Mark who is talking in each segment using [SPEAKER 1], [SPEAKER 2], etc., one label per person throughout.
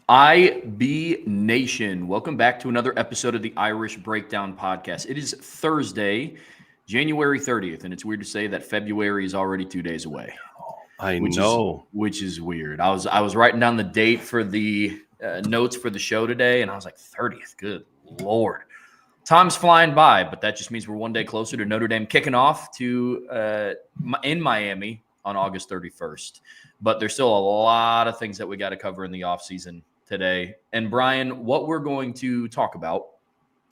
[SPEAKER 1] IB Nation, welcome back to another episode of the Irish Breakdown Podcast. It is Thursday, January 30th, and it's weird to say that February is already 2 days away.
[SPEAKER 2] I know.
[SPEAKER 1] Which is weird. I was writing down the date for the notes for the show today, and I was like, 30th, good Lord. Time's flying by, but that just means we're one day closer to Notre Dame kicking off in Miami on August 31st. But there's still a lot of things that we got to cover in the offseason today. And Brian, what we're going to talk about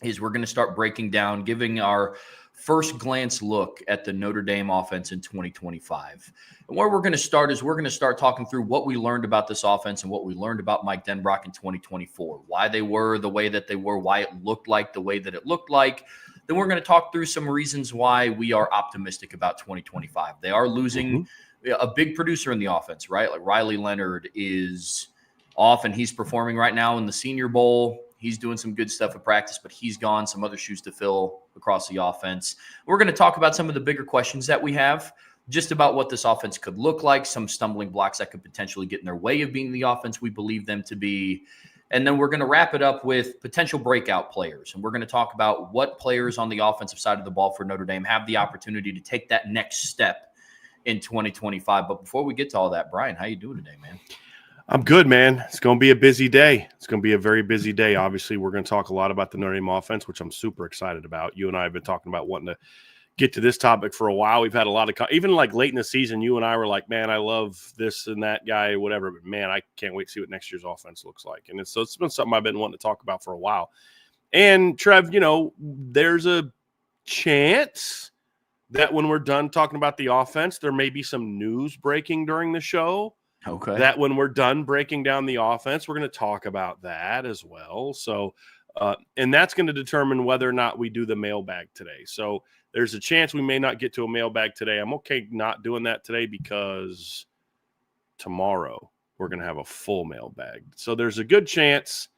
[SPEAKER 1] is we're going to start breaking down, giving our first glance look at the Notre Dame offense in 2025. And where we're going to start is we're going to start talking through what we learned about this offense and what we learned about Mike Denbrock in 2024, why they were the way that they were, why it looked like the way that it looked like. Then we're going to talk through some reasons why we are optimistic about 2025. They are losing a big producer in the offense, right? Like Riley Leonard is off and he's performing right now in the Senior Bowl. He's doing some good stuff at practice, but he's gone. Some other shoes to fill across the offense. We're going to talk about some of the bigger questions that we have, just about what this offense could look like, some stumbling blocks that could potentially get in their way of being the offense we believe them to be. And then we're going to wrap it up with potential breakout players. And we're going to talk about what players on the offensive side of the ball for Notre Dame have the opportunity to take that next step in 2025. But before we get to all that, Brian, how you doing today, man?
[SPEAKER 2] I'm good, man. It's going to be a busy day. It's going to be a very busy day. Obviously, we're going to talk a lot about the Notre Dame offense, which I'm super excited about. You and I have been talking about wanting to get to this topic for a while. We've had a lot of even like late in the season, you and I were like, man, I love this and that guy, whatever. But, man, I can't wait to see what next year's offense looks like. And it's been something I've been wanting to talk about for a while. And, Trev, there's a chance that when we're done talking about the offense, there may be some news breaking during the show.
[SPEAKER 1] Okay.
[SPEAKER 2] That when we're done breaking down the offense, we're going to talk about that as well. So, and that's going to determine whether or not we do the mailbag today. So there's a chance we may not get to a mailbag today. I'm okay not doing that today because tomorrow we're going to have a full mailbag. So there's a good chance,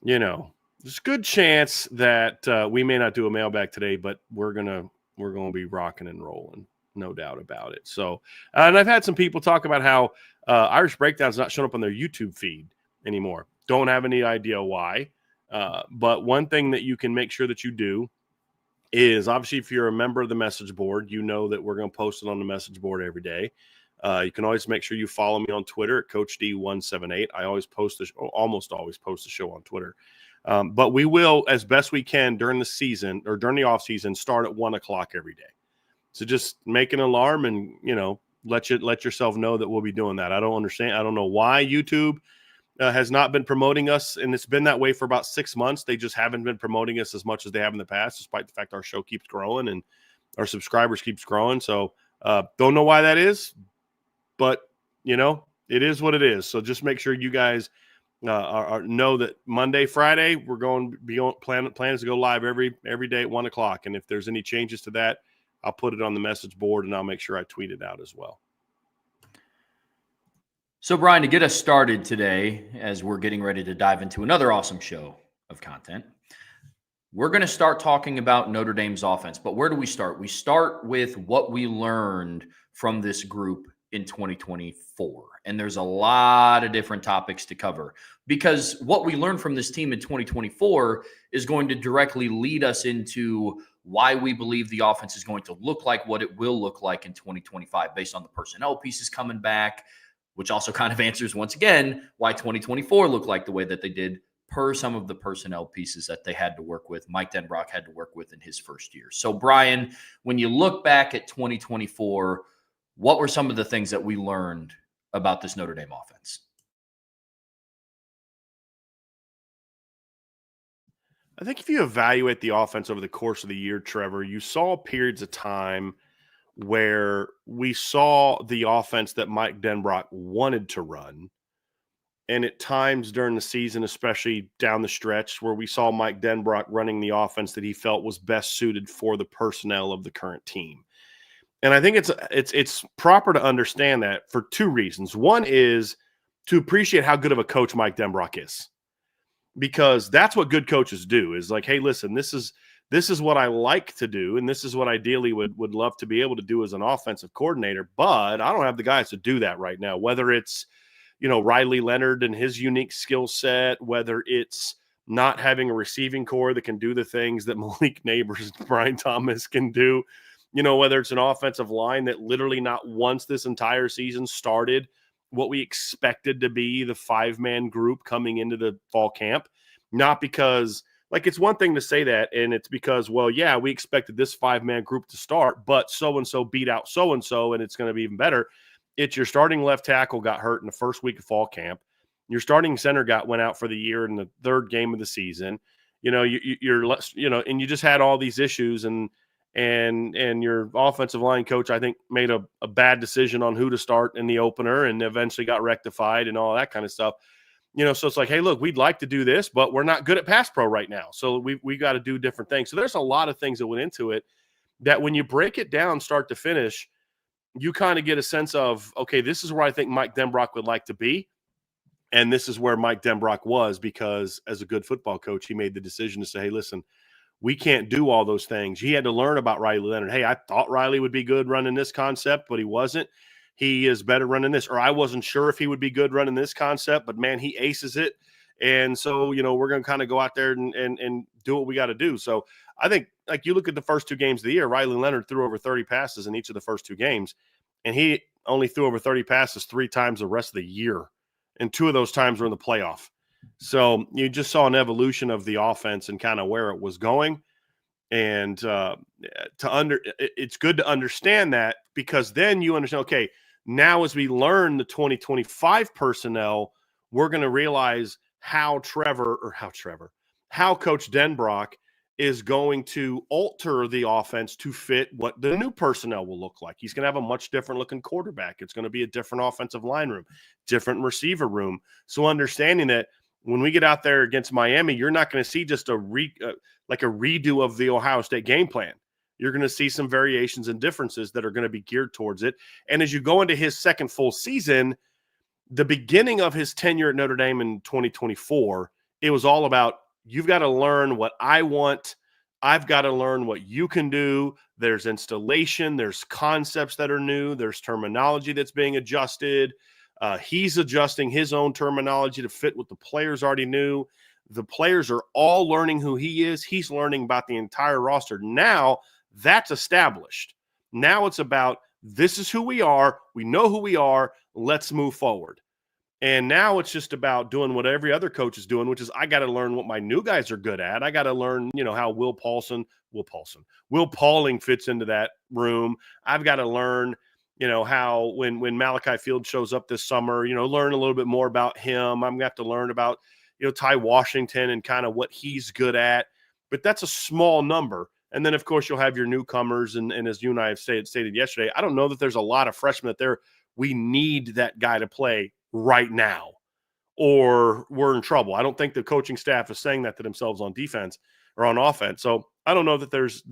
[SPEAKER 2] there's a good chance that we may not do a mailbag today, but we're going to be rocking and rolling. No doubt about it. So, and I've had some people talk about how Irish Breakdown's not showing up on their YouTube feed anymore. Don't have any idea why. But one thing that you can make sure that you do is, obviously, if you're a member of the message board, you know that we're going to post it on the message board every day. You can always make sure you follow me on Twitter at CoachD178. I always almost always post the show on Twitter. But we will, as best we can during the season or during the off season, start at 1:00 every day. So just make an alarm and, let yourself know that we'll be doing that. I don't understand. I don't know why YouTube has not been promoting us, and it's been that way for about 6 months. They just haven't been promoting us as much as they have in the past, despite the fact our show keeps growing and our subscribers keeps growing. So don't know why that is, but, it is what it is. So just make sure you guys know that Monday, Friday, we're going to be on plans to go live every day at 1:00. And if there's any changes to that, I'll put it on the message board, and I'll make sure I tweet it out as well.
[SPEAKER 1] So, Brian, to get us started today, as we're getting ready to dive into another awesome show of content, we're going to start talking about Notre Dame's offense. But where do we start? We start with what we learned from this group in 2024. And there's a lot of different topics to cover, because what we learned from this team in 2024 is going to directly lead us into why we believe the offense is going to look like what it will look like in 2025 based on the personnel pieces coming back, which also kind of answers, once again, why 2024 looked like the way that they did per some of the personnel pieces that they had to work with, Mike Denbrock had to work with in his first year. So, Brian, when you look back at 2024, what were some of the things that we learned about this Notre Dame offense?
[SPEAKER 2] I think if you evaluate the offense over the course of the year, Trevor, you saw periods of time where we saw the offense that Mike Denbrock wanted to run. And at times during the season, especially down the stretch, where we saw Mike Denbrock running the offense that he felt was best suited for the personnel of the current team. And I think it's proper to understand that for two reasons. One is to appreciate how good of a coach Mike Denbrock is. Because that's what good coaches do, is like, hey, listen, this is what I like to do, and this is what ideally would love to be able to do as an offensive coordinator, but I don't have the guys to do that right now, whether it's, Riley Leonard and his unique skill set, whether it's not having a receiving core that can do the things that Malik Neighbors and Brian Thomas can do, whether it's an offensive line that literally not once this entire season started what we expected to be the 5-man group coming into the fall camp. Not because, like, it's one thing to say that, and it's because, well, yeah, we expected this 5-man group to start, but so-and-so beat out so-and-so, and it's going to be even better. It's your starting left tackle got hurt in the first week of fall camp. Your starting center went out for the year in the third game of the season. You're and you just had all these issues, and your offensive line coach, I think, made a bad decision on who to start in the opener, and eventually got rectified and all that kind of stuff. So it's like, hey, look, we'd like to do this, but we're not good at pass pro right now. So we got to do different things. So there's a lot of things that went into it that when you break it down start to finish, you kind of get a sense of, okay, this is where I think Mike Denbrock would like to be. And this is where Mike Denbrock was, because as a good football coach, he made the decision to say, hey, listen, we can't do all those things. He had to learn about Riley Leonard. Hey, I thought Riley would be good running this concept, but he wasn't. He is better running this. Or I wasn't sure if he would be good running this concept, but, man, he aces it. And so, we're going to kind of go out there and do what we got to do. So I think, like, you look at the first 2 games of the year, Riley Leonard threw over 30 passes in each of the first 2 games, and he only threw over 30 passes 3 times the rest of the year. And 2 of those times were in the playoff. So you just saw an evolution of the offense and kind of where it was going. And it's good to understand that, because then you understand, okay, now as we learn the 2025 personnel, we're going to realize how Coach Denbrock is going to alter the offense to fit what the new personnel will look like. He's going to have a much different looking quarterback. It's going to be a different offensive line room, different receiver room. So understanding that when we get out there against Miami, you're not going to see just a redo of the Ohio State game plan. You're going to see some variations and differences that are going to be geared towards it. And as you go into his second full season, the beginning of his tenure at Notre Dame in 2024, it was all about, you've got to learn what I want. I've got to learn what you can do. There's installation. There's concepts that are new. There's terminology that's being adjusted. He's adjusting his own terminology to fit what the players already knew. The players are all learning who he is. He's learning about the entire roster. Now that's established. Now it's about, this is who we are. We know who we are. Let's move forward. And now it's just about doing what every other coach is doing, which is, I got to learn what my new guys are good at. I got to learn, how Will Pauling fits into that room. I've got to learn, how when Malachi Field shows up this summer, learn a little bit more about him. I'm going to have to learn about, Ty Washington and kind of what he's good at. But that's a small number. And then, of course, you'll have your newcomers. And as you and I have stated yesterday, I don't know that there's a lot of freshmen that we need that guy to play right now, or we're in trouble. I don't think the coaching staff is saying that to themselves on defense or on offense. So I don't know that there's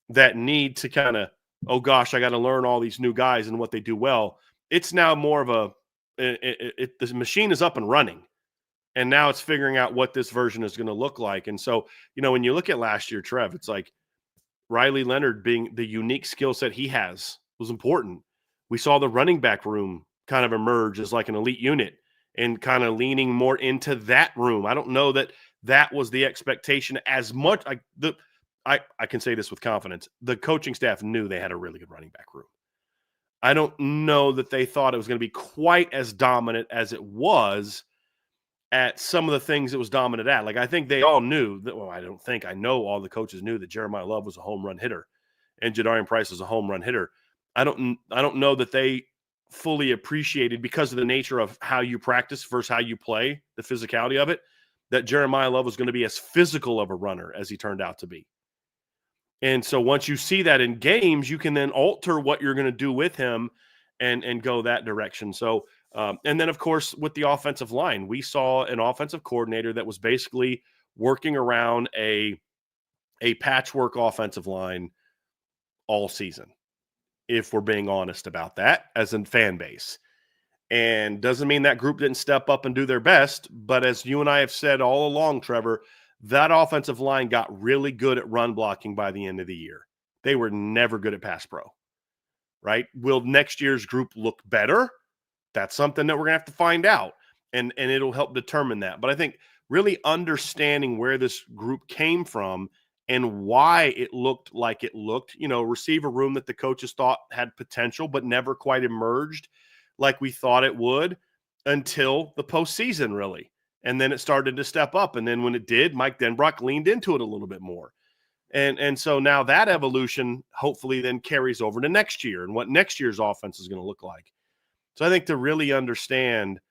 [SPEAKER 2] that need to kind of, oh gosh, I got to learn all these new guys and what they do well. It's now more of the machine is up and running, and now it's figuring out what this version is going to look like. And so, when you look at last year, Trev, it's like Riley Leonard being the unique skill set he has was important. We saw the running back room kind of emerge as like an elite unit and kind of leaning more into that room. I don't know that was the expectation as much. I can say this with confidence. The coaching staff knew they had a really good running back room. I don't know that they thought it was going to be quite as dominant as it was at some of the things it was dominant at. Like, I think they all knew that, well, I know all the coaches knew that Jeremiah Love was a home run hitter and Jadarian Price was a home run hitter. I don't know that they fully appreciated, because of the nature of how you practice versus how you play, the physicality of it, that Jeremiah Love was going to be as physical of a runner as he turned out to be. And so once you see that in games, you can then alter what you're going to do with him and go that direction. So, and then, of course, with the offensive line, we saw an offensive coordinator that was basically working around a patchwork offensive line all season, if we're being honest about that, as in fan base. And doesn't mean that group didn't step up and do their best, but as you and I have said all along, Trevor, that offensive line got really good at run blocking by the end of the year. They were never good at pass pro, right? Will next year's group look better? That's something that we're going to have to find out, and it'll help determine that. But I think really understanding where this group came from and why it looked like it looked, receiver room that the coaches thought had potential but never quite emerged like we thought it would until the postseason, really. And then it started to step up. And then when it did, Mike Denbrock leaned into it a little bit more. And so now that evolution hopefully then carries over to next year and what next year's offense is going to look like. So I think to really understand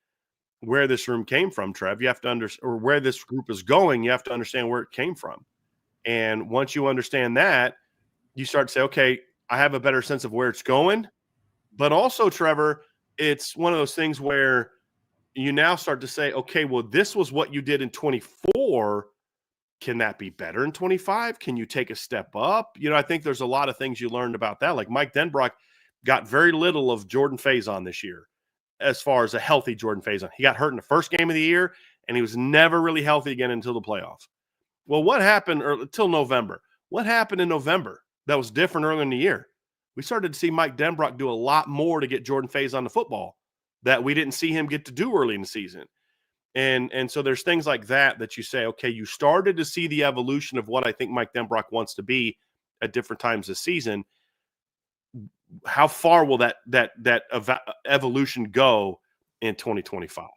[SPEAKER 2] where this room came from, Trev, you have to understand, or where this group is going, you have to understand where it came from. And once you understand that, you start to say, okay, I have a better sense of where it's going. But also, Trevor, it's one of those things where you now start to say, okay, well, this was what you did in 24. Can that be better in 25? Can you take a step up? I think there's a lot of things you learned about that. Like Mike Denbrock got very little of Jordan Faison this year as far as a healthy Jordan Faison. He got hurt in the first game of the year, and he was never really healthy again until the playoffs. Well, what happened until November? What happened in November that was different earlier in the year? We started to see Mike Denbrock do a lot more to get Jordan Faison the football that we didn't see him get to do early in the season. And so there's things like that you say, okay, you started to see the evolution of what I think Mike Denbrock wants to be at different times this season. How far will that evolution go in 2025?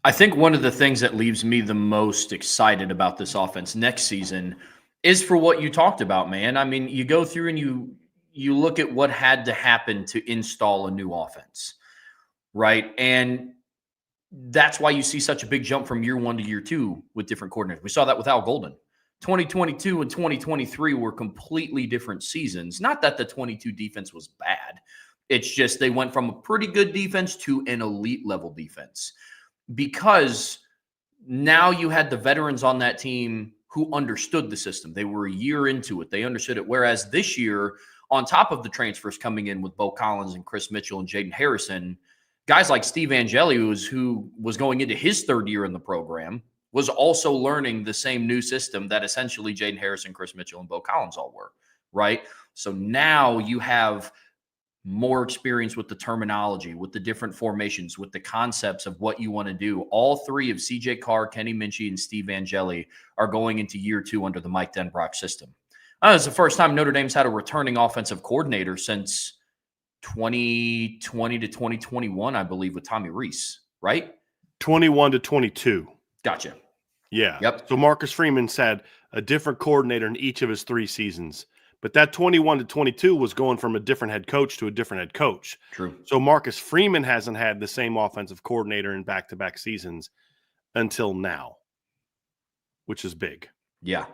[SPEAKER 1] I think one of the things that leaves me the most excited about this offense next season is for what you talked about, man. I mean, you go through and you look at what had to happen to install a new offense, right? And that's why you see such a big jump from year one to year two with different coordinators. We saw that with Al Golden. 2022 and 2023 were completely different seasons. Not that the 22 defense was bad. It's just they went from a pretty good defense to an elite level defense because now you had the veterans on that team who understood the system. They were a year into it. They understood it. Whereas this year, on top of the transfers coming in with Bo Collins and Chris Mitchell and Jaden Harrison, guys like Steve Angeli, who was going into his third year in the program, was also learning the same new system that essentially Jaden Harrison, Chris Mitchell, and Bo Collins all were, right? So now you have more experience with the terminology, with the different formations, with the concepts of what you want to do. All three of CJ Carr, Kenny Minchie, and Steve Angeli are going into year two under the Mike Denbrock system. It's the first time Notre Dame's had a returning offensive coordinator since 2020 to 2021, I believe, with Tommy Rees, right?
[SPEAKER 2] 21 to 22.
[SPEAKER 1] Gotcha.
[SPEAKER 2] Yeah.
[SPEAKER 1] Yep.
[SPEAKER 2] So Marcus Freeman said a different coordinator in each of his 3 seasons. But that 21 to 22 was going from a different head coach to a different head coach.
[SPEAKER 1] True.
[SPEAKER 2] So Marcus Freeman hasn't had the same offensive coordinator in back-to-back seasons until now, which is big.
[SPEAKER 1] Yeah.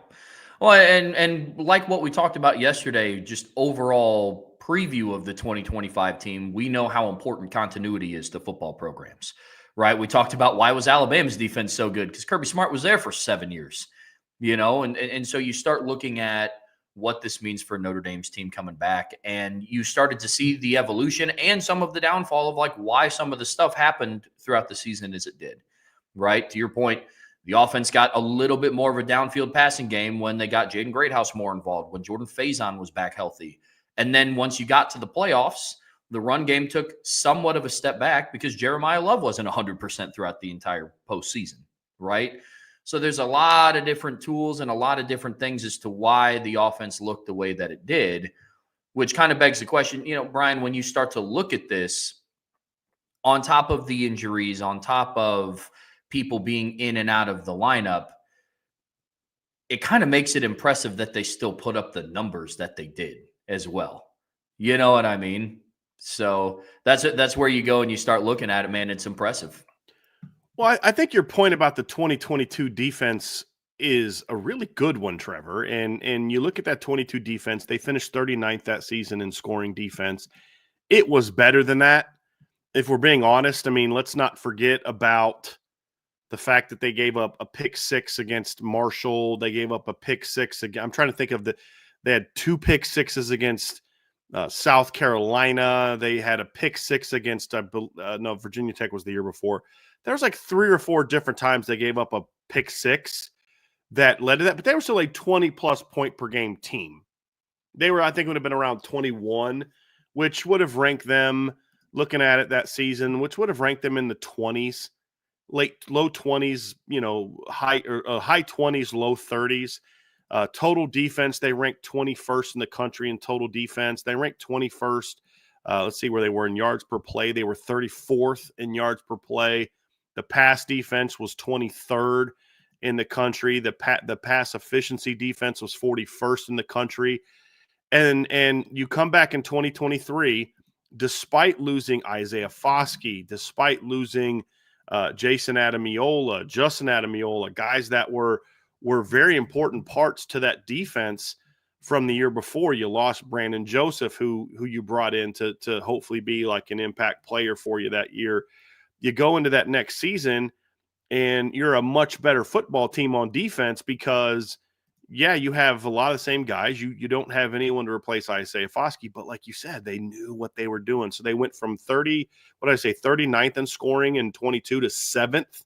[SPEAKER 1] Well, and like what we talked about yesterday, just overall preview of the 2025 team, we know how important continuity is to football programs, right? We talked about why was Alabama's defense so good? Because Kirby Smart was there for 7 years, and so you start looking at what this means for Notre Dame's team coming back. And you started to see the evolution and some of the downfall of like why some of the stuff happened throughout the season as it did, right? To your point, the offense got a little bit more of a downfield passing game when they got Jaden Greathouse more involved, when Jordan Faison was back healthy. And then once you got to the playoffs, the run game took somewhat of a step back because Jeremiah Love wasn't 100% throughout the entire postseason, right? So there's a lot of different tools and a lot of different things as to why the offense looked the way that it did, which kind of begs the question, Brian, when you start to look at this, on top of the injuries, on top of people being in and out of the lineup, it kind of makes it impressive that they still put up the numbers that they did as well. You know what I mean? So that's where you go and you start looking at it, man. It's impressive.
[SPEAKER 2] Well, I think your point about the 2022 defense is a really good one, Trevor. And you look at that 22 defense, they finished 39th that season in scoring defense. It was better than that. If we're being honest, I mean, let's not forget about the fact that they gave up a pick 6 against Marshall. They gave up a pick 6 again. I'm trying to think of they had 2 pick 6s against South Carolina. They had a pick 6 against, Virginia Tech was the year before. There was like 3 or 4 different times they gave up a pick 6 that led to that, but they were still a 20-plus point per game team. They were, I think, would have been around 21, which would have ranked them looking at it that season, which would have ranked them in the 20s, low 20s, high 20s, low 30s. Total defense, they ranked 21st in the country in total defense. They ranked 21st. Let's see where they were in yards per play. They were 34th in yards per play. The pass defense was 23rd in the country. The pass efficiency defense was 41st in the country. And you come back in 2023, despite losing Isaiah Foskey, despite losing Justin Adamiola, guys that were very important parts to that defense from the year before. You lost Brandon Joseph, who you brought in to hopefully be like an impact player for you that year. You go into that next season and you're a much better football team on defense because, yeah, you have a lot of the same guys. You don't have anyone to replace Isaiah Foskey, but like you said, they knew what they were doing. So they went from 39th in scoring in 22 to 7th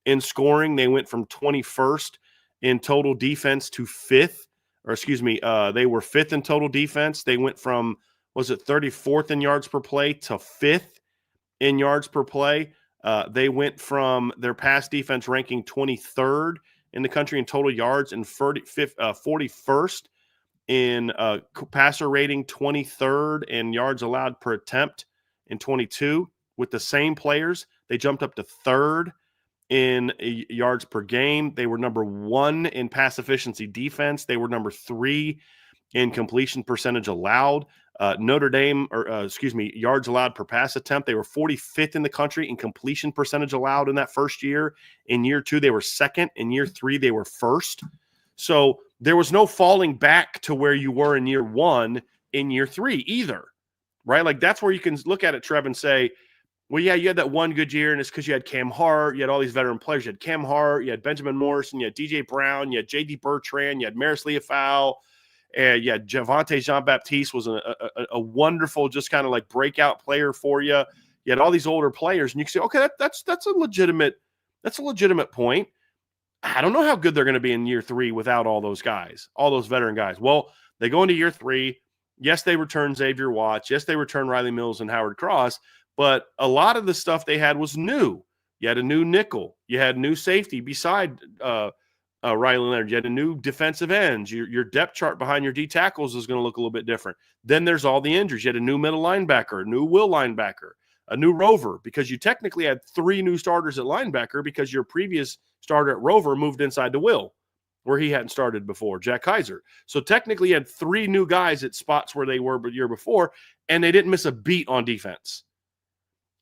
[SPEAKER 2] in scoring. They went from 21st in total defense to 5th. They were 5th in total defense. They went from, 34th in yards per play to 5th in yards per play. They went from their pass defense ranking 23rd in the country in total yards and 41st in passer rating, 23rd in yards allowed per attempt in 22. With the same players, they jumped up to 3rd in yards per game. They were number 1 in pass efficiency defense. They were number 3 in completion percentage allowed. Notre Dame, yards allowed per pass attempt. They were 45th in the country in completion percentage allowed in that first year. In year 2, they were 2nd. In year 3, they were 1st. So there was no falling back to where you were in year 1 in year 3 either, right? Like that's where you can look at it, Trev, and say, well, yeah, you had that one good year, and it's because you had Cam Hart, you had all these veteran players. You had Cam Hart, you had Benjamin Morrison, you had DJ Brown, you had JD Bertrand, you had Maris Leofau, and yeah, Javonte Jean-Baptiste was a wonderful, just kind of like breakout player for you. You had all these older players, and you can say, okay, that's a legitimate point. I don't know how good they're going to be in year 3 without all those guys, all those veteran guys. Well, they go into year 3. Yes, they return Xavier Watts. Yes, they return Riley Mills and Howard Cross. But a lot of the stuff they had was new. You had a new nickel. You had new safety beside Riley Leonard. You had a new defensive ends. Your depth chart behind your D tackles is going to look a little bit different. Then there's all the injuries. You had a new middle linebacker, a new will linebacker, a new rover, because you technically had 3 new starters at linebacker because your previous starter at rover moved inside to will, where he hadn't started before, Jack Kaiser. So technically you had 3 new guys at spots where they were the year before, and they didn't miss a beat on defense.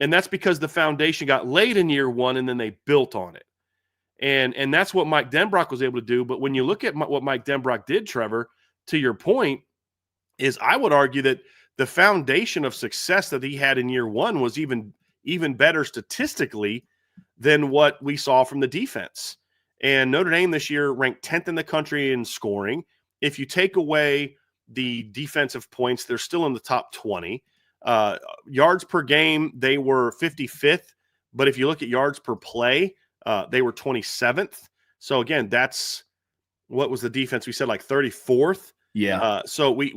[SPEAKER 2] And that's because the foundation got laid in year 1 and then they built on it. And that's what Mike Denbrock was able to do. But when you look at what Mike Denbrock did, Trevor, to your point, is I would argue that the foundation of success that he had in year 1 was even better statistically than what we saw from the defense. And Notre Dame this year ranked 10th in the country in scoring. If you take away the defensive points, they're still in the top 20. Yards per game, they were 55th. But if you look at yards per play, they were 27th. So again, that's what was the defense? We said like 34th.
[SPEAKER 1] Yeah.
[SPEAKER 2] So we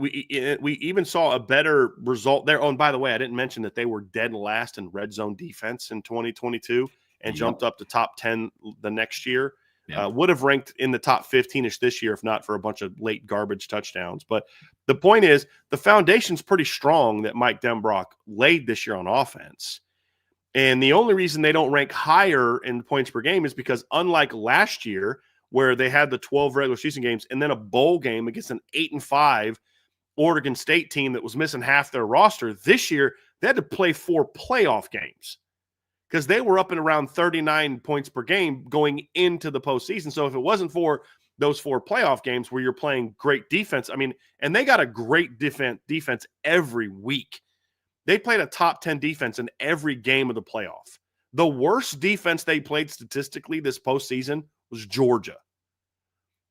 [SPEAKER 2] even saw a better result there. Oh, and by the way, I didn't mention that they were dead last in red zone defense in 2022 and jumped up to top 10 the next year. Would have ranked in the top 15-ish this year if not for a bunch of late garbage touchdowns. But the point is, the foundation's pretty strong that Mike Denbrock laid this year on offense. And the only reason they don't rank higher in points per game is because unlike last year, where they had the 12 regular season games and then a bowl game against an 8-5 Oregon State team that was missing half their roster, this year they had to play 4 playoff games because they were up and around 39 points per game going into the postseason. So if it wasn't for those 4 playoff games where you're playing great defense, I mean, and they got a great defense every week. They played a top 10 defense in every game of the playoff. The worst defense they played statistically this postseason was Georgia.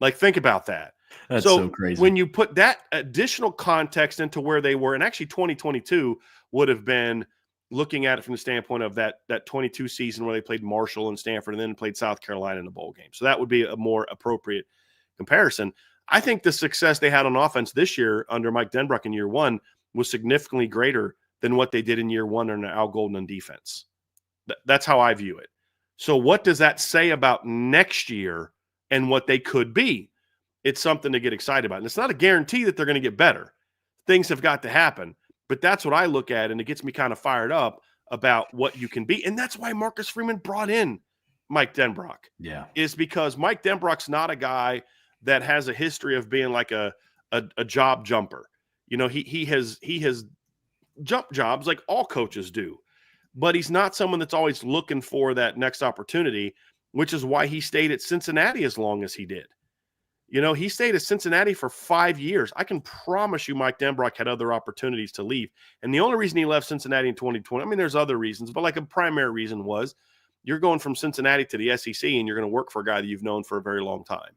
[SPEAKER 2] Like, think about that.
[SPEAKER 1] That's so crazy.
[SPEAKER 2] When you put that additional context into where they were, and actually 2022 would have been looking at it from the standpoint of that 22 season where they played Marshall and Stanford and then played South Carolina in the bowl game. So that would be a more appropriate comparison. I think the success they had on offense this year under Mike Denbrock in year 1 was significantly greater than what they did in year one under Al Golden on defense. That's how I view it. So what does that say about next year and what they could be? It's something to get excited about. And it's not a guarantee that they're going to get better. Things have got to happen. But that's what I look at, and it gets me kind of fired up about what you can be. And that's why Marcus Freeman brought in Mike Denbrock.
[SPEAKER 1] Yeah.
[SPEAKER 2] Is because Mike Denbrock's not a guy that has a history of being like a job jumper. You know, he has jumped jobs like all coaches do. But he's not someone that's always looking for that next opportunity, which is why he stayed at Cincinnati as long as he did. You know, he stayed at Cincinnati for 5 years. I can promise you Mike Denbrock had other opportunities to leave. And the only reason he left Cincinnati in 2020, I mean, there's other reasons, but like a primary reason was you're going from Cincinnati to the SEC and you're going to work for a guy that you've known for a very long time.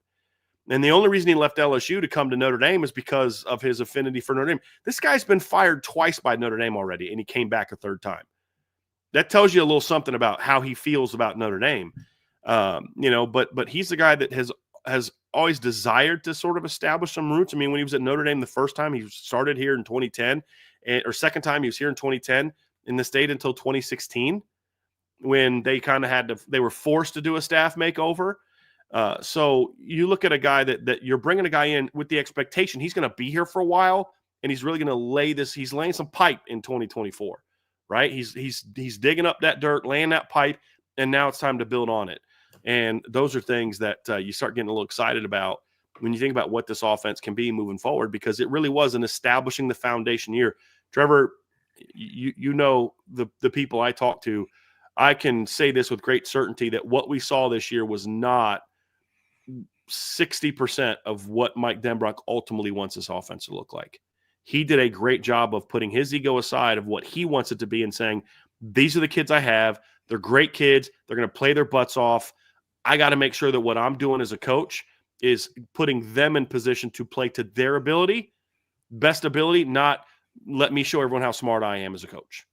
[SPEAKER 2] And the only reason he left LSU to come to Notre Dame is because of his affinity for Notre Dame. This guy's been fired twice by Notre Dame already, and he came back a third time. That tells you a little something about how he feels about Notre Dame. You know, but he's the guy that has always desired to sort of establish some roots. I mean, when he was at Notre Dame the first time, he started here in 2010, or second time he was here in 2010, in the state until 2016, when they kind of they were forced to do a staff makeover. So you look at a guy that you're bringing a guy in with the expectation he's going to be here for a while, and he's really going to he's laying some pipe in 2024. Right? He's digging up that dirt, laying that pipe, and now it's time to build on it. And those are things that you start getting a little excited about when you think about what this offense can be moving forward, because it really was an establishing the foundation year. Trevor, you know the people I talk to, I can say this with great certainty that what we saw this year was not 60% of what Mike Denbrock ultimately wants this offense to look like. He did a great job of putting his ego aside of what he wants it to be and saying, these are the kids I have. They're great kids. They're going to play their butts off. I got to make sure that what I'm doing as a coach is putting them in position to play to their ability, best ability, not let me show everyone how smart I am as a coach.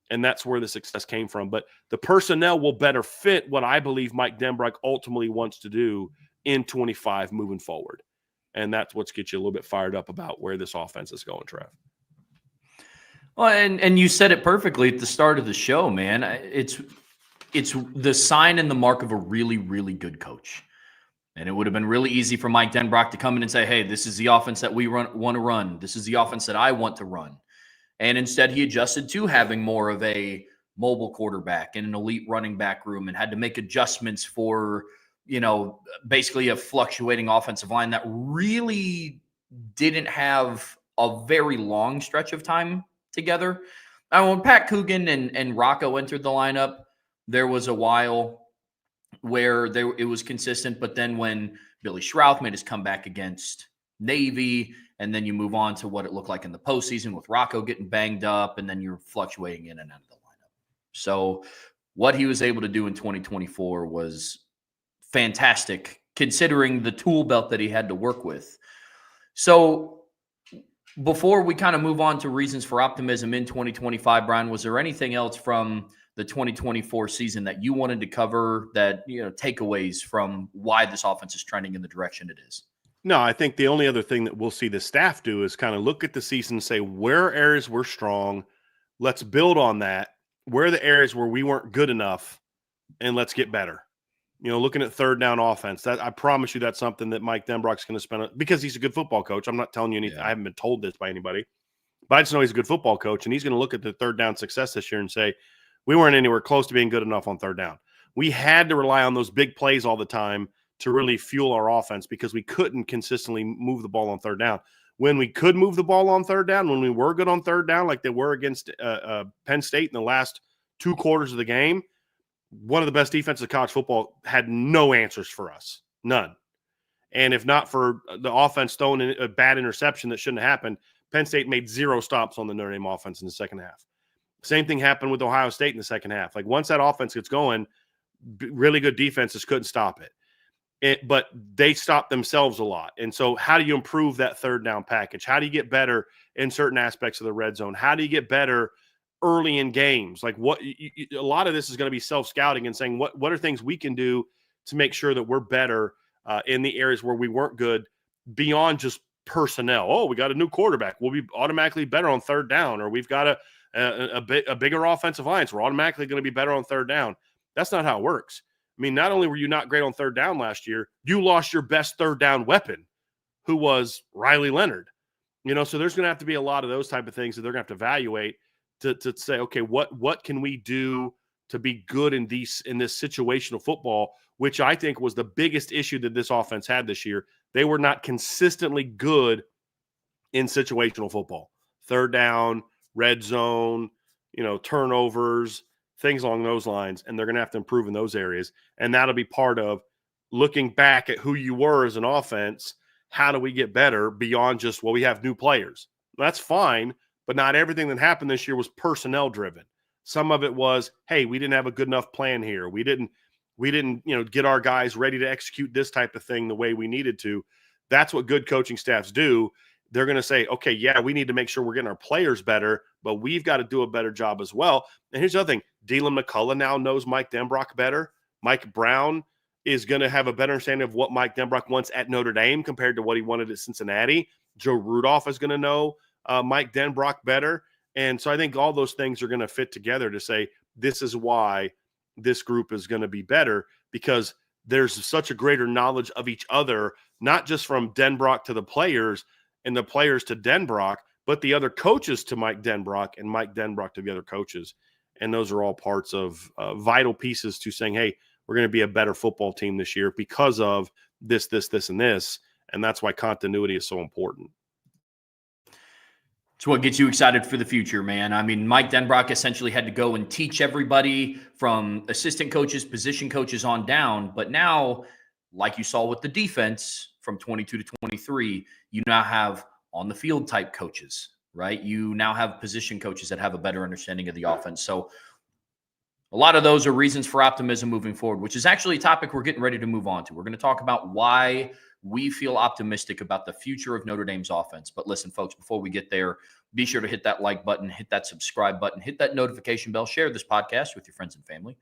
[SPEAKER 2] And that's where the success came from. But the personnel will better fit what I believe Mike Denbrock ultimately wants to do in 25 moving forward. And that's what's gets you a little bit fired up about where this offense is going, Trev.
[SPEAKER 1] Well, and you said it perfectly at the start of the show, man. It's the sign and the mark of a really, really good coach. And it would have been really easy for Mike Denbrock to come in and say, hey, this is the offense that we want to run. This is the offense that I want to run. And instead he adjusted to having more of a mobile quarterback and an elite running back room, and had to make adjustments for, you know, basically a fluctuating offensive line that really didn't have a very long stretch of time together. When Pat Coogan and Rocco entered the lineup, there was a while where it was consistent. But then when Billy Schrouth made his comeback against Navy, and then you move on to what it looked like in the postseason with Rocco getting banged up, and then you're fluctuating in and out of the lineup. So what he was able to do in 2024 was fantastic, considering the tool belt that he had to work with. So before we kind of move on to reasons for optimism in 2025, Brian, was there anything else from the 2024 season that you wanted to cover, that, you know, takeaways from why this offense is trending in the direction it is?
[SPEAKER 2] No, I think the only other thing that we'll see the staff do is kind of look at the season and say, where are areas we're strong? Let's build on that. Where are the areas where we weren't good enough? And let's get better. You know, looking at third down offense, that I promise you that's something that Mike Denbrock's going to spend on, because he's a good football coach. I'm not telling you anything. Yeah. I haven't been told this by anybody, but I just know he's a good football coach, and he's going to look at the third down success this year and say, we weren't anywhere close to being good enough on third down. We had to rely on those big plays all the time to really fuel our offense, because we couldn't consistently move the ball on third down. When we could move the ball on third down, when we were good on third down, like they were against Penn State in the last 2 quarters of the game, one of the best defenses of college football had no answers for us. None. And if not for the offense throwing a bad interception that shouldn't have happened, Penn State made 0 stops on the Notre Dame offense in the second half. Same thing happened with Ohio State in the second half. Like, once that offense gets going, really good defenses couldn't stop it. But they stopped themselves a lot. And so how do you improve that third down package? How do you get better in certain aspects of the red zone? How do you get better early in games? Like, a lot of this is going to be self-scouting and saying, what are things we can do to make sure that we're better in the areas where we weren't good, beyond just personnel. Oh, we got a new quarterback. We'll be automatically better on third down, or we've got a bigger offensive line, so we're automatically going to be better on third down. That's not how it works. I mean, not only were you not great on third down last year, you lost your best third down weapon, who was Riley Leonard. So there's going to have to be a lot of those type of things that they're going to have to evaluate to say, okay, what can we do to be good in this situational football, which I think was the biggest issue that this offense had this year. They were not consistently good in situational football. Third down, red zone, turnovers, things along those lines, and they're going to have to improve in those areas. And that'll be part of looking back at who you were as an offense. How do we get better beyond just, we have new players? That's fine, but not everything that happened this year was personnel driven. Some of it was, hey, we didn't have a good enough plan here. We didn't, get our guys ready to execute this type of thing the way we needed to. That's what good coaching staffs do. They're going to say, okay, yeah, we need to make sure we're getting our players better, but we've got to do a better job as well. And here's the other thing. Dylan McCullough now knows Mike Denbrock better. Mike Brown is going to have a better understanding of what Mike Denbrock wants at Notre Dame compared to what he wanted at Cincinnati. Joe Rudolph is going to know Mike Denbrock better. And so I think all those things are going to fit together to say this is why this group is going to be better, because there's such a greater knowledge of each other, not just from Denbrock to the players and the players to Denbrock, but the other coaches to Mike Denbrock and Mike Denbrock to the other coaches. And those are all parts of vital pieces to saying, hey, we're going to be a better football team this year because of this, and this. And that's why continuity is so important.
[SPEAKER 1] It's what gets you excited for the future, man. I mean, Mike Denbrock essentially had to go and teach everybody from assistant coaches, position coaches on down. But now, like you saw with the defense from 22 to 23, you now have on the field type coaches, right? You now have position coaches that have a better understanding of the offense. So a lot of those are reasons for optimism moving forward, which is actually a topic we're getting ready to move on to. We're going to talk about why we feel optimistic about the future of Notre Dame's offense. But listen, folks, before we get there, be sure to hit that like button, hit that subscribe button, hit that notification bell, share this podcast with your friends and family.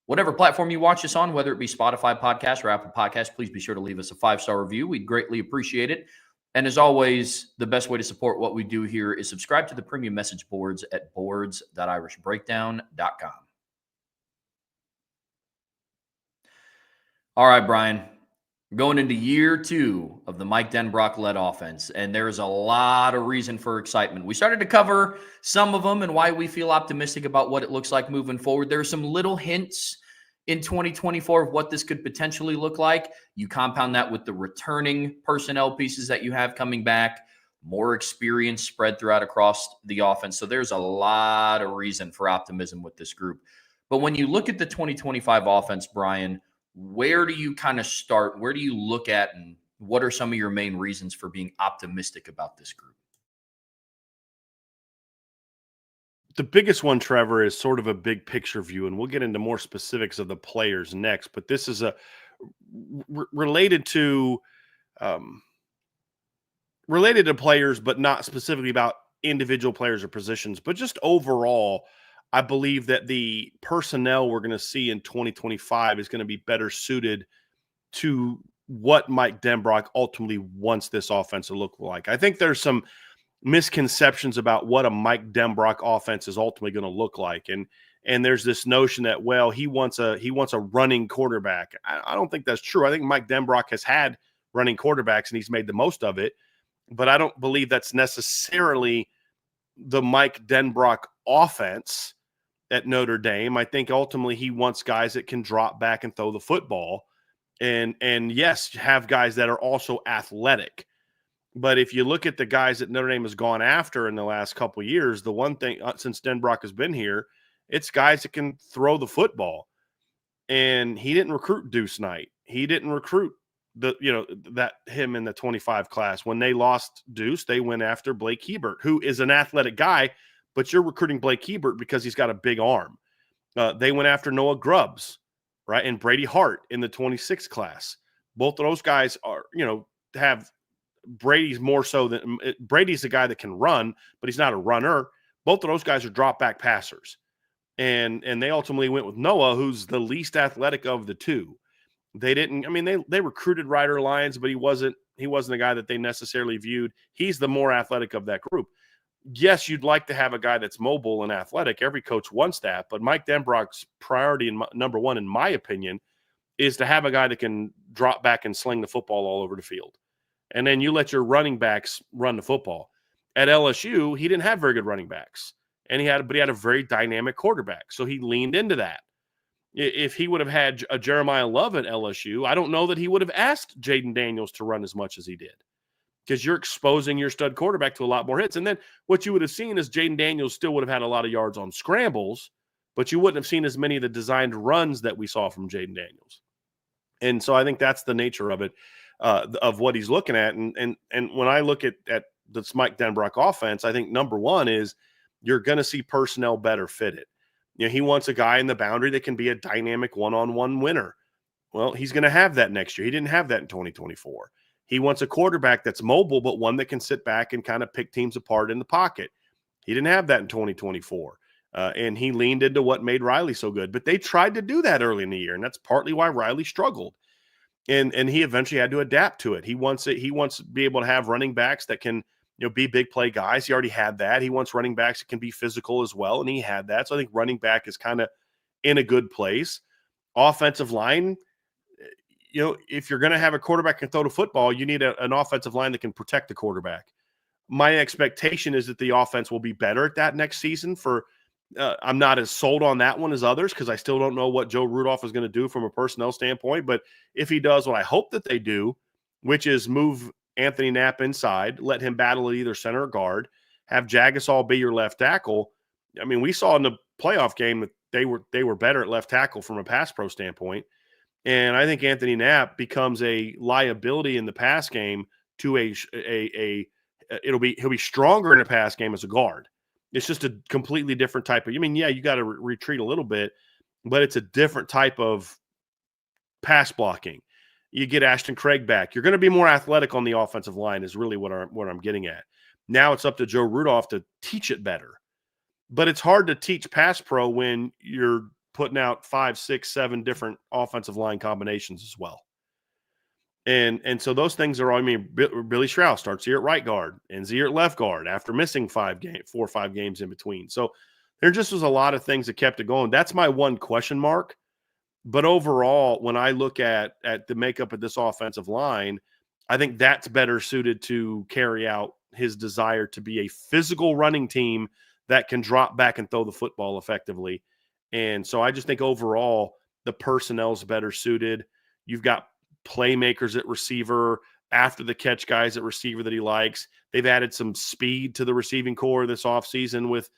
[SPEAKER 1] Whatever platform you watch this on, whether it be Spotify podcast or Apple podcast, please be sure to leave us a 5-star review. We'd greatly appreciate it. And as always, the best way to support what we do here is subscribe to the premium message boards at boards.irishbreakdown.com. All right, Brian, we're going into year 2 of the Mike Denbrock-led offense, and there's a lot of reason for excitement. We started to cover some of them and why we feel optimistic about what it looks like moving forward. There are some little hints in 2024 of what this could potentially look like. You compound that with the returning personnel pieces that you have coming back, more experience spread throughout across the offense. So there's a lot of reason for optimism with this group. But when you look at the 2025 offense, Brian, where do you kind of start? Where do you look at, and what are some of your main reasons for being optimistic about this group?
[SPEAKER 2] The biggest one, Trevor, is sort of a big picture view, and we'll get into more specifics of the players next. But this is related to players, but not specifically about individual players or positions, but just overall. I believe that the personnel we're going to see in 2025 is going to be better suited to what Mike Denbrock ultimately wants this offense to look like. I think there's some misconceptions about what a Mike Denbrock offense is ultimately going to look like. And there's this notion that, well, he wants a running quarterback. I don't think that's true. I think Mike Denbrock has had running quarterbacks and he's made the most of it, but I don't believe that's necessarily the Mike Denbrock offense at Notre Dame. I think ultimately he wants guys that can drop back and throw the football and yes, have guys that are also athletic. But if you look at the guys that Notre Dame has gone after in the last couple of years, the one thing since Denbrock has been here, it's guys that can throw the football. And he didn't recruit Deuce Knight. He didn't recruit him in the 25 class. When they lost Deuce, they went after Blake Hebert, who is an athletic guy, but you're recruiting Blake Hebert because he's got a big arm. They went after Noah Grubbs, right, and Brady Hart in the 26 class. Both of those guys are, have Brady's more so than Brady's the guy that can run, but he's not a runner. Both of those guys are drop back passers. And they ultimately went with Noah, who's the least athletic of the two. They didn't, they recruited Ryder Lyons, but he wasn't a guy that they necessarily viewed. He's the more athletic of that group. yes, you'd like to have a guy that's mobile and athletic. Every coach wants that. But Mike Denbrock's priority, number one, in my opinion, is to have a guy that can drop back and sling the football all over the field. And then you let your running backs run the football. At LSU, he didn't have very good running backs. But he had a very dynamic quarterback. So he leaned into that. If he would have had a Jeremiah Love at LSU, I don't know that he would have asked Jaden Daniels to run as much as he did, because you're exposing your stud quarterback to a lot more hits. And then what you would have seen is Jaden Daniels still would have had a lot of yards on scrambles, but you wouldn't have seen as many of the designed runs that we saw from Jaden Daniels. And so I think that's the nature of it, of what he's looking at. And when I look at this Mike Denbrock offense, I think number one is you're going to see personnel better fitted. He wants a guy in the boundary that can be a dynamic one-on-one winner. Well, he's going to have that next year. He didn't have that in 2024. He wants a quarterback that's mobile, but one that can sit back and kind of pick teams apart in the pocket. He didn't have that in 2024. And he leaned into what made Riley so good. But they tried to do that early in the year, and that's partly why Riley struggled. And he eventually had to adapt to it. He wants to be able to have running backs that can, be big play guys. He already had that. He wants running backs that can be physical as well, and he had that. So I think running back is kind of in a good place. Offensive line, if you're going to have a quarterback can throw the football, you need an offensive line that can protect the quarterback. My expectation is that the offense will be better at that next season. I'm not as sold on that one as others, because I still don't know what Joe Rudolph is going to do from a personnel standpoint. But if he does what I hope that they do, which is move Anthony Knapp inside, let him battle at either center or guard, have Jagasol be your left tackle. I mean, we saw in the playoff game that they were better at left tackle from a pass pro standpoint. And I think Anthony Knapp becomes a liability in the pass game to he'll be stronger in the pass game as a guard. It's just a completely different type of, you got to retreat a little bit, but it's a different type of pass blocking. You get Ashton Craig back. You're going to be more athletic on the offensive line is really what I'm getting at. Now it's up to Joe Rudolph to teach it better. But it's hard to teach pass pro when you're putting out 5, 6, 7 different offensive line combinations as well. And so those things are, Billy Strauss starts here at right guard, ends here at left guard after missing 4 or 5 games in between. So there just was a lot of things that kept it going. That's my one question mark. But overall, when I look at the makeup of this offensive line, I think that's better suited to carry out his desire to be a physical running team that can drop back and throw the football effectively. And so I just think overall the personnel's better suited. You've got playmakers at receiver, after the catch guys at receiver that he likes. They've added some speed to the receiving core this offseason with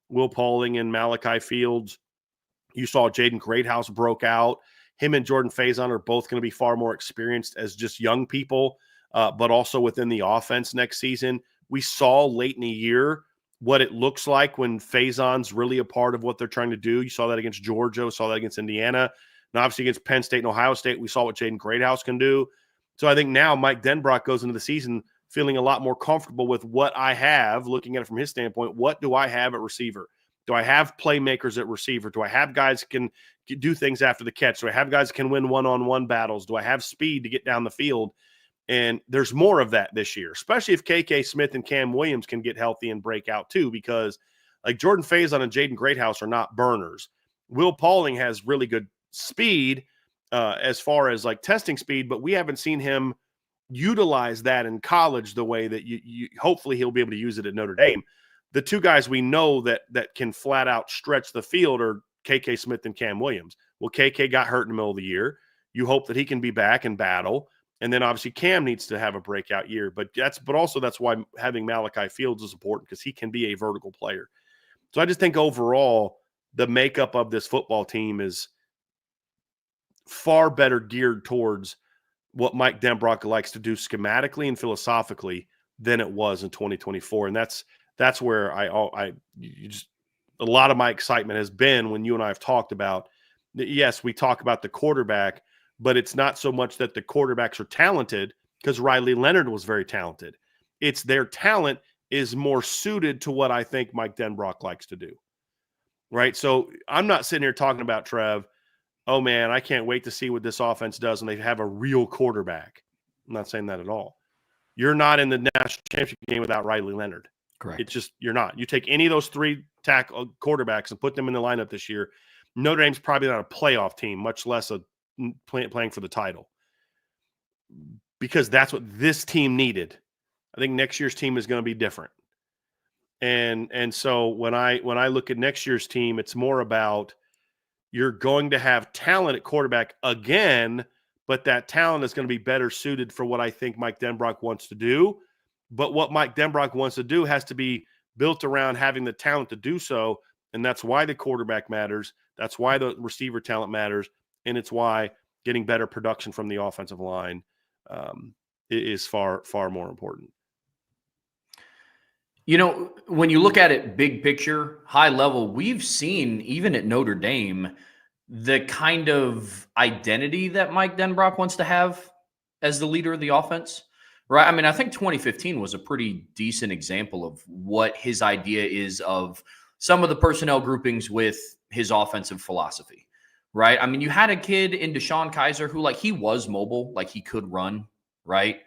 [SPEAKER 2] Will Pauling and Malachi Fields. You saw Jaden Greathouse broke out. Him and Jordan Faison are both going to be far more experienced as just young people, but also within the offense next season. We saw late in the year what it looks like when Faison's really a part of what they're trying to do. You saw that against Georgia, saw that against Indiana. And obviously against Penn State and Ohio State, we saw what Jaden Greathouse can do. So I think now Mike Denbrock goes into the season feeling a lot more comfortable with what I have, looking at it from his standpoint. What do I have at receiver? Do I have playmakers at receiver? Do I have guys that can do things after the catch? Do I have guys that can win one-on-one battles? Do I have speed to get down the field? And there's more of that this year, especially if KK Smith and Cam Williams can get healthy and break out too, because like Jordan Faison and Jaden Greathouse are not burners. Will Pauling has really good speed as far as like testing speed, but we haven't seen him utilize that in college the way that you hopefully he'll be able to use it at Notre Dame. The two guys we know that can flat out stretch the field are KK Smith and Cam Williams. Well, KK got hurt in the middle of the year. You hope that he can be back and battle. And then obviously Cam needs to have a breakout year. But also that's why having Malachi Fields is important, because he can be a vertical player. So I just think overall the makeup of this football team is far better geared towards what Mike Denbrock likes to do schematically and philosophically than it was in 2024. And that's where a lot of my excitement has been when you and I have talked about, yes, we talk about the quarterback, but it's not so much that the quarterbacks are talented, because Riley Leonard was very talented. It's their talent is more suited to what I think Mike Denbrock likes to do. Right. So I'm not sitting here talking about, Trev, oh man, I can't wait to see what this offense does and they have a real quarterback. I'm not saying that at all. You're not in the national championship game without Riley Leonard.
[SPEAKER 1] Correct.
[SPEAKER 2] It's just you're not. You take any of those 3 tackle quarterbacks and put them in the lineup this year, Notre Dame's probably not a playoff team, much less playing for the title, because that's what this team needed. I think next year's team is going to be different. And so when I look at next year's team, it's more about you're going to have talent at quarterback again, but that talent is going to be better suited for what I think Mike Denbrock wants to do. But what Mike Denbrock wants to do has to be built around having the talent to do so. And that's why the quarterback matters. That's why the receiver talent matters. And it's why getting better production from the offensive line is far, far more important.
[SPEAKER 1] You know, when you look at it big picture, high level, we've seen even at Notre Dame the kind of identity that Mike Denbrock wants to have as the leader of the offense, right? I mean, I think 2015 was a pretty decent example of what his idea is of some of the personnel groupings with his offensive philosophy, right? I mean, you had a kid in Deshaun Kaiser who, like, he was mobile, like he could run, right?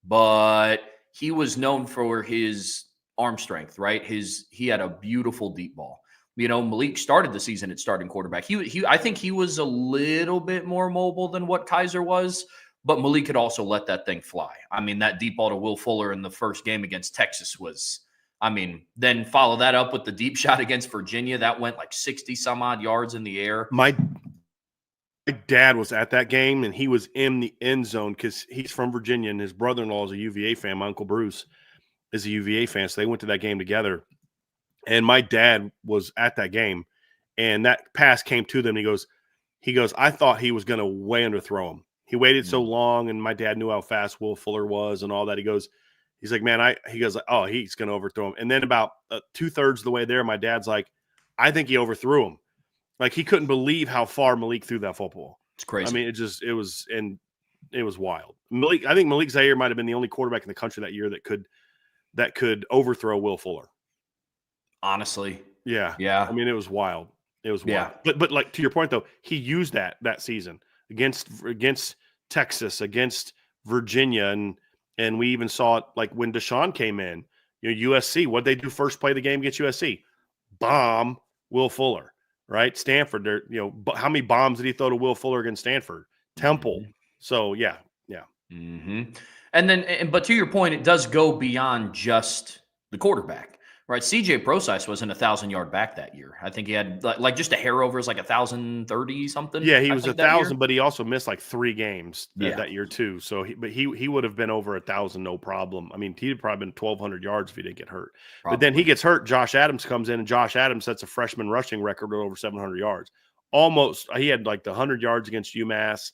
[SPEAKER 1] But he was known for his arm strength, right? He had a beautiful deep ball. You know, Malik started the season at starting quarterback. I think he was a little bit more mobile than what Kaiser was, but Malik could also let that thing fly. I mean, that deep ball to Will Fuller in the first game against Texas was, I mean, then follow that up with the deep shot against Virginia. That went like 60 some odd yards in the air.
[SPEAKER 2] My dad was at that game, and he was in the end zone because he's from Virginia, and his brother-in-law is a UVA fan. My Uncle Bruce is a UVA fan, so they went to that game together. And my dad was at that game, and that pass came to them. He goes, I thought he was going to way underthrow him. He waited so long, and my dad knew how fast Will Fuller was and all that. He's like, man, he goes, oh, he's going to overthrow him. And then about 2/3 of the way there, my dad's like, I think he overthrew him. Like, he couldn't believe how far Malik threw that football.
[SPEAKER 1] It's crazy.
[SPEAKER 2] I mean, it was wild. I think Malik Zaire might have been the only quarterback in the country that year that could overthrow Will Fuller.
[SPEAKER 1] Honestly.
[SPEAKER 2] Yeah.
[SPEAKER 1] Yeah.
[SPEAKER 2] I mean, it was wild. It was wild.
[SPEAKER 1] Yeah.
[SPEAKER 2] But like, to your point though, he used that season against Texas, against Virginia, and we even saw it like when Deshaun came in. You know, USC, what'd they do first play of the game against USC? Bomb Will Fuller, right? Stanford, how many bombs did he throw to Will Fuller against Stanford? Temple.
[SPEAKER 1] Mm-hmm.
[SPEAKER 2] So yeah.
[SPEAKER 1] Mm-hmm. But to your point, it does go beyond just the quarterback, right? CJ Prosise wasn't 1,000-yard back that year. I think he had like just a hair over is like 1,030 something.
[SPEAKER 2] Yeah, he was 1,000, but he also missed like 3 games that year too. So he would have been over 1,000 no problem. I mean, he'd have probably been 1,200 yards if he didn't get hurt. Probably. But then he gets hurt. Josh Adams comes in, and Josh Adams sets a freshman rushing record with over 700 yards. Almost, he had like the 100 yards against UMass.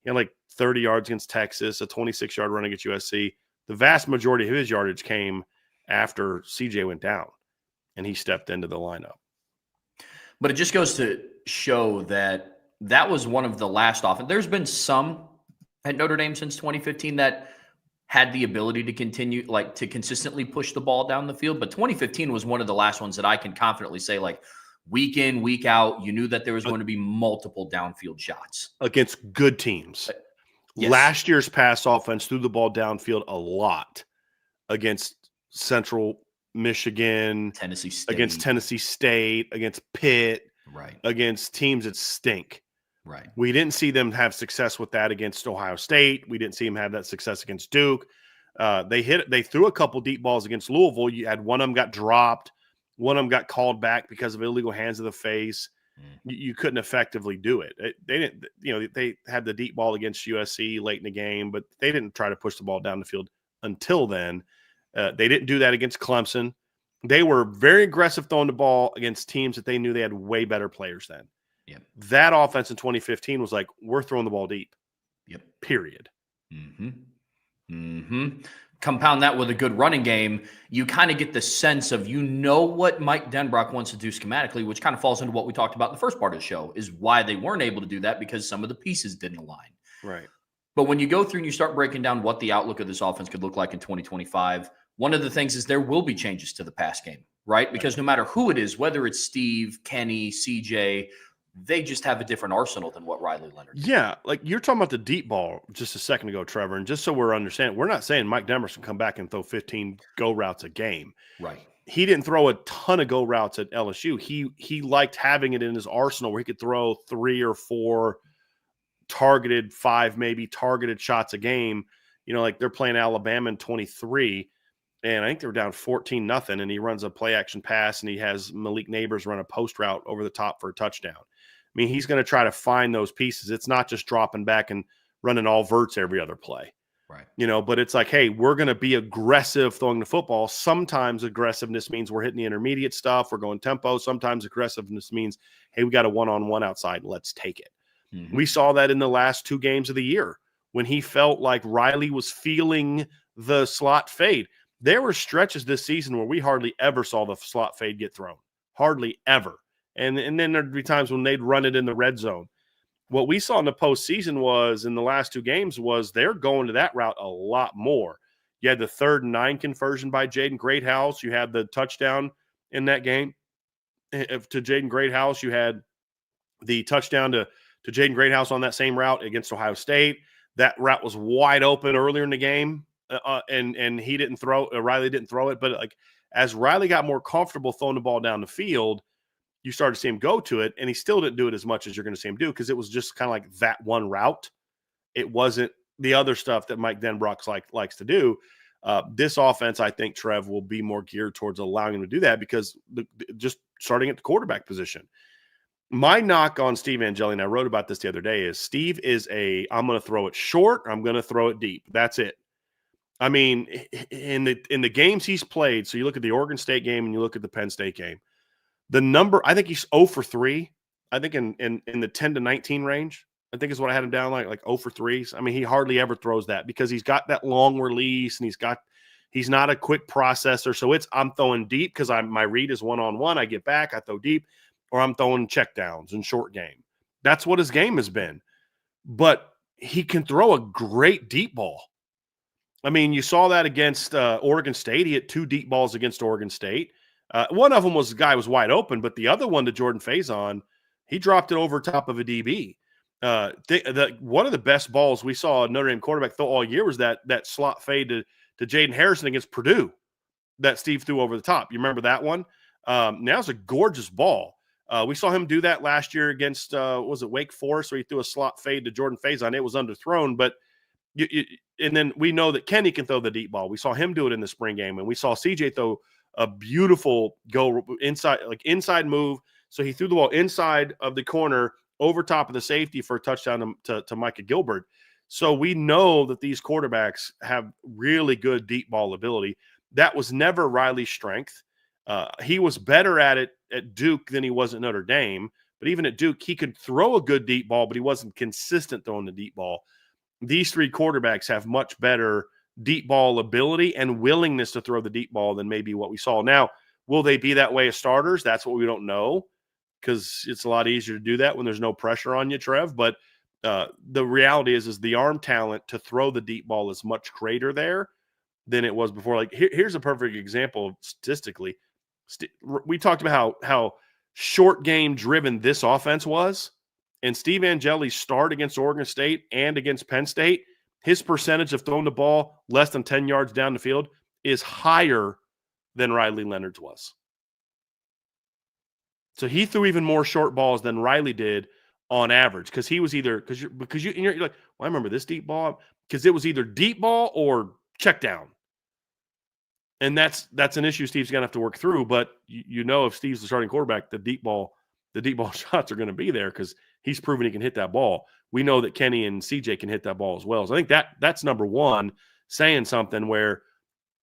[SPEAKER 2] He had like 30 yards against Texas, a 26-yard run against USC. The vast majority of his yardage came after CJ went down, and he stepped into the lineup.
[SPEAKER 1] But it just goes to show that was one of the last offense. There's been some at Notre Dame since 2015 that had the ability to continue, like, to consistently push the ball down the field. But 2015 was one of the last ones that I can confidently say, like, week in, week out, you knew that there was going to be multiple downfield shots.
[SPEAKER 2] Against good teams. Yes. Last year's pass offense threw the ball downfield a lot against Central Michigan,
[SPEAKER 1] Tennessee State,
[SPEAKER 2] against Pitt,
[SPEAKER 1] right,
[SPEAKER 2] against teams that stink.
[SPEAKER 1] Right.
[SPEAKER 2] We didn't see them have success with that against Ohio State. We didn't see them have that success against Duke. They threw a couple deep balls against Louisville. You had one of them got dropped. One of them got called back because of illegal hands to the face. You couldn't effectively do it. They didn't, they had the deep ball against USC late in the game, but they didn't try to push the ball down the field until then. They didn't do that against Clemson. They were very aggressive throwing the ball against teams that they knew they had way better players than.
[SPEAKER 1] Yep.
[SPEAKER 2] That offense in 2015 was like, we're throwing the ball deep.
[SPEAKER 1] Yep.
[SPEAKER 2] Period.
[SPEAKER 1] Mm-hmm. Mm-hmm. Compound that with a good running game, you kind of get the sense of, what Mike Denbrock wants to do schematically, which kind of falls into what we talked about in the first part of the show, is why they weren't able to do that, because some of the pieces didn't align.
[SPEAKER 2] Right.
[SPEAKER 1] But when you go through and you start breaking down what the outlook of this offense could look like in 2025, one of the things is there will be changes to the pass game, right? Because no matter who it is, whether it's Steve, Kenny, CJ, They just have a different arsenal than what Riley Leonard did.
[SPEAKER 2] Yeah, like you're talking about the deep ball just a second ago, Trevor, and just so we're understanding, we're not saying Mike Demers can come back and throw 15 go routes a game.
[SPEAKER 1] Right.
[SPEAKER 2] He didn't throw a ton of go routes at LSU. He liked having it in his arsenal where he could throw 3 or 4 targeted, 5 maybe targeted shots a game. You know, like they're playing Alabama in 23, and I think they were down 14-0, and he runs a play action pass, and he has Malik Neighbors run a post route over the top for a touchdown. I mean, he's going to try to find those pieces. It's not just dropping back and running all verts every other play.
[SPEAKER 1] Right.
[SPEAKER 2] You know, but it's like, hey, we're going to be aggressive throwing the football. Sometimes aggressiveness means we're hitting the intermediate stuff. We're going tempo. Sometimes aggressiveness means, hey, we got a one-on-one outside. Let's take it. Mm-hmm. We saw that in the last 2 games of the year when he felt like Riley was feeling the slot fade. There were stretches this season where we hardly ever saw the slot fade get thrown. Hardly ever. And then there'd be times when they'd run it in the red zone. What we saw in the postseason was in the last 2 games was they're going to that route a lot more. You had the 3rd and 9 conversion by Jaden Greathouse. You had the touchdown in that game to Jaden Greathouse. You had the touchdown to Jaden Greathouse on that same route against Ohio State. That route was wide open earlier in the game, and he didn't throw. Riley didn't throw it, but like as Riley got more comfortable throwing the ball down the field, you started to see him go to it, and he still didn't do it as much as you're going to see him do because it was just kind of like that one route. It wasn't the other stuff that Mike Denbrock likes to do. This offense, I think, Trev, will be more geared towards allowing him to do that because just starting at the quarterback position. My knock on Steve Angeli, and I wrote about this the other day, is Steve is I'm going to throw it short, I'm going to throw it deep. That's it. I mean, in the games he's played, so you look at the Oregon State game and you look at the Penn State game, the number, I think he's 0 for 3. I think in the 10 to 19 range, I think is what I had him down like 0 for 3. I mean, he hardly ever throws that because he's got that long release and he's not a quick processor. So I'm throwing deep because my read is one-on-one. I get back, I throw deep, or I'm throwing checkdowns and short game. That's what his game has been. But he can throw a great deep ball. I mean, you saw that against Oregon State. He hit 2 deep balls against Oregon State. One of them was the guy was wide open, but the other one to Jordan Faison, he dropped it over top of a DB. One of the best balls we saw a Notre Dame quarterback throw all year was that slot fade to Jaden Harrison against Purdue that Steve threw over the top. You remember that one? Now it's a gorgeous ball. We saw him do that last year against, was it Wake Forest, where he threw a slot fade to Jordan Faison. It was underthrown, but and then we know that Kenny can throw the deep ball. We saw him do it in the spring game, and we saw CJ throw a beautiful go inside move. So he threw the ball inside of the corner over top of the safety for a touchdown to Micah Gilbert. So we know that these quarterbacks have really good deep ball ability. That was never Riley's strength. He was better at it at Duke than he was at Notre Dame. But even at Duke, he could throw a good deep ball, but he wasn't consistent throwing the deep ball. These 3 quarterbacks have much better deep ball ability and willingness to throw the deep ball than maybe what we saw. Now, will they be that way as starters? That's what we don't know because it's a lot easier to do that when there's no pressure on you, Trev. But the reality is the arm talent to throw the deep ball is much greater there than it was before. Like here's a perfect example statistically. We talked about how short game driven this offense was. And Steve Angeli's start against Oregon State and against Penn State, his percentage of throwing the ball less than 10 yards down the field is higher than Riley Leonard's was. So he threw even more short balls than Riley did on average because he was either you're like, well, I remember this deep ball because it was either deep ball or check down. And that's an issue Steve's going to have to work through. But you know, if Steve's the starting quarterback, the deep ball shots are going to be there because he's proven he can hit that ball. We know that Kenny and CJ can hit that ball as well. So I think that's number one, saying something where,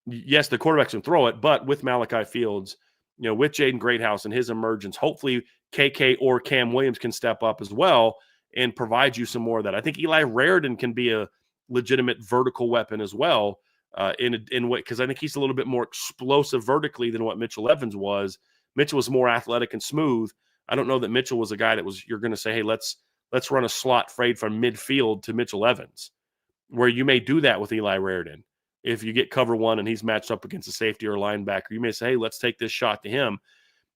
[SPEAKER 2] yes, the quarterbacks can throw it, but with Malachi Fields, you know, with Jaden Greathouse and his emergence, hopefully KK or Cam Williams can step up as well and provide you some more of that. I think Eli Raridan can be a legitimate vertical weapon as well. Because I think he's a little bit more explosive vertically than what Mitchell Evans was. Mitchell was more athletic and smooth. I don't know that Mitchell was a guy that you're going to say, hey, let's run a slot fade from midfield to Mitchell Evans, where you may do that with Eli Raridan. If you get cover one and he's matched up against a safety or a linebacker, you may say, hey, let's take this shot to him.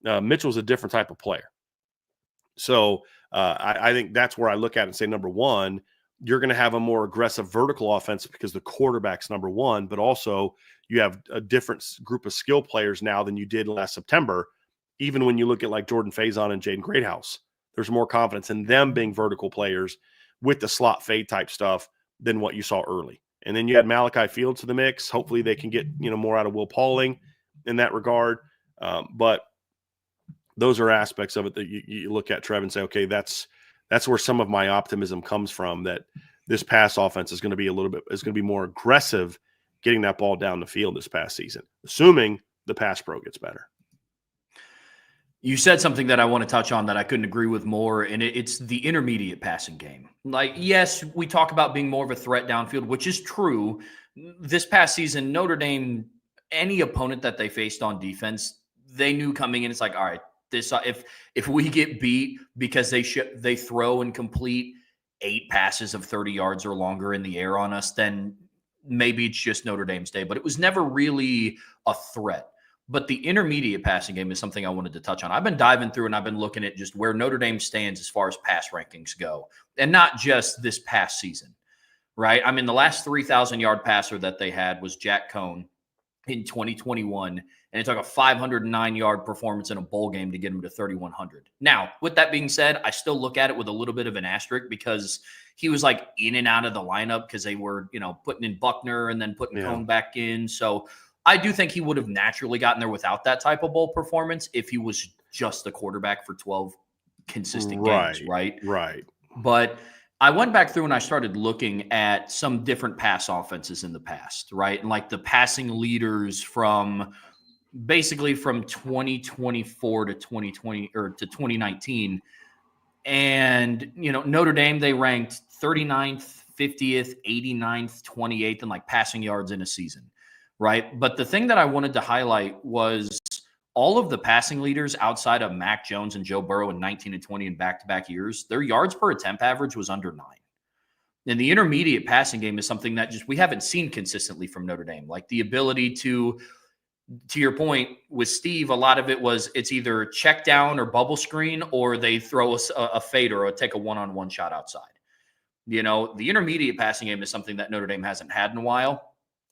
[SPEAKER 2] Mitchell's a different type of player. So I think that's where I look at it and say, number one, you're going to have a more aggressive vertical offense because the quarterback's number one, but also you have a different group of skill players now than you did last September. Even when you look at like Jordan Faison and Jaden Greathouse, there's more confidence in them being vertical players with the slot fade type stuff than what you saw early. And then you had Malachi Fields to the mix. Hopefully they can get, more out of Will Pauling in that regard. But those are aspects of it that you look at, Trev, and say, okay, that's where some of my optimism comes from, that this pass offense is going to be more aggressive getting that ball down the field this past season, assuming the pass pro gets better.
[SPEAKER 1] You said something that I want to touch on that I couldn't agree with more, and it's the intermediate passing game. Like, yes, we talk about being more of a threat downfield, which is true. This past season, Notre Dame, any opponent that they faced on defense, they knew coming in, it's like, all right, this if we get beat because they throw and complete 8 passes of 30 yards or longer in the air on us, then maybe it's just Notre Dame's day. But it was never really a threat. But the intermediate passing game is something I wanted to touch on. I've been diving through and I've been looking at just where Notre Dame stands as far as pass rankings go, and not just this past season, right? I mean, the last 3,000-yard passer that they had was Jack Cohn in 2021, and it took a 509-yard performance in a bowl game to get him to 3,100. Now, with that being said, I still look at it with a little bit of an asterisk because he was like in and out of the lineup because they were, putting in Buckner and then putting Cohn back in. So I do think he would have naturally gotten there without that type of bowl performance if he was just the quarterback for 12 consistent games, right?
[SPEAKER 2] Right.
[SPEAKER 1] But I went back through and I started looking at some different pass offenses in the past, right? And like the passing leaders from 2024 to 2020 or to 2019. And, Notre Dame, they ranked 39th, 50th, 89th, 28th in like passing yards in a season. Right. But the thing that I wanted to highlight was all of the passing leaders outside of Mac Jones and Joe Burrow in 19 and 20 in back-to-back years, their yards per attempt average was under 9. And the intermediate passing game is something that we haven't seen consistently from Notre Dame. Like the ability to your point with Steve, a lot of it was it's either check down or bubble screen, or they throw a fade or take a one-on-one shot outside. The intermediate passing game is something that Notre Dame hasn't had in a while.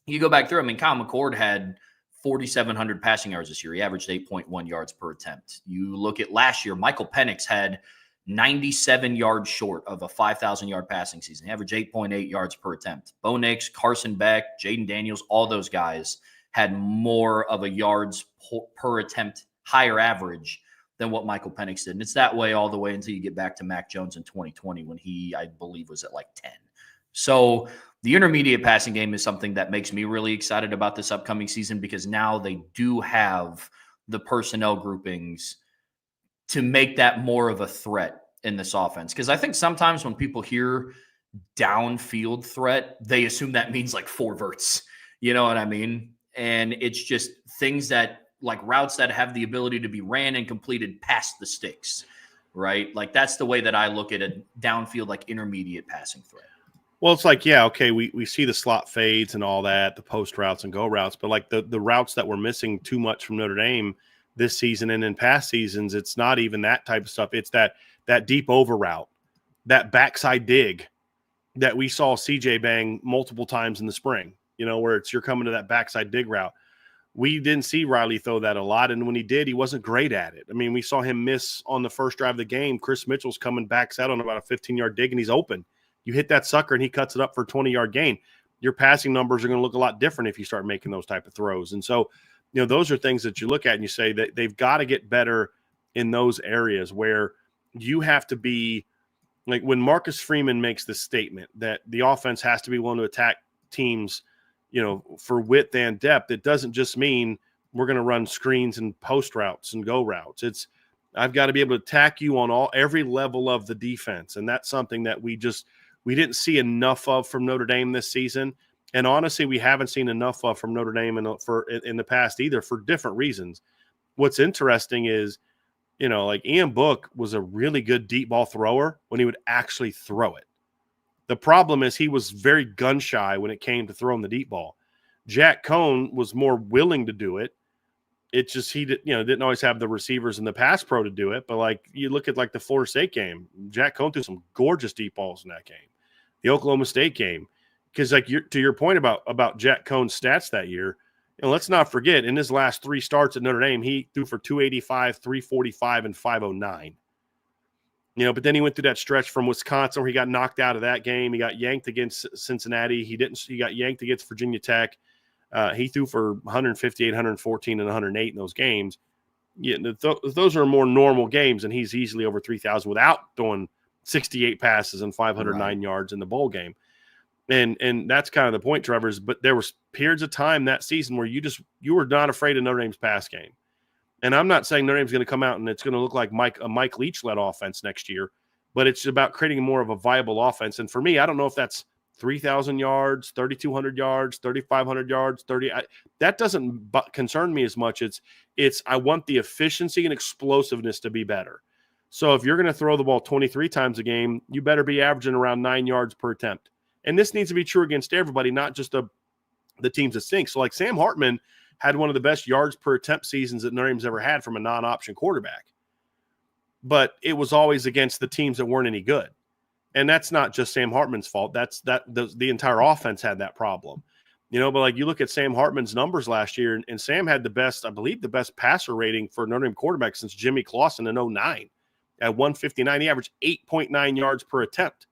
[SPEAKER 1] You go back through, Kyle McCord had 4,700 passing yards this year. He averaged 8.1 yards per attempt. You look at last year, Michael Penix had 97 yards short of a 5,000-yard passing season. He averaged 8.8 yards per attempt. Bo Nix, Carson Beck, Jaden Daniels, all those guys had more of a yards per attempt higher average than what Michael Penix did. And it's that way all the way until you get back to Mac Jones in 2020 when he, I believe, was at like 10. So the intermediate passing game is something that makes me really excited about this upcoming season because now they do have the personnel groupings to make that more of a threat in this offense. Because I think sometimes when people hear downfield threat, they assume that means like 4 verts. You know what I mean? And it's just things that like routes that have the ability to be ran and completed past the sticks, right? Like that's the way that I look at a downfield, like intermediate passing threat.
[SPEAKER 2] Well, it's like, okay, we see the slot fades and all that, the post routes and go routes, but like the routes that we're missing too much from Notre Dame this season and in past seasons, it's not even that type of stuff. It's that deep over route, that backside dig that we saw CJ bang multiple times in the spring, where you're coming to that backside dig route. We didn't see Riley throw that a lot, and when he did, he wasn't great at it. We saw him miss on the first drive of the game. Chris Mitchell's coming backs out on about a 15-yard dig, and he's open. You hit that sucker and he cuts it up for a 20-yard gain. Your passing numbers are going to look a lot different if you start making those type of throws. And so, those are things that you look at and you say that they've got to get better in those areas where you have to be like when Marcus Freeman makes the statement that the offense has to be willing to attack teams, for width and depth. It doesn't just mean we're going to run screens and post routes and go routes. It's I've got to be able to attack you on every level of the defense. And that's something that we didn't see enough of from Notre Dame this season. And honestly, we haven't seen enough of from Notre Dame in the past either for different reasons. What's interesting is, like Ian Book was a really good deep ball thrower when he would actually throw it. The problem is he was very gun shy when it came to throwing the deep ball. Jack Cohn was more willing to do it It's just didn't always have the receivers and the pass pro to do it. But like you look at like the Florida State game, Jack Cohn threw some gorgeous deep balls in that game. The Oklahoma State game, because like to your point about Jack Cohn's stats that year, let's not forget in his last 3 starts at Notre Dame, he threw for 285, 345, and 509. But then he went through that stretch from Wisconsin where he got knocked out of that game. He got yanked against Cincinnati. He got yanked against Virginia Tech. He threw for 158, 114, and 108 in those games. Those are more normal games, and he's easily over 3,000 without throwing 68 passes and 509 yards in the bowl game. And that's kind of the point, Trevor. But there was periods of time that season where you were not afraid of Notre Dame's pass game. And I'm not saying Notre Dame's going to come out and it's going to look like a Mike Leach-led offense next year, but it's about creating more of a viable offense. And for me, I don't know if that's 3,000 yards, 3,200 yards, 3,500 yards, that doesn't concern me as much. It's I want the efficiency and explosiveness to be better. So if you're going to throw the ball 23 times a game, you better be averaging around 9 yards per attempt. And this needs to be true against everybody, not just the teams that stink. So like Sam Hartman had one of the best yards per attempt seasons that Notre Dame's ever had from a non-option quarterback. But it was always against the teams that weren't any good. And that's not just Sam Hartman's fault. The entire offense had that problem. But like you look at Sam Hartman's numbers last year, and Sam had the best passer rating for Notre Dame quarterback since Jimmy Clausen in 2009 at 159. He averaged 8.9 yards per attempt.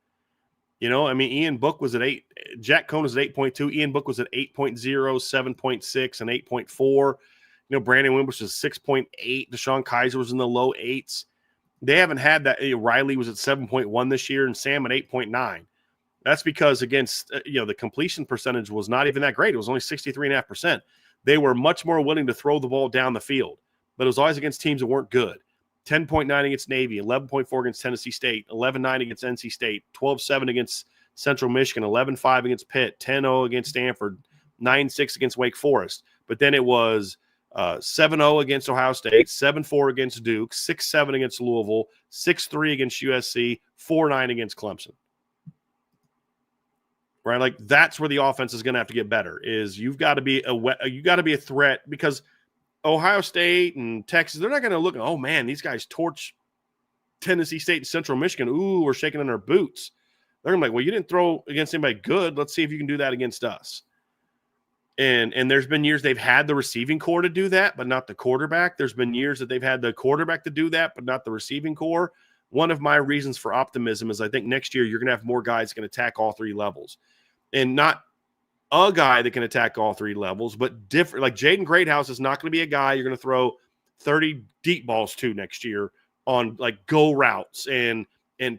[SPEAKER 2] Ian Book was at 8. Jack Cohn was at 8.2. Ian Book was at 8.0, 7.6, and 8.4. Brandon Wimbush was 6.8. Deshaun Kaiser was in the low 8s. They haven't had that. Riley was at 7.1 this year, and Sam at 8.9. That's because against the completion percentage was not even that great. It was only 63.5%. They were much more willing to throw the ball down the field, but it was always against teams that weren't good. 10.9 against Navy, 11.4 against Tennessee State, 11.9 against NC State, 12.7 against Central Michigan, 11.5 against Pitt, 10.0 against Stanford, 9.6 against Wake Forest. But then it was 7.0 against Ohio State, 7.4 against Duke, 6.7 against Louisville, 6.3 against USC, 4.9 against Clemson. Right, like that's where the offense is going to have to get better. Is you've got to be a threat, because Ohio State and Texas, they're not going to look, oh, man, these guys torch Tennessee State and Central Michigan. Ooh, we're shaking in our boots. They're going to be like, well, you didn't throw against anybody good. Let's see if you can do that against us. And there's been years they've had the receiving core to do that, but not the quarterback. There's been years that they've had the quarterback to do that, but not the receiving core. One of my reasons for optimism is I think next year you're going to have more guys that can attack all 3 levels. And not a guy that can attack all 3 levels, but different. Like Jaden Greathouse is not going to be a guy you're going to throw 30 deep balls to next year on like go routes and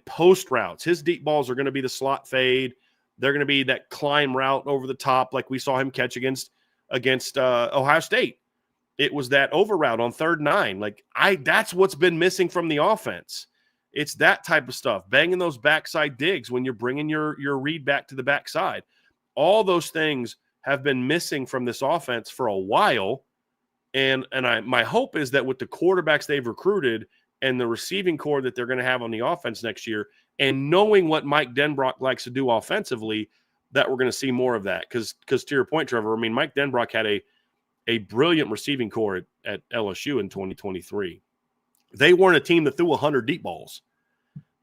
[SPEAKER 2] post routes. His deep balls are going to be the slot fade. They're going to be that climb route over the top, like we saw him catch against Ohio State. It was that over route on 3rd and 9. That's what's been missing from the offense. It's that type of stuff, banging those backside digs when you're bringing your read back to the backside. All those things have been missing from this offense for a while. And my hope is that with the quarterbacks they've recruited and the receiving core that they're going to have on the offense next year, and knowing what Mike Denbrock likes to do offensively, that we're going to see more of that. Because to your point, Trevor, Mike Denbrock had a brilliant receiving core at LSU in 2023. They weren't a team that threw 100 deep balls.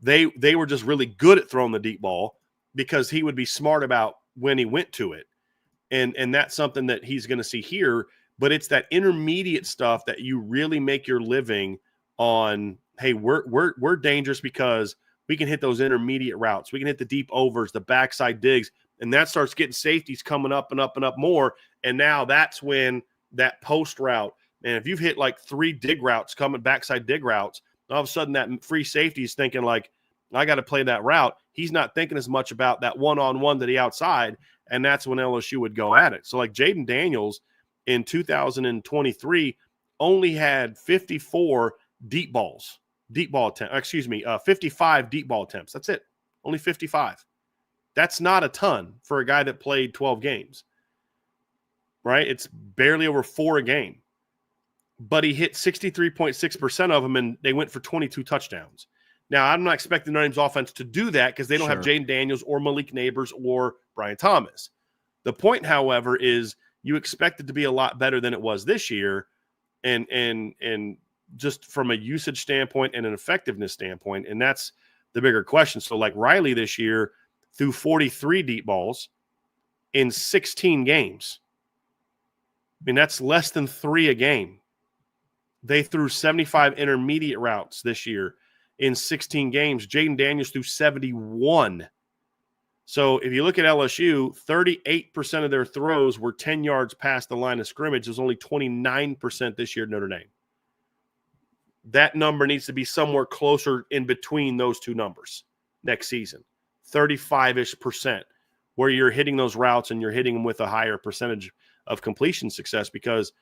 [SPEAKER 2] They were just really good at throwing the deep ball because he would be smart about when he went to it. And that's something that he's going to see here. But it's that intermediate stuff that you really make your living on. Hey, we're dangerous because we can hit those intermediate routes. We can hit the deep overs, the backside digs, and that starts getting safeties coming up and up and up more. And now that's when that post route, and if you've hit like 3 dig routes, coming backside dig routes, all of a sudden that free safety is thinking like, I got to play that route. He's not thinking as much about that one-on-one to the outside, and that's when LSU would go at it. So like Jaden Daniels in 2023 only had 54 deep ball attempts. 55 deep ball attempts. That's it. Only 55. That's not a ton for a guy that played 12 games, right? It's barely over 4 a game. But he hit 63.6% of them, and they went for 22 touchdowns. Now, I'm not expecting Notre Dame's offense to do that because they don't have Jaden Daniels or Malik Neighbors or Brian Thomas. The point, however, is you expect it to be a lot better than it was this year. and just from a usage standpoint and an effectiveness standpoint. And that's the bigger question. So like Riley this year threw 43 deep balls in 16 games. I mean, that's less than 3 a game. They threw 75 intermediate routes this year in 16 games. Jaden Daniels threw 71. So if you look at LSU, 38% of their throws were 10 yards past the line of scrimmage. There's only 29% this year at Notre Dame. That number needs to be somewhere closer in between those two numbers next season. 35-ish percent, where you're hitting those routes and you're hitting them with a higher percentage of completion success. Because,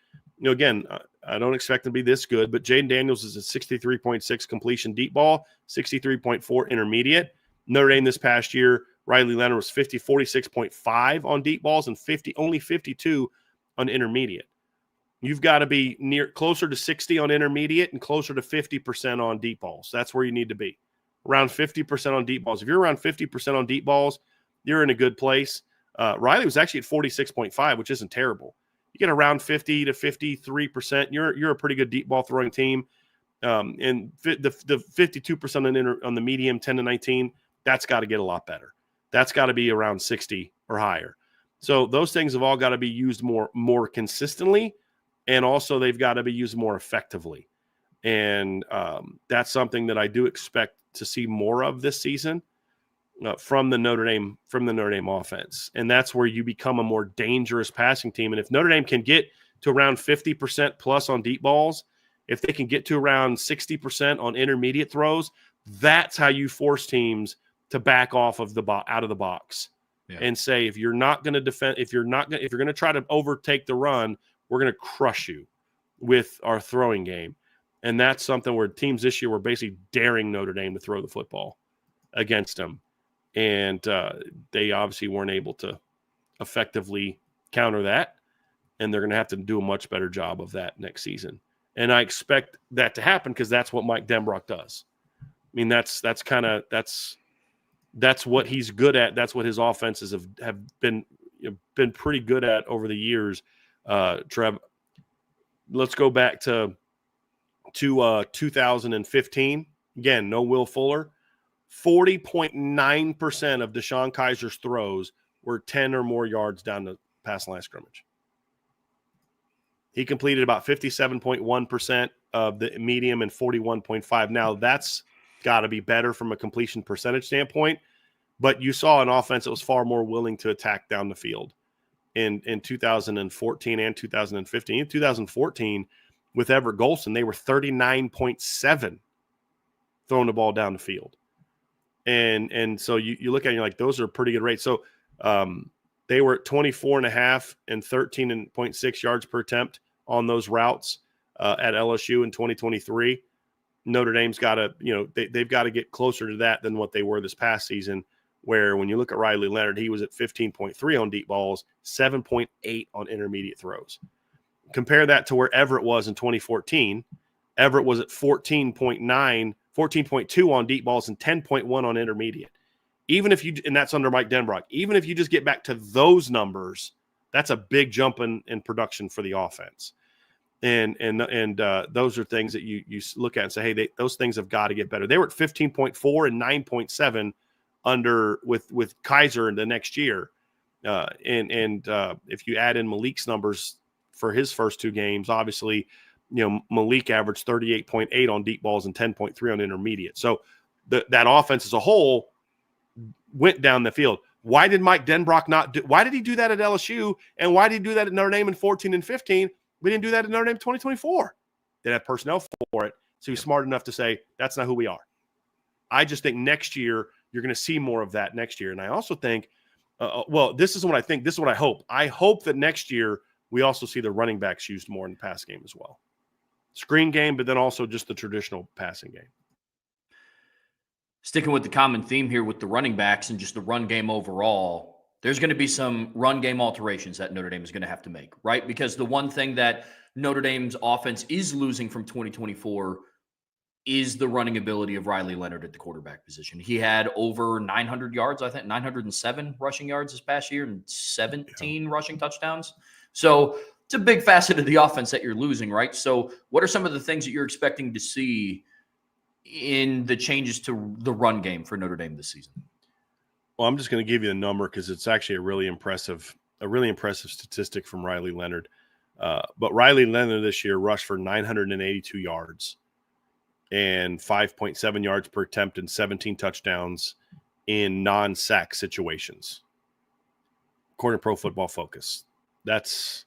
[SPEAKER 2] again, I don't expect them to be this good, but Jaden Daniels is at 63.6 completion deep ball, 63.4 intermediate. Notre Dame this past year, Riley Leonard was 46.5 on deep balls and only 52 on intermediate. You've got to be closer to 60 on intermediate and closer to 50% on deep balls. That's where you need to be, around 50% on deep balls. If you're around 50% on deep balls, you're in a good place. Riley was actually at 46.5, which isn't terrible. You get around 50 to 53%, you're a pretty good deep ball throwing team. And the 52% on the medium, 10 to 19, that's got to get a lot better. That's got to be around 60 or higher. So those things have all got to be used more consistently, and also they've got to be used more effectively. And that's something that I do expect to see more of this season from the Notre Dame offense. And that's where you become a more dangerous passing team. And if Notre Dame can get to around 50% plus on deep balls, if they can get to around 60% on intermediate throws, that's how you force teams to back off of out of the box and say, if you're not going to defend, if you're going to try to overtake the run, we're going to crush you with our throwing game. And that's something where teams this year were basically daring Notre Dame to throw the football against them. And they obviously weren't able to effectively counter that. And they're going to have to do a much better job of that next season. And I expect that to happen because that's what Mike Denbrock does. I mean, that's what he's good at. That's what his offenses have been pretty good at over the years. Trev, let's go back to 2015. Again, no Will Fuller. 40.9% of Deshaun Kaiser's throws were 10 or more yards down the past line of scrimmage. He completed about 57.1% of the medium and 41.5. Now, that's got to be better from a completion percentage standpoint, but you saw an offense that was far more willing to attack down the field in 2014 and 2015. In 2014, with Everett Golson, they were 39.7 throwing the ball down the field. And so you look at it, you're like, those are pretty good rates. So they were at 24.5 and 13.6 yards per attempt on those routes at LSU in 2023. Notre Dame's got to, they've got to get closer to that than what they were this past season, where when you look at Riley Leonard, he was at 15.3 on deep balls, 7.8 on intermediate throws. Compare that to where Everett was in 2014. Everett was at 14.2 on deep balls and 10.1 on intermediate. And that's under Mike Denbrock. Even if you just get back to those numbers, that's a big jump in production for the offense. And those are things that you look at and say, hey, those things have got to get better. They were at 15.4 and 9.7 with Kaiser in the next year. If you add in Malik's numbers for his first 2 games, obviously, Malik averaged 38.8 on deep balls and 10.3 on intermediate. So that offense as a whole went down the field. Why did Mike Denbrock why did he do that at LSU? And why did he do that at Notre Dame in 14 and 15? We didn't do that at Notre Dame in 2024. They had personnel for it. So he's smart enough to say, that's not who we are. I just think next year, you're going to see more of that next year. And I also think, this is what I think. This is what I hope. I hope that next year we also see the running backs used more in the pass game as well. Screen game, but then also just the traditional passing game.
[SPEAKER 1] Sticking with the common theme here with the running backs and just the run game overall, there's going to be some run game alterations that Notre Dame is going to have to make, right? Because the one thing that Notre Dame's offense is losing from 2024 is the running ability of Riley Leonard at the quarterback position. He had over 900 yards, I think 907 rushing yards this past year and 17 rushing touchdowns. So it's a big facet of the offense that you're losing, right? So what are some of the things that you're expecting to see in the changes to the run game for Notre Dame this season?
[SPEAKER 2] Well, I'm just going to give you a number because it's actually a really impressive statistic from Riley Leonard. But Riley Leonard this year rushed for 982 yards and 5.7 yards per attempt and 17 touchdowns in non-sack situations. According to Pro Football Focus, that's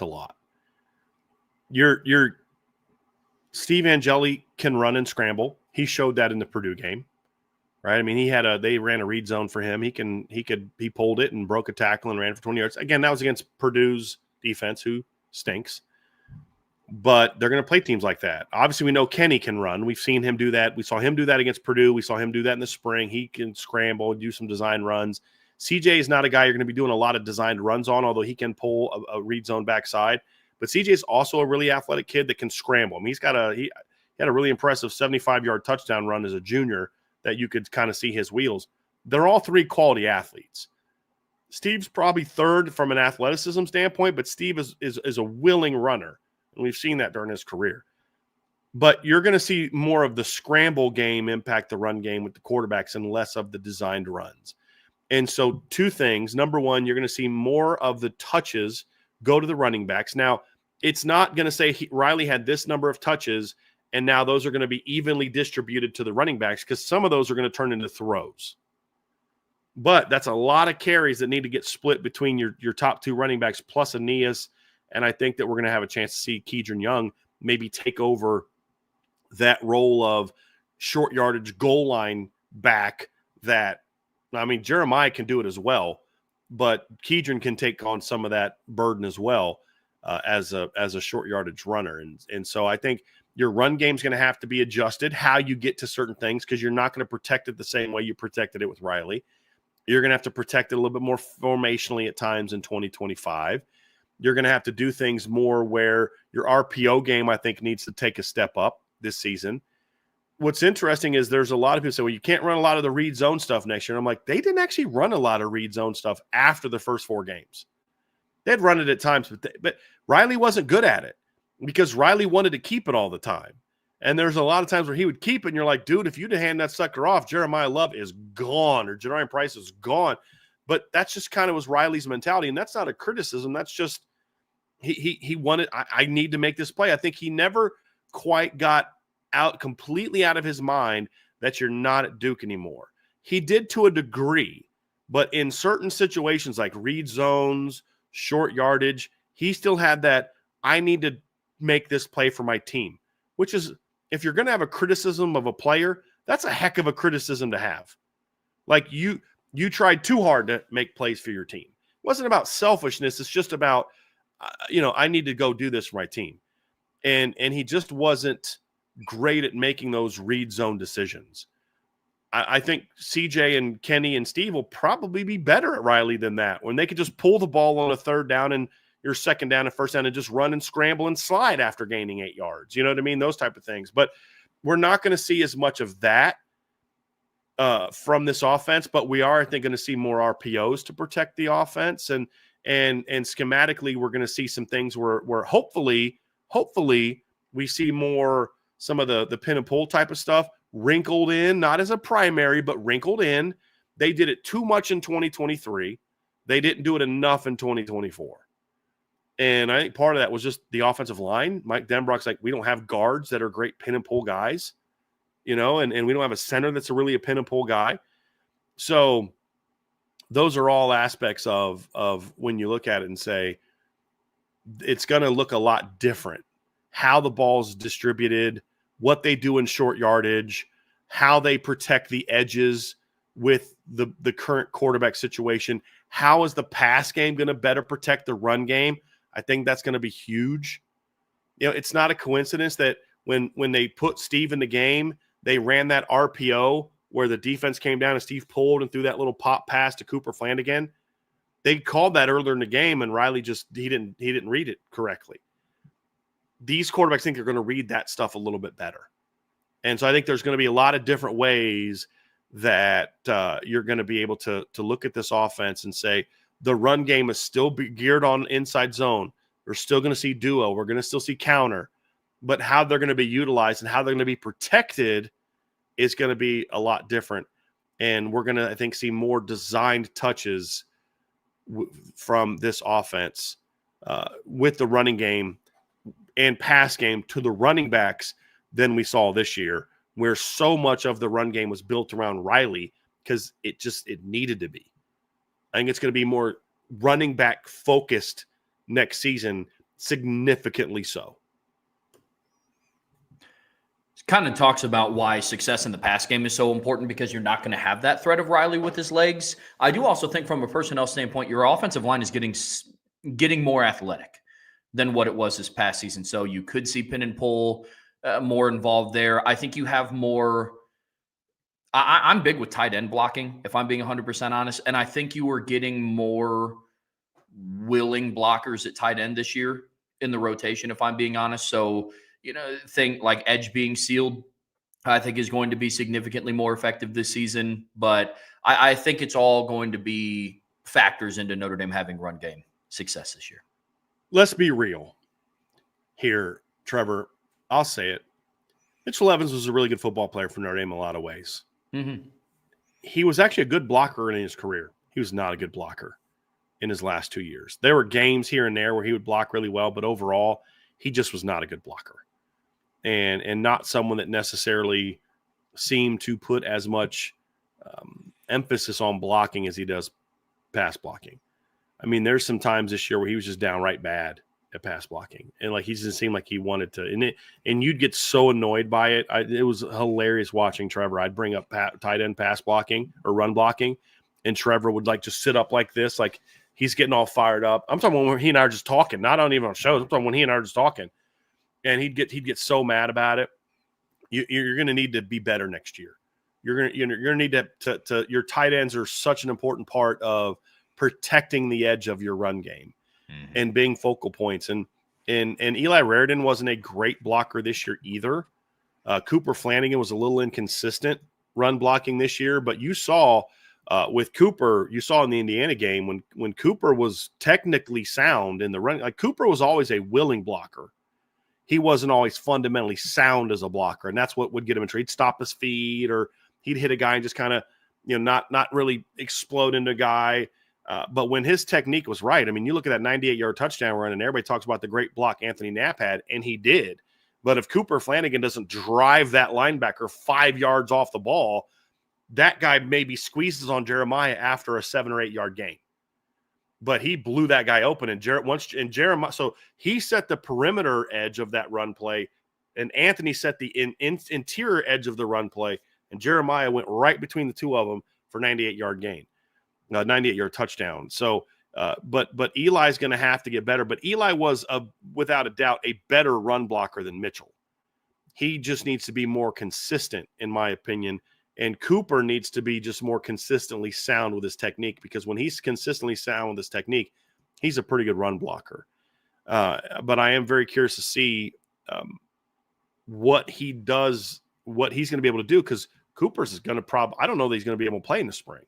[SPEAKER 2] a lot. Your Steve Angeli can run and scramble. He showed that in the Purdue game, right? I mean, they ran a read zone for him. He pulled it and broke a tackle and ran for 20 yards. Again, that was against Purdue's defense, who stinks. But they're going to play teams like that. Obviously, we know Kenny can run. We've seen him do that. We saw him do that against Purdue. We saw him do that in the spring. He can scramble, do some design runs. CJ is not a guy you're going to be doing a lot of designed runs on, although he can pull a read zone backside. But CJ is also a really athletic kid that can scramble. I mean, he had a really impressive 75-yard touchdown run as a junior that you could kind of see his wheels. They're all three quality athletes. Steve's probably third from an athleticism standpoint, but Steve is a willing runner. And we've seen that during his career. But you're going to see more of the scramble game impact the run game with the quarterbacks and less of the designed runs. And so two things. Number one, you're going to see more of the touches go to the running backs. Now, it's not going to say Riley had this number of touches, and now those are going to be evenly distributed to the running backs because some of those are going to turn into throws. But that's a lot of carries that need to get split between your top two running backs plus Aeneas. And I think that we're going to have a chance to see Keidron Young maybe take over that role of short yardage goal line back that, I mean, Jeremiah can do it as well, but Keidron can take on some of that burden as well as a short yardage runner. And so I think your run game is going to have to be adjusted, how you get to certain things, because you're not going to protect it the same way you protected it with Riley. You're going to have to protect it a little bit more formationally at times in 2025. You're going to have to do things more where your RPO game, I think, needs to take a step up this season. What's interesting is there's a lot of people say, well, you can't run a lot of the read zone stuff next year. And I'm like, they didn't actually run a lot of read zone stuff after the first 4 games. They'd run it at times, but Riley wasn't good at it because Riley wanted to keep it all the time. And there's a lot of times where he would keep it, and you're like, dude, if you'd have handed that sucker off, Jeremiah Love is gone or Janarian Price is gone. But that's just kind of was Riley's mentality, and that's not a criticism. That's just he wanted, I need to make this play. I think he never quite got completely out of his mind that you're not at Duke anymore. He did to a degree, but in certain situations like read zones, short yardage, he still had that, I need to make this play for my team, which is, if you're going to have a criticism of a player, that's a heck of a criticism to have. Like you tried too hard to make plays for your team. It wasn't about selfishness. It's just about, I need to go do this for my team. And he just wasn't great at making those read zone decisions. I think CJ and Kenny and Steve will probably be better at Riley than that, when they could just pull the ball on a third down and your second down and first down and just run and scramble and slide after gaining 8 yards. You know what I mean? Those type of things. But we're not going to see as much of that from this offense, but we are, I think, going to see more RPOs to protect the offense. And schematically, we're going to see some things where hopefully we see more some of the pin and pull type of stuff wrinkled in, not as a primary, but wrinkled in. They did it too much in 2023. They didn't do it enough in 2024. And I think part of that was just the offensive line. Mike Denbrock's like, we don't have guards that are great pin and pull guys, and we don't have a center that's really a pin and pull guy. So those are all aspects of when you look at it and say, it's going to look a lot different. How the ball's distributed, what they do in short yardage, how they protect the edges with the current quarterback situation. How is the pass game going to better protect the run game? I think that's going to be huge. It's not a coincidence that when they put Steve in the game, they ran that RPO where the defense came down and Steve pulled and threw that little pop pass to Cooper Flanagan. They called that earlier in the game, and Riley he didn't read it correctly. These quarterbacks think they're going to read that stuff a little bit better. And so I think there's going to be a lot of different ways that you're going to be able to look at this offense and say, The run game is still geared on inside zone. We're still going to see duo. We're going to still see counter. But how they're going to be utilized and how they're going to be protected is going to be a lot different. And we're going to, I think, see more designed touches from this offense with the running game and pass game to the running backs than we saw this year, where so much of the run game was built around Riley because it needed to be. I think it's going to be more running back focused next season, significantly so.
[SPEAKER 1] Kind of talks about why success in the pass game is so important, because you're not going to have that threat of Riley with his legs. I do also think from a personnel standpoint, your offensive line is getting more athletic than what it was this past season. So you could see pin and pull more involved there. I think you have more. I'm big with tight end blocking, if I'm being 100% honest. And I think you were getting more willing blockers at tight end this year in the rotation, if I'm being honest. So, thing like edge being sealed, I think is going to be significantly more effective this season. But I think it's all going to be factors into Notre Dame having run game success this year.
[SPEAKER 2] Let's be real here, Trevor. I'll say it. Mitchell Evans was a really good football player for Notre Dame in a lot of ways.
[SPEAKER 1] Mm-hmm.
[SPEAKER 2] He was actually a good blocker in his career. He was not a good blocker in his last 2 years. There were games here and there where he would block really well, but overall, he just was not a good blocker. And not someone that necessarily seemed to put as much emphasis on blocking as he does pass blocking. I mean, there's some times this year where he was just downright bad at pass blocking, and like he didn't seem like he wanted to. And you'd get so annoyed by it. It was hilarious watching Trevor. I'd bring up tight end pass blocking or run blocking, and Trevor would like just sit up like this, like he's getting all fired up. I'm talking when he and I are just talking, not on even on shows. I'm talking when he and I are just talking. And he'd get so mad about it. You're going to need to be better next year. You're going to need to your tight ends are such an important part of protecting the edge of your run game and being focal points. And Eli Raridan wasn't a great blocker this year either. Cooper Flanagan was a little inconsistent run blocking this year, but you saw with Cooper, you saw in the Indiana game when Cooper was technically sound in the run. Like Cooper was always a willing blocker. He wasn't always fundamentally sound as a blocker, and that's what would get him in trouble. He'd stop his feet, or he'd hit a guy and just kind of, not really explode into a guy. But when his technique was right, I mean, you look at that 98-yard touchdown run, and everybody talks about the great block Anthony Knapp had, and he did. But if Cooper Flanagan doesn't drive that linebacker 5 yards off the ball, that guy maybe squeezes on Jeremiah after a 7 or 8 yard gain. But he blew that guy open, and Jeremiah. So he set the perimeter edge of that run play, and Anthony set the interior edge of the run play, and Jeremiah went right between the two of them for 98-yard gain, 98-yard touchdown. So, but Eli's going to have to get better. But Eli was without a doubt a better run blocker than Mitchell. He just needs to be more consistent, in my opinion. And Cooper needs to be just more consistently sound with his technique, because when he's consistently sound with his technique, he's a pretty good run blocker. But I am very curious to see what he does, what he's going to be able to do, because Cooper's is going to I don't know that he's going to be able to play in the spring.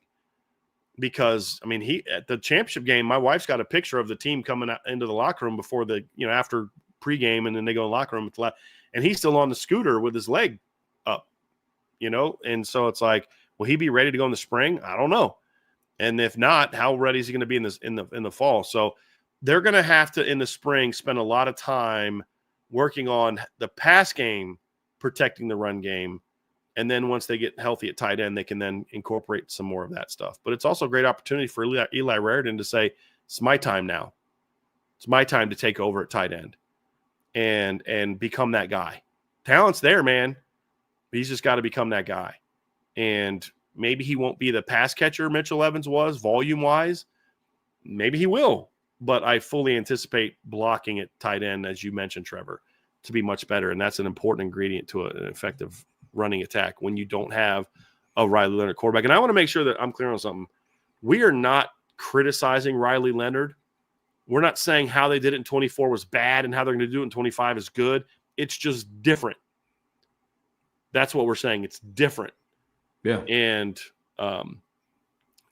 [SPEAKER 2] Because, I mean, at the championship game, my wife's got a picture of the team coming out into the locker room before after pregame, and then they go in the locker room, and he's still on the scooter with his leg up. And so it's like, will he be ready to go in the spring? I don't know. And if not, how ready is he going to be in the fall? So they're going to have to, in the spring, spend a lot of time working on the pass game, protecting the run game. And then once they get healthy at tight end, they can then incorporate some more of that stuff. But it's also a great opportunity for Eli Raridan to say, it's my time now. It's my time to take over at tight end and become that guy. Talent's there, man. He's just got to become that guy. And maybe he won't be the pass catcher Mitchell Evans was, volume-wise. Maybe he will. But I fully anticipate blocking at tight end, as you mentioned, Trevor, to be much better. And that's an important ingredient to an effective running attack when you don't have a Riley Leonard quarterback. And I want to make sure that I'm clear on something. We are not criticizing Riley Leonard. We're not saying how they did it in 24 was bad and how they're going to do it in 25 is good. It's just different. That's what we're saying. It's different.
[SPEAKER 1] Yeah.
[SPEAKER 2] And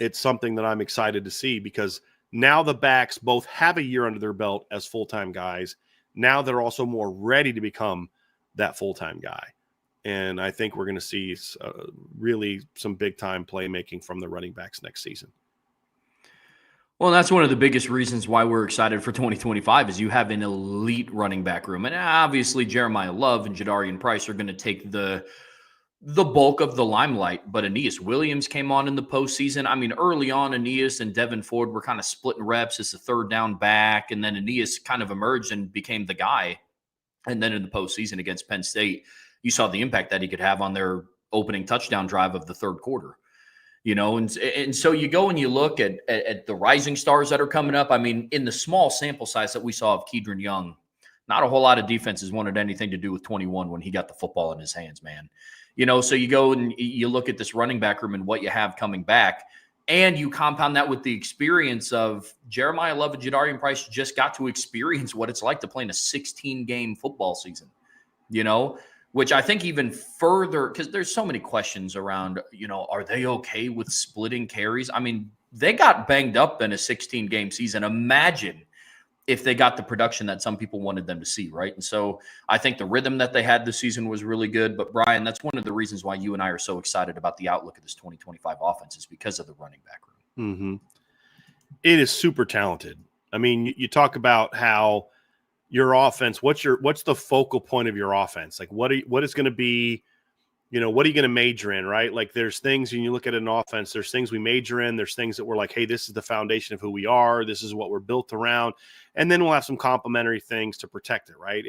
[SPEAKER 2] it's something that I'm excited to see, because Now the backs both have a year under their belt as full-time guys. Now they're also more ready to become that full-time guy. And I think we're going to see really some big-time playmaking from the running backs next season.
[SPEAKER 1] Well, that's one of the biggest reasons why we're excited for 2025 is you have an elite running back room. And obviously Jeremiah Love and Jadarian Price are going to take the bulk of the limelight. But Aeneas Williams came on in the postseason. I mean, early on, Aeneas and Devin Ford were kind of splitting reps as a third down back. And then Aeneas kind of emerged and became the guy. And then in the postseason against Penn State, you saw the impact that he could have on their opening touchdown drive of the third quarter. And so you go and you look at the rising stars that are coming up. I mean, in the small sample size that we saw of Kedron Young, not a whole lot of defenses wanted anything to do with 21 when he got the football in his hands, man. So you go and you look at this running back room and what you have coming back, and you compound that with the experience of Jeremiah Love and Jadarian Price just got to experience what it's like to play in a 16-game football season, which I think even further, because there's so many questions around, are they okay with splitting carries? I mean, they got banged up in a 16-game season. Imagine if they got the production that some people wanted them to see, right? And so I think the rhythm that they had this season was really good. But, Brian, that's one of the reasons why you and I are so excited about the outlook of this 2025 offense is because of the running back room.
[SPEAKER 2] Mm-hmm. It is super talented. I mean, you talk about how your offense, what's the focal point of your offense? Like what is going to be, what are you going to major in, right? Like there's things when you look at an offense, there's things we major in, there's things that we're like, hey, this is the foundation of who we are. This is what we're built around. And then we'll have some complementary things to protect it. Right.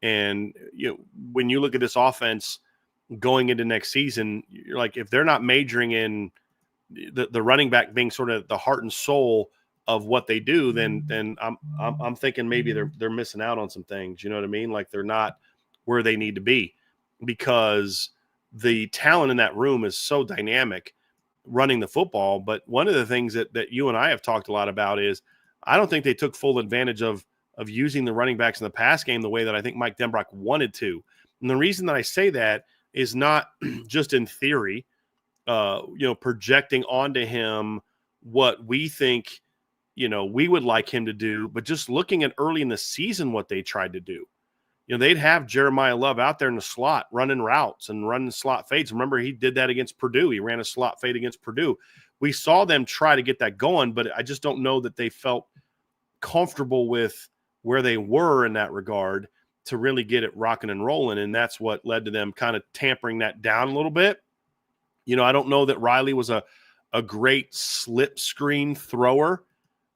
[SPEAKER 2] And when you look at this offense going into next season, you're like, if they're not majoring in the running back being sort of the heart and soul of what they do, then I'm thinking maybe they're missing out on some things. You know what I mean? Like they're not where they need to be because the talent in that room is so dynamic running the football. But one of the things that you and I have talked a lot about is I don't think they took full advantage of using the running backs in the pass game the way that I think Mike Denbrock wanted to. And the reason that I say that is not just in theory, projecting onto him what we think we would like him to do, but just looking at early in the season what they tried to do. They'd have Jeremiah Love out there in the slot running routes and running slot fades. Remember, he did that against Purdue. He ran a slot fade against Purdue. We saw them try to get that going, but I just don't know that they felt comfortable with where they were in that regard to really get it rocking and rolling, and that's what led to them kind of tampering that down a little bit. I don't know that Riley was a great slip screen thrower.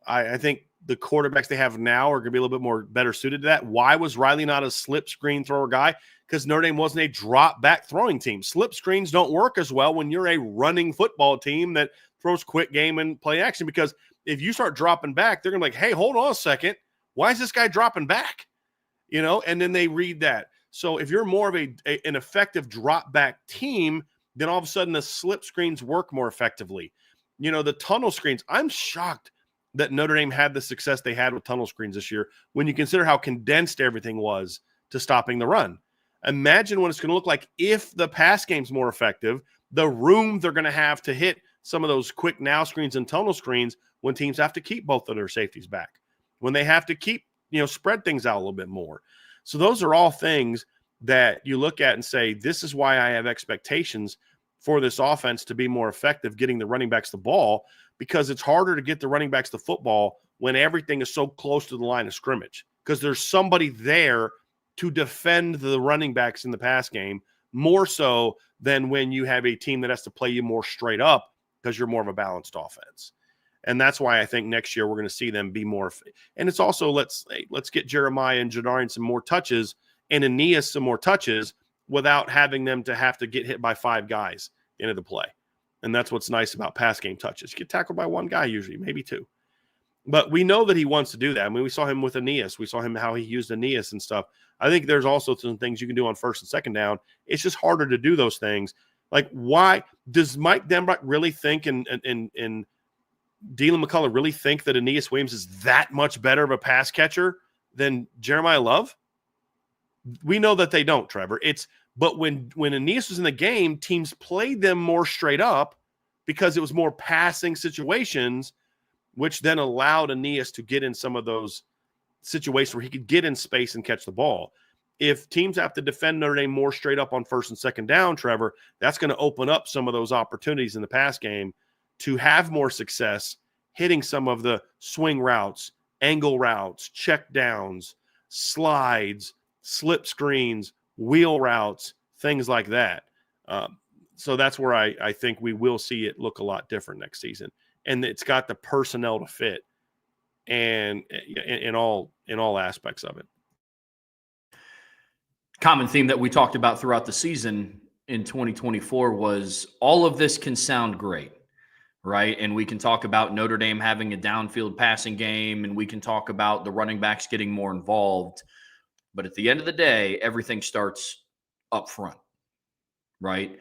[SPEAKER 2] I think the quarterbacks they have now are going to be a little bit more better suited to that. Why was Riley not a slip screen thrower guy? Because Notre Dame wasn't a drop back throwing team. Slip screens don't work as well when you're a running football team that throws quick game and play action, because if you start dropping back, they're going to be like, hey, hold on a second. Why is this guy dropping back? And then they read that. So if you're more of an effective drop back team, then all of a sudden the slip screens work more effectively. The tunnel screens, I'm shocked that Notre Dame had the success they had with tunnel screens this year when you consider how condensed everything was to stopping the run. Imagine what it's going to look like if the pass game's more effective, the room they're going to have to hit some of those quick now screens and tunnel screens when teams have to keep both of their safeties back, when they have to keep, spread things out a little bit more. So those are all things that you look at and say, this is why I have expectations for this offense to be more effective getting the running backs the ball, because it's harder to get the running backs the football when everything is so close to the line of scrimmage, because there's somebody there to defend the running backs in the pass game more so than when you have a team that has to play you more straight up because you're more of a balanced offense. And that's why I think next year we're going to see them be more. And it's also let's get Jeremiah and Jadarian some more touches and Aeneas some more touches without having them to have to get hit by 5 guys into the play. And that's what's nice about pass game touches. You get tackled by 1 guy usually, maybe 2. But we know that he wants to do that. I mean, we saw him with Aeneas. We saw him how he used Aeneas and stuff. I think there's also some things you can do on first and second down. It's just harder to do those things. Like, why does Mike Denbrock really think and Dylan McCullough really think that Aeneas Williams is that much better of a pass catcher than Jeremiah Love? We know that they don't, Trevor. But when Aeneas was in the game, teams played them more straight up because it was more passing situations which then allowed Aeneas to get in some of those situations where he could get in space and catch the ball. If teams have to defend Notre Dame more straight up on first and second down, Trevor, that's going to open up some of those opportunities in the pass game to have more success hitting some of the swing routes, angle routes, check downs, slides, slip screens, wheel routes, things like that. So that's where I think we will see it look a lot different next season. And it's got the personnel to fit and in all aspects of it.
[SPEAKER 1] Common theme that we talked about throughout the season in 2024 was all of this can sound great, right? And we can talk about Notre Dame having a downfield passing game, and we can talk about the running backs getting more involved. But at the end of the day, everything starts up front, right?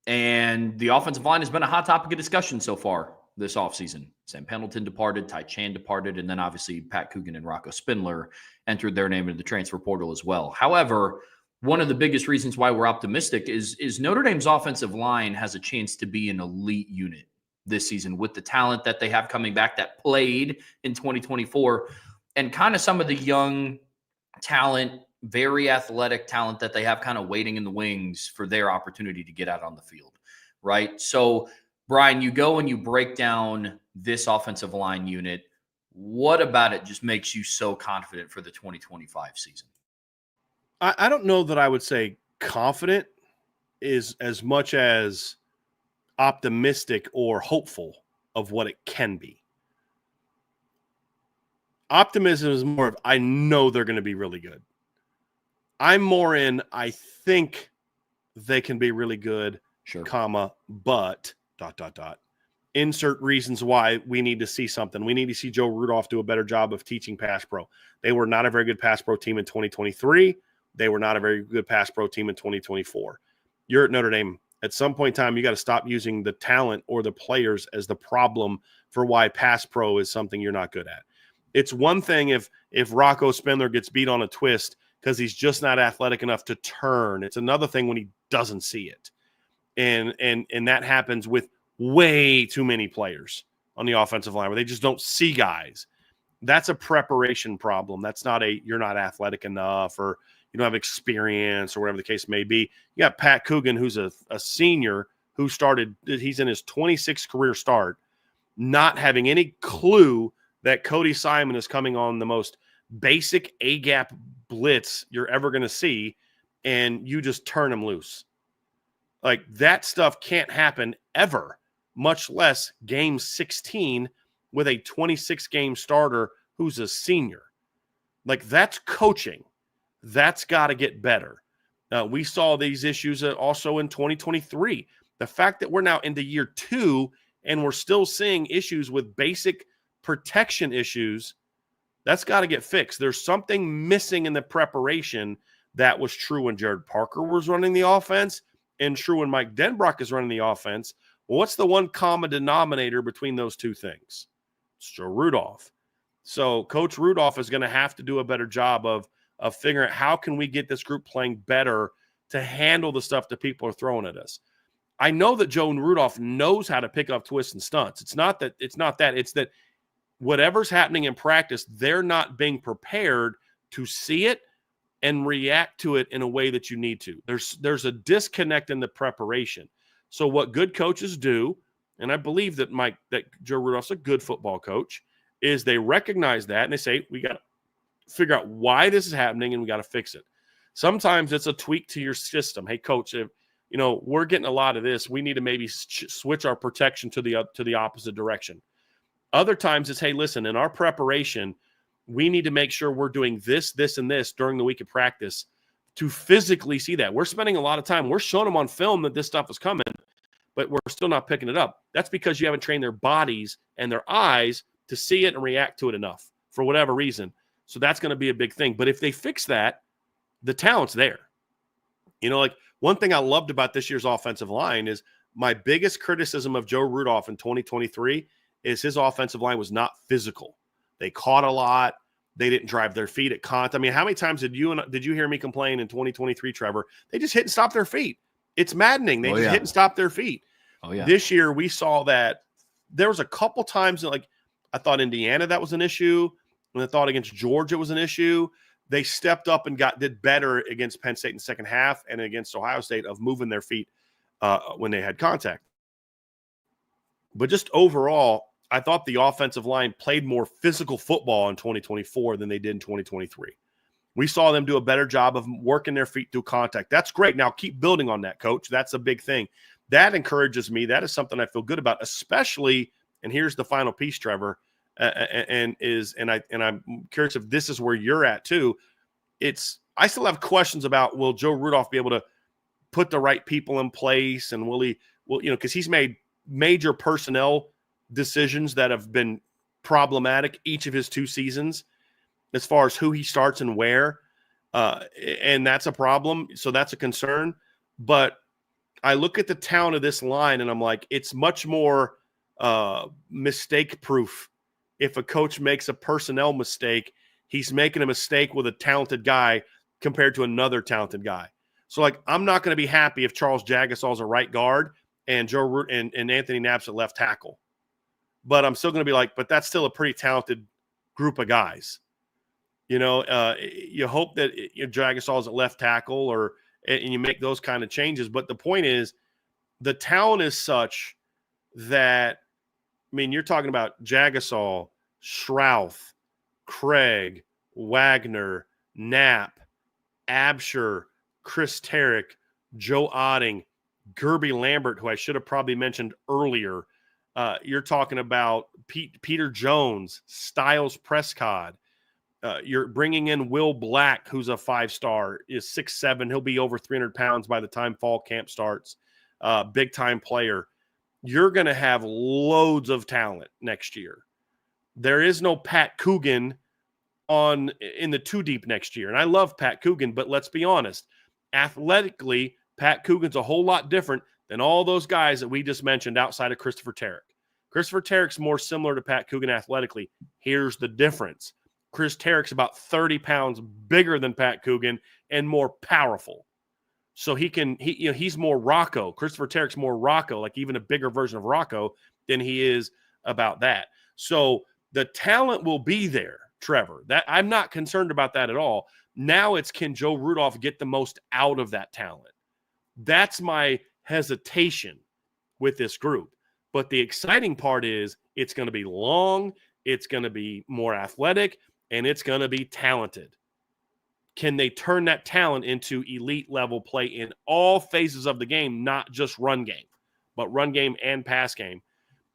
[SPEAKER 1] And the offensive line has been a hot topic of discussion so far this offseason. Sam Pendleton departed, Ty Chan departed, and then obviously Pat Coogan and Rocco Spindler entered their name into the transfer portal as well. However, one of the biggest reasons why we're optimistic is Notre Dame's offensive line has a chance to be an elite unit this season with the talent that they have coming back that played in 2024 and kind of some of the young talent, very athletic talent that they have kind of waiting in the wings for their opportunity to get out on the field, right? So, Brian, you go and you break down this offensive line unit. What about it just makes you so confident for the 2025 season?
[SPEAKER 2] I don't know that I would say confident is as much as optimistic or hopeful of what it can be. Optimism is more of, I know they're going to be really good. I'm more in, I think they can be really good,
[SPEAKER 1] sure,
[SPEAKER 2] comma, but, ... Insert reasons why we need to see something. We need to see Joe Rudolph do a better job of teaching pass pro. They were not a very good pass pro team in 2023. They were not a very good pass pro team in 2024. You're at Notre Dame. At some point in time, you got to stop using the talent or the players as the problem for why pass pro is something you're not good at. It's one thing if Rocco Spindler gets beat on a twist because he's just not athletic enough to turn. It's another thing when he doesn't see it. And that happens with way too many players on the offensive line where they just don't see guys. That's a preparation problem. That's not you're not athletic enough or you don't have experience or whatever the case may be. You got Pat Coogan, who's a senior who he's in his 26th career start, not having any clue that Cody Simon is coming on the most basic A-gap blitz you're ever going to see, and you just turn him loose. Like, that stuff can't happen ever, much less game 16 with a 26-game starter who's a senior. Like, that's coaching. That's got to get better. We saw these issues also in 2023. The fact that we're now into year 2 and we're still seeing issues with basic protection issues, that's got to get fixed. There's something missing in the preparation that was true when Jared Parker was running the offense and true when Mike Denbrock is running the offense. Well, what's the one common denominator between those two things? It's Joe Rudolph. So Coach Rudolph is going to have to do a better job of figuring out how can we get this group playing better to handle the stuff that people are throwing at us. I know that Joe Rudolph knows how to pick up twists and stunts. It's not that. It's that whatever's happening in practice, they're not being prepared to see it and react to it in a way that you need to. There's a disconnect in the preparation. So what good coaches do, and I believe that Joe Rudolph's a good football coach, is they recognize that and they say, we got to figure out why this is happening and we got to fix it. Sometimes it's a tweak to your system. Hey, coach, if we're getting a lot of this, we need to maybe switch our protection to the opposite direction. Other times it's, hey, listen, in our preparation, we need to make sure we're doing this, this, and this during the week of practice to physically see that. We're spending a lot of time. We're showing them on film that this stuff is coming, but we're still not picking it up. That's because you haven't trained their bodies and their eyes to see it and react to it enough for whatever reason. So that's going to be a big thing. But if they fix that, the talent's there. Like one thing I loved about this year's offensive line is my biggest criticism of Joe Rudolph in 2023 is his offensive line was not physical. They caught a lot. They didn't drive their feet at contact. I mean, how many times did you hear me complain in 2023, Trevor? They just hit and stop their feet. It's maddening. They just hit and stop their feet.
[SPEAKER 1] Oh, yeah.
[SPEAKER 2] This year we saw that there was a couple times that, like, I thought Indiana, that was an issue. And I thought against Georgia was an issue. They stepped up and did better against Penn State in the second half and against Ohio State of moving their feet when they had contact. But just overall, I thought the offensive line played more physical football in 2024 than they did in 2023. We saw them do a better job of working their feet through contact. That's great. Now keep building on that, Coach. That's a big thing. That encourages me. That is something I feel good about, especially, and here's the final piece, Trevor, and I'm curious if this is where you're at too. I still have questions about, will Joe Rudolph be able to put the right people in place, and because he's made major personnel decisions that have been problematic each of his 2 seasons as far as who he starts and where, and that's a problem. So that's a concern. But I look at the talent of this line, and I'm like, it's much more mistake-proof. If a coach makes a personnel mistake, he's making a mistake with a talented guy compared to another talented guy. So, I'm not going to be happy if Charles Jagasaw is a right guard and Joe Root and Anthony Knapp's at left tackle. But I'm still going to be but that's still a pretty talented group of guys. You hope that Jagasaw is at left tackle and you make those kind of changes. But the point is, the talent is such that, you're talking about Jagasaw, Schrouth, Craig, Wagner, Knapp, Absher, Chris Tarrick, Joe Otting, Gerby Lambert, who I should have probably mentioned earlier. You're talking about Peter Jones, Styles Prescott. You're bringing in Will Black, who's a 5-star, is 6'7". He'll be over 300 pounds by the time fall camp starts. Big-time player. You're going to have loads of talent next year. There is no Pat Coogan in the 2 deep next year. And I love Pat Coogan, but let's be honest. Athletically, Pat Coogan's a whole lot different than all those guys that we just mentioned outside of Christopher Tarrick. Christopher Tarrick's more similar to Pat Coogan athletically. Here's the difference. Chris Tarrick's about 30 pounds bigger than Pat Coogan and more powerful. So he's more Rocco. Christopher Tarrick's more Rocco, even a bigger version of Rocco than he is about that. So the talent will be there, Trevor. That I'm not concerned about that at all. Now it's, can Joe Rudolph get the most out of that talent? That's my hesitation with this group. But the exciting part is it's going to be long, it's going to be more athletic, and it's going to be talented. Can they turn that talent into elite level play in all phases of the game, not just run game, but run game and pass game?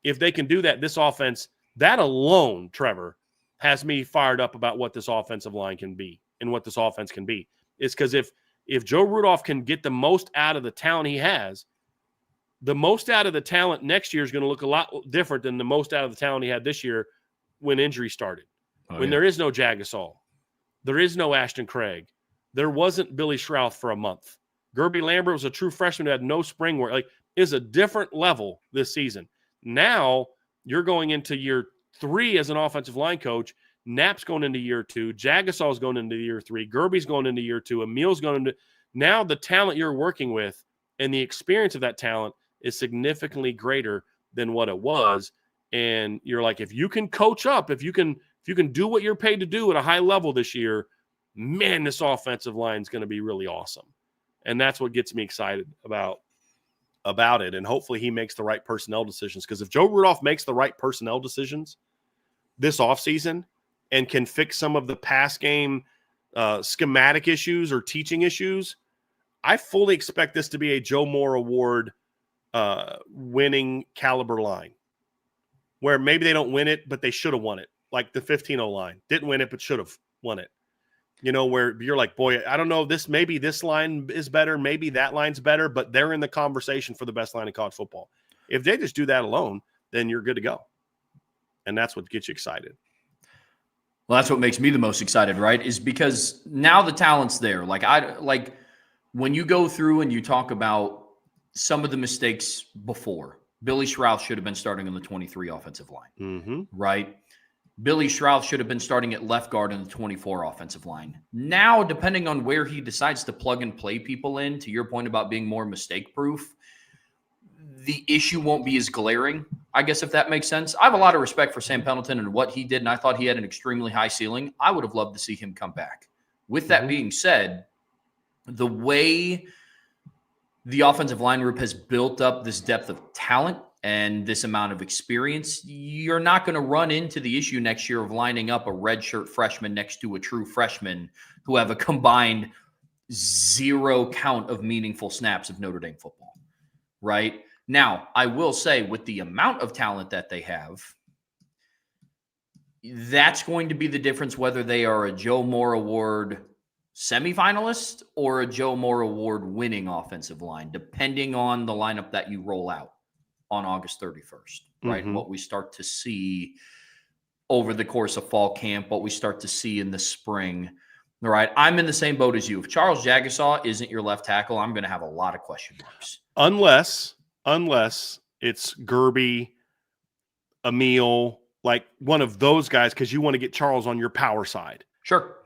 [SPEAKER 2] If they can do that, this offense, that alone, Trevor, has me fired up about what this offensive line can be and what this offense can be. It's because if Joe Rudolph can get the most out of the talent he has, the most out of the talent next year is going to look a lot different than the most out of the talent he had this year when injury started. There is no Jagasaw. There is no Ashton Craig. There wasn't Billy Schrouth for a month. Gerby Lambert was a true freshman who had no spring work. Is a different level this season. Now you're going into year 3 as an offensive line coach. Knapp's going into year 2. Jagasaw's going into year 3. Gerby's going into year 2. Emil's going into – now the talent you're working with and the experience of that talent is significantly greater than what it was. And you're if you can coach up, if you can do what you're paid to do at a high level this year, man, this offensive line is going to be really awesome. And that's what gets me excited about it. And hopefully he makes the right personnel decisions. Because if Joe Rudolph makes the right personnel decisions this offseason and can fix some of the pass game schematic issues or teaching issues, I fully expect this to be a Joe Moore Award winning caliber line, where maybe they don't win it, but they should have won it. Like the 15-0 line. Didn't win it, but should have won it. Where you're boy, I don't know, maybe this line is better, maybe that line's better, but they're in the conversation for the best line in college football. If they just do that alone, then you're good to go. And that's what gets you excited.
[SPEAKER 1] Well, that's what makes me the most excited, right? Is because now the talent's there. When you go through and you talk about some of the mistakes before, Billy Schrouth should have been starting on the 23 offensive line, right? Billy Schrouth should have been starting at left guard in the 24 offensive line. Now, depending on where he decides to plug and play people in, to your point about being more mistake-proof, the issue won't be as glaring, I guess, if that makes sense. I have a lot of respect for Sam Pendleton and what he did, and I thought he had an extremely high ceiling. I would have loved to see him come back. With that being said, the way the offensive line group has built up this depth of talent and this amount of experience, you're not going to run into the issue next year of lining up a redshirt freshman next to a true freshman who have a combined 0 count of meaningful snaps of Notre Dame football, right? Now, I will say with the amount of talent that they have, that's going to be the difference whether they are a Joe Moore Award semifinalist or a Joe Moore Award winning offensive line, depending on the lineup that you roll out on August 31st, right? What we start to see over the course of fall camp, what we start to see in the spring. All right, I'm in the same boat as you. If Charles Jagasaw isn't your left tackle, I'm going to have a lot of question marks.
[SPEAKER 2] Unless it's Gerby, Emil, like one of those guys, because you want to get Charles on your power side.
[SPEAKER 1] Sure.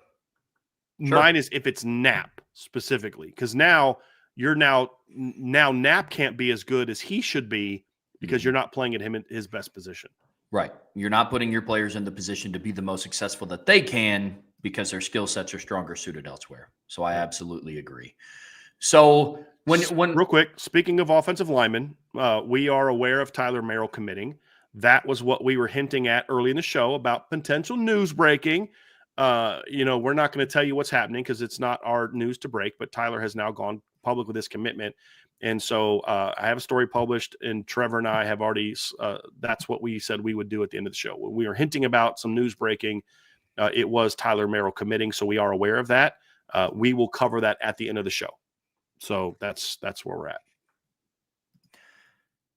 [SPEAKER 2] Mine is if it's Knapp specifically, because now Knapp can't be as good as he should be because you're not playing at him in his best position.
[SPEAKER 1] Right. You're not putting your players in the position to be the most successful that they can because their skill sets are stronger suited elsewhere. So I absolutely agree. So when
[SPEAKER 2] real quick, speaking of offensive linemen, we are aware of Tyler Merrill committing. That was what we were hinting at early in the show about potential news breaking. We're not going to tell you what's happening because it's not our news to break, but Tyler has now gone public with this commitment. And so I have a story published, and Trevor and I have already, that's what we said we would do at the end of the show. When we were hinting about some news breaking, it was Tyler Merrill committing, so we are aware of that. We will cover that at the end of the show. So that's where we're at.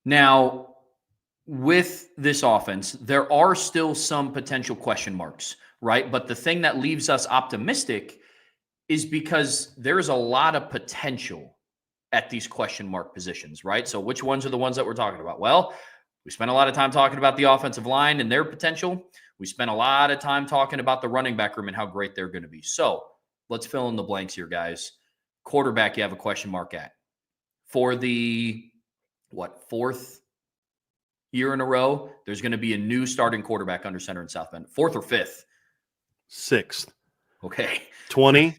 [SPEAKER 1] Now, with this offense, there are still some potential question marks, right? But the thing that leaves us optimistic is because there's a lot of potential at these question mark positions, right? So which ones are the ones that we're talking about? Well, we spent a lot of time talking about the offensive line and their potential. We spent a lot of time talking about the running back room and how great they're going to be. So let's fill in the blanks here, guys. Quarterback, you have a question mark at. For the, fourth year in a row, there's going to be a new starting quarterback under center in South Bend. 4th or 5th?
[SPEAKER 2] 6th.
[SPEAKER 1] Okay.
[SPEAKER 2] 20,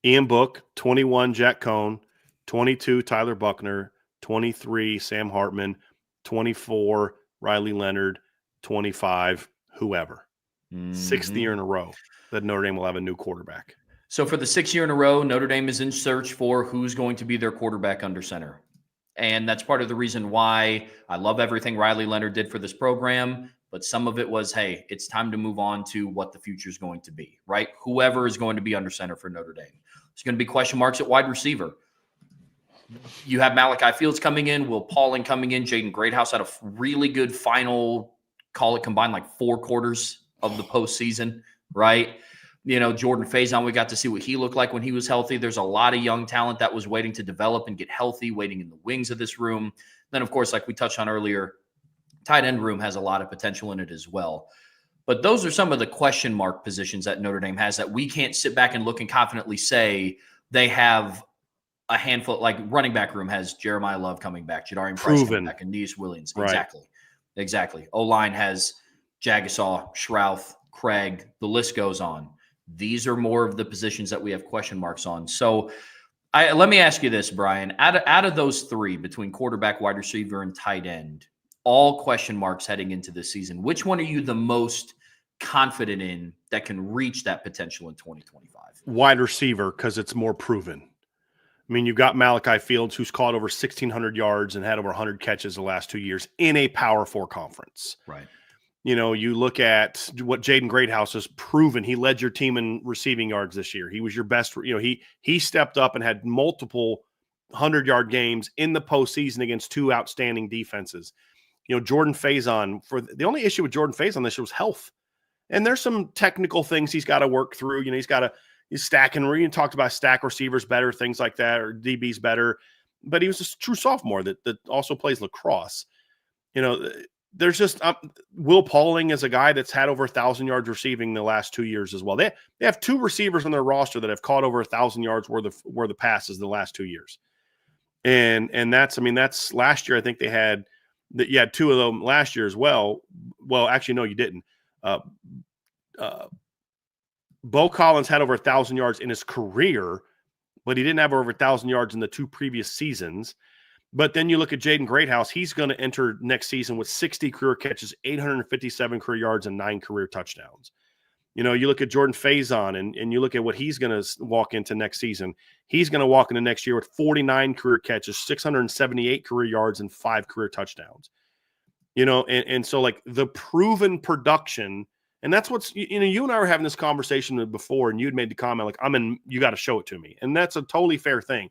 [SPEAKER 2] Ian Book. 21, Jack Cohn. 22, Tyler Buckner. 23, Sam Hartman. 24, Riley Leonard. 25, whoever. 6th year in a row that Notre Dame will have a new quarterback.
[SPEAKER 1] So for the 6th year in a row, Notre Dame is in search for who's going to be their quarterback under center. And that's part of the reason why I love everything Riley Leonard did for this program. But some of it was, hey, it's time to move on to what the future is going to be, right? Whoever is going to be under center for Notre Dame. There's going to be question marks at wide receiver. You have Malachi Fields coming in, Will Pauling coming in, Jaden Greathouse had a really good final, call it combined like 4 quarters of the postseason, right? Jordan Faison, we got to see what he looked like when he was healthy. There's a lot of young talent that was waiting to develop and get healthy, waiting in the wings of this room. Then, of course, like we touched on earlier, tight end room has a lot of potential in it as well. But those are some of the question mark positions that Notre Dame has that we can't sit back and look and confidently say they have a handful. Like running back room has Jeremiah Love coming back, Jadarian Price coming back, and Aeneas Williams.
[SPEAKER 2] Right.
[SPEAKER 1] Exactly. O-line has Jagasaw, Shrouth, Craig. The list goes on. These are more of the positions that we have question marks on. So let me ask you this, Brian. Out of those 3, between quarterback, wide receiver, and tight end, all question marks heading into this season, which one are you the most confident in that can reach that potential in 2025?
[SPEAKER 2] Wide receiver, because it's more proven. I mean, you've got Malachi Fields, who's caught over 1,600 yards and had over 100 catches the last 2 years in a Power 4 conference.
[SPEAKER 1] Right.
[SPEAKER 2] You look at what Jaden Greathouse has proven. He led your team in receiving yards this year. He was your best. He stepped up and had multiple 100-yard games in the postseason against 2 outstanding defenses. Jordan Faison, the only issue with Jordan Faison this year was health. And there's some technical things he's got to work through. He's stacking. We talked about stack receivers better, things like that, or DBs better. But he was a true sophomore that also plays lacrosse. There's just Will Pauling is a guy that's had over 1,000 yards receiving the last 2 years as well. They have 2 receivers on their roster that have caught over 1,000 yards worth of passes the last 2 years. And that's last year. I think they had you had two of them last year as well. Well, actually, no, you didn't. Bo Collins had over 1,000 yards in his career, but he didn't have over 1,000 yards in the two previous seasons. But then you look at Jaden Greathouse. He's going to enter next season with 60 career catches, 857 career yards, and 9 career touchdowns. You look at Jordan Faison, and you look at what he's going to walk into next season. He's going to walk into next year with 49 career catches, 678 career yards, and 5 career touchdowns. And so like the proven production, and that's what's, you and I were having this conversation before, and you'd made the comment, like, you got to show it to me. And that's a totally fair thing.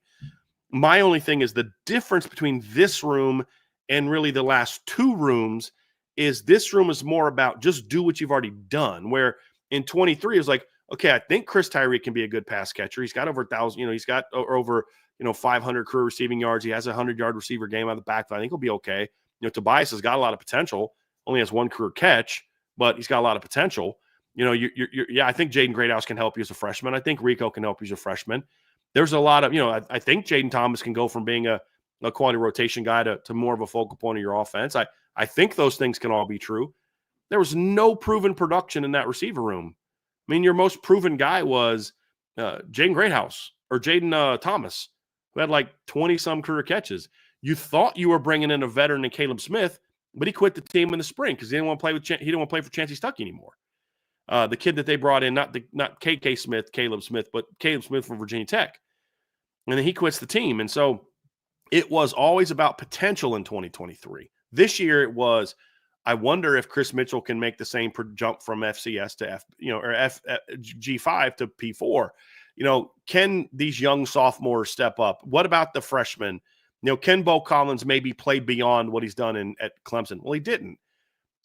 [SPEAKER 2] My only thing is the difference between this room and really the last two rooms is this room is more about just do what you've already done. Where in 23, it was like, okay, I think Chris Tyree can be a good pass catcher. He's got over 1,000, he's got over, 500 career receiving yards. He has a 100-yard receiver game out of the backfield. I think he'll be okay. Tobias has got a lot of potential, only has 1 career catch, but he's got a lot of potential. I think Jaden Greathouse can help you as a freshman. I think Rico can help you as a freshman. There's a lot of, I think Jaden Thomas can go from being a quality rotation guy to more of a focal point of your offense. I think those things can all be true. There was no proven production in that receiver room. I mean, your most proven guy was Jaden Greathouse or Jaden Thomas, who had like 20-some career catches. You thought you were bringing in a veteran in Caleb Smith, but he quit the team in the spring because he didn't want to play he didn't want to play for Chancey Stuckey anymore. The kid that they brought in, not KK Smith, Caleb Smith, but Caleb Smith from Virginia Tech. And then he quits the team. And so it was always about potential in 2023. This year it was, I wonder if Chris Mitchell can make the same jump from FCS to G5 to P4. Can these young sophomores step up? What about the freshmen? Can Bo Collins maybe play beyond what he's done at Clemson? Well, he didn't.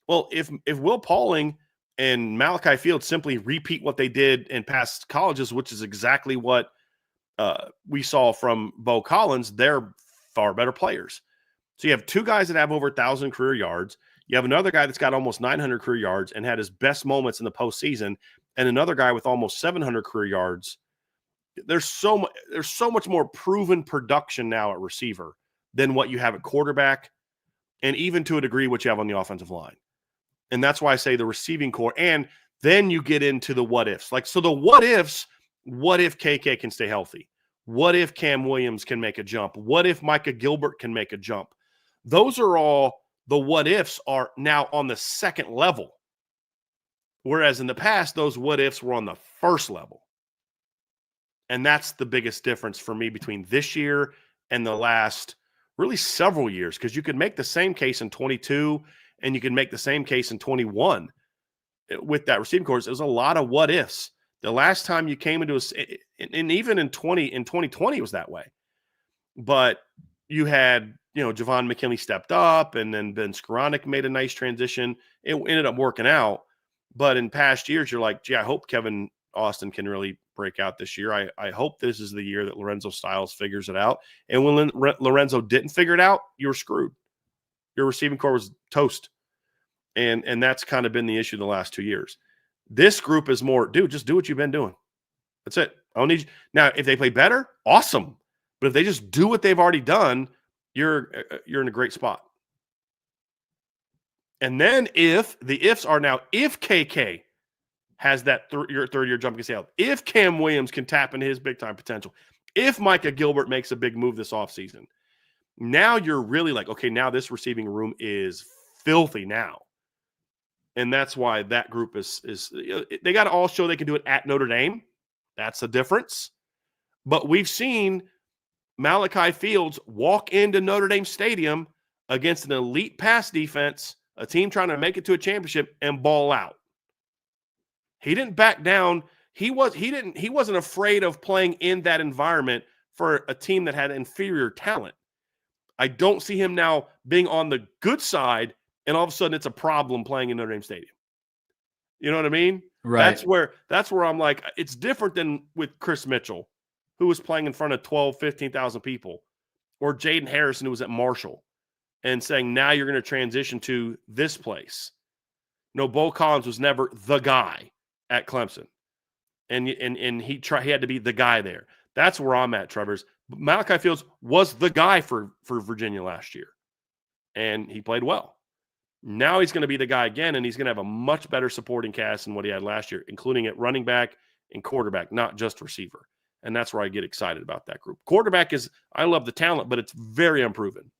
[SPEAKER 2] Well, if Will Pauling and Malachi Fields simply repeat what they did in past colleges, which is exactly what we saw from Bo Collins, they're far better players. So you have 2 guys that have over 1,000 career yards. You have another guy that's got almost 900 career yards and had his best moments in the postseason, and another guy with almost 700 career yards. There's so much more proven production now at receiver than what you have at quarterback, and even to a degree what you have on the offensive line. And that's why I say the receiving core. And then you get into the what ifs. So the what ifs, what if KK can stay healthy? What if Cam Williams can make a jump? What if Micah Gilbert can make a jump? Those are all the what ifs are now on the second level. Whereas in the past, those what ifs were on the first level. And that's the biggest difference for me between this year and the last really several years, because you could make the same case in 22 and you can make the same case in 21 with that receiving corps. There's a lot of what ifs. The last time you came into and even in 2020 was that way. But you had, Javon McKinley stepped up, and then Ben Skoranek made a nice transition. It ended up working out. But in past years, you're like, gee, I hope Kevin Austin can really break out this year. I hope this is the year that Lorenzo Styles figures it out. And when Lorenzo didn't figure it out, you were screwed. Your receiving corps was toast. And that's kind of been the issue the last 2 years. This group is more, dude, just do what you've been doing. That's it. I don't need you. Now, if they play better, awesome. But if they just do what they've already done, you're in a great spot. And then if KK has that third-year jump against Yale, if Cam Williams can tap into his big-time potential, if Micah Gilbert makes a big move this offseason, now you're really like, okay, now this receiving room is filthy now. And that's why that group is they got to all show they can do it at Notre Dame. That's the difference. But we've seen Malachi Fields walk into Notre Dame Stadium against an elite pass defense, a team trying to make it to a championship, and ball out. He didn't back down. He wasn't afraid of playing in that environment for a team that had inferior talent. I don't see him now being on the good side, and all of a sudden it's a problem playing in Notre Dame Stadium. You know what I mean?
[SPEAKER 1] Right.
[SPEAKER 2] That's where I'm like, it's different than with Chris Mitchell, who was playing in front of 12, 15,000 people, or Jaden Harrison, who was at Marshall, and saying, now you're going to transition to this place. No, Bo Collins was never the guy at Clemson. And he had to be the guy there. That's where I'm at, Trevor's. Malachi Fields was the guy for Virginia last year, and he played well. Now he's going to be the guy again, and he's going to have a much better supporting cast than what he had last year, including at running back and quarterback, not just receiver. And that's where I get excited about that group. Quarterback I love the talent, but it's very unproven.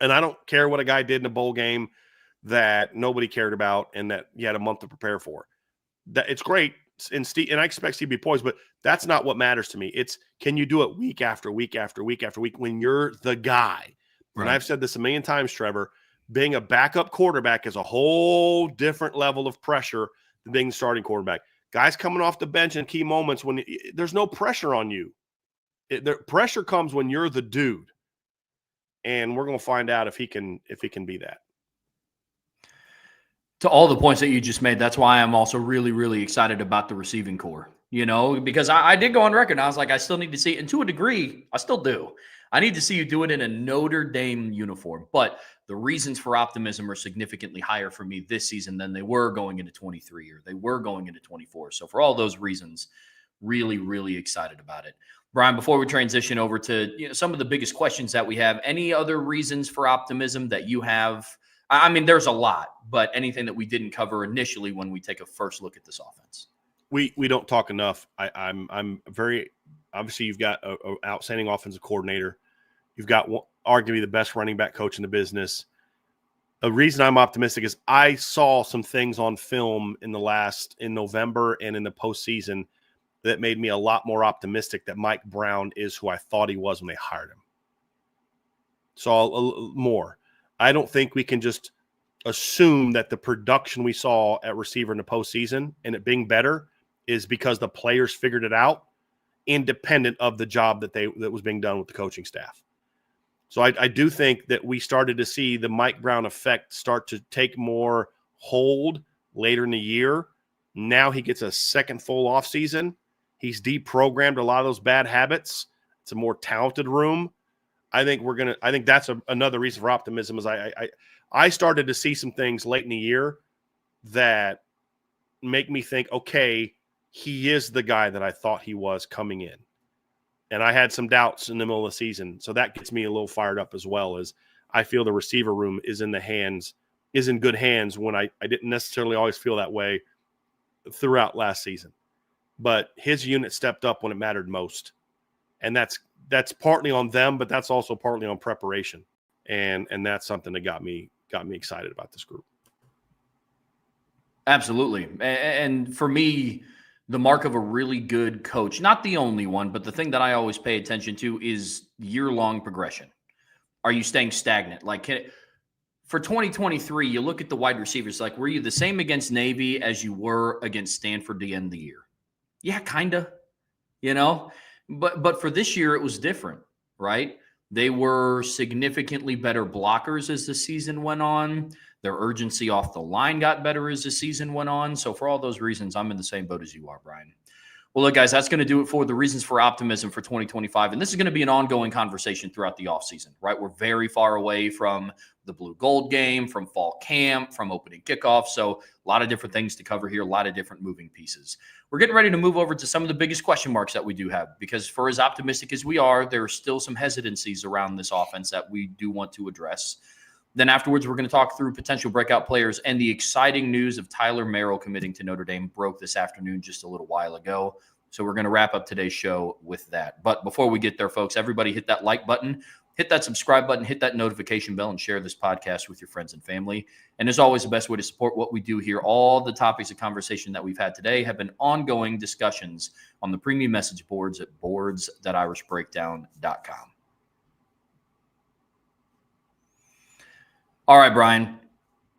[SPEAKER 2] And I don't care what a guy did in a bowl game that nobody cared about and that you had a month to prepare for. That it's great, and I expect Steve to be poised, but that's not what matters to me. It's, can you do it week after week after week after week when you're the guy? Right. And I've said this a million times, Trevor, being a backup quarterback is a whole different level of pressure than being the starting quarterback. Guys coming off the bench in key moments when there's no pressure on you. The pressure comes when you're the dude. And we're going to find out if he can be that.
[SPEAKER 1] To all the points that you just made, that's why I'm also really, really excited about the receiving core, because I did go on record and I was like, I still need to see it. And to a degree, I still do. I need to see you do it in a Notre Dame uniform. But the reasons for optimism are significantly higher for me this season than they were going into 23 or they were going into 24. So for all those reasons, really, really excited about it. Brian, before we transition over to some of the biggest questions that we have, any other reasons for optimism that you have? I mean, there's a lot, but anything that we didn't cover initially when we take a first look at this offense?
[SPEAKER 2] We don't talk enough. I'm very obviously you've got an outstanding offensive coordinator. You've got arguably the best running back coach in the business. The reason I'm optimistic is I saw some things on film in November and in the postseason that made me a lot more optimistic that Mike Brown is who I thought he was when they hired him. So more. I don't think we can just assume that the production we saw at receiver in the postseason and it being better is because the players figured it out, independent of the job that was being done with the coaching staff. So I do think that we started to see the Mike Brown effect start to take more hold later in the year. Now he gets a second full offseason. He's deprogrammed a lot of those bad habits. It's a more talented room. I think that's another reason for optimism is I started to see some things late in the year that make me think, okay, he is the guy that I thought he was coming in. And I had some doubts in the middle of the season. So that gets me a little fired up as well, as I feel the receiver room is in good hands when I didn't necessarily always feel that way throughout last season. But his unit stepped up when it mattered most. And that's partly on them, but that's also partly on preparation. And that's something that got me excited about this group.
[SPEAKER 1] Absolutely. And for me, the mark of a really good coach, not the only one, but the thing that I always pay attention to is year-long progression. Are you staying stagnant? Like for 2023, you look at the wide receivers, like were you the same against Navy as you were against Stanford the end of the year? Yeah, kind of, But for this year, it was different, right? They were significantly better blockers as the season went on. Their urgency off the line got better as the season went on. So for all those reasons, I'm in the same boat as you are, Brian. Well, look, guys, that's going to do it for the reasons for optimism for 2025. And this is going to be an ongoing conversation throughout the offseason, right? We're very far away from the blue gold game, from fall camp, from opening kickoff. So a lot of different things to cover here, a lot of different moving pieces. We're getting ready to move over to some of the biggest question marks that we do have, because for as optimistic as we are, there are still some hesitancies around this offense that we do want to address. Then afterwards, we're going to talk through potential breakout players, and the exciting news of Tyler Merrill committing to Notre Dame broke this afternoon just a little while ago. So we're going to wrap up today's show with that. But before we get there, folks, everybody hit that like button, hit that subscribe button, hit that notification bell, and share this podcast with your friends and family. And as always, the best way to support what we do here, all the topics of conversation that we've had today have been ongoing discussions on the premium message boards at boards.irishbreakdown.com. All right, Brian,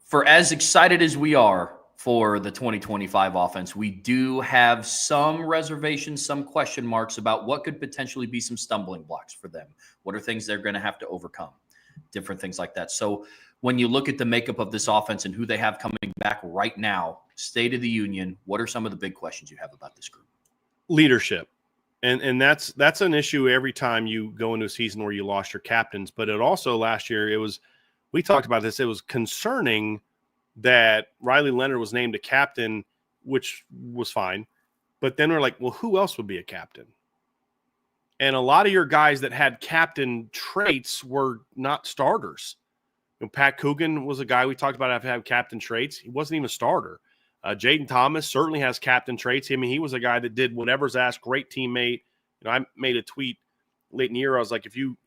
[SPEAKER 1] for as excited as we are for the 2025 offense, we do have some reservations, some question marks about what could potentially be some stumbling blocks for them. What are things they're going to have to overcome? Different things like that. So when you look at the makeup of this offense and who they have coming back right now, State of the Union, what are some of the big questions you have about this group?
[SPEAKER 2] Leadership. And that's an issue every time you go into a season where you lost your captains. But it also last year, we talked about this. It was concerning that Riley Leonard was named a captain, which was fine. But then we're like, well, who else would be a captain? And a lot of your guys that had captain traits were not starters. Pat Coogan was a guy we talked about have captain traits. He wasn't even a starter. Jaden Thomas certainly has captain traits. I mean, he was a guy that did whatever's asked, great teammate. I made a tweet late in the year. I was like, if you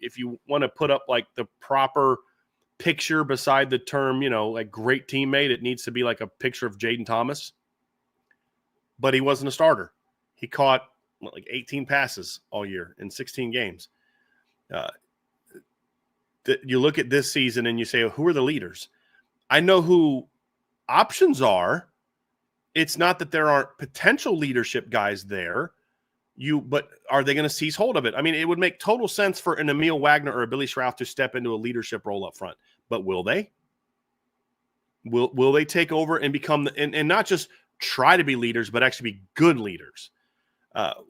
[SPEAKER 2] want to put up like the proper picture beside the term, like great teammate, it needs to be like a picture of Jaden Thomas. But he wasn't a starter. He caught like 18 passes all year in 16 games. You look at this season and you say, who are the leaders? I know who options are. It's not that there aren't potential leadership guys there. But are they going to seize hold of it? I mean, it would make total sense for an Emil Wagner or a Billy Schrauth to step into a leadership role up front. But will they? Will they take over and become and not just try to be leaders, but actually be good leaders?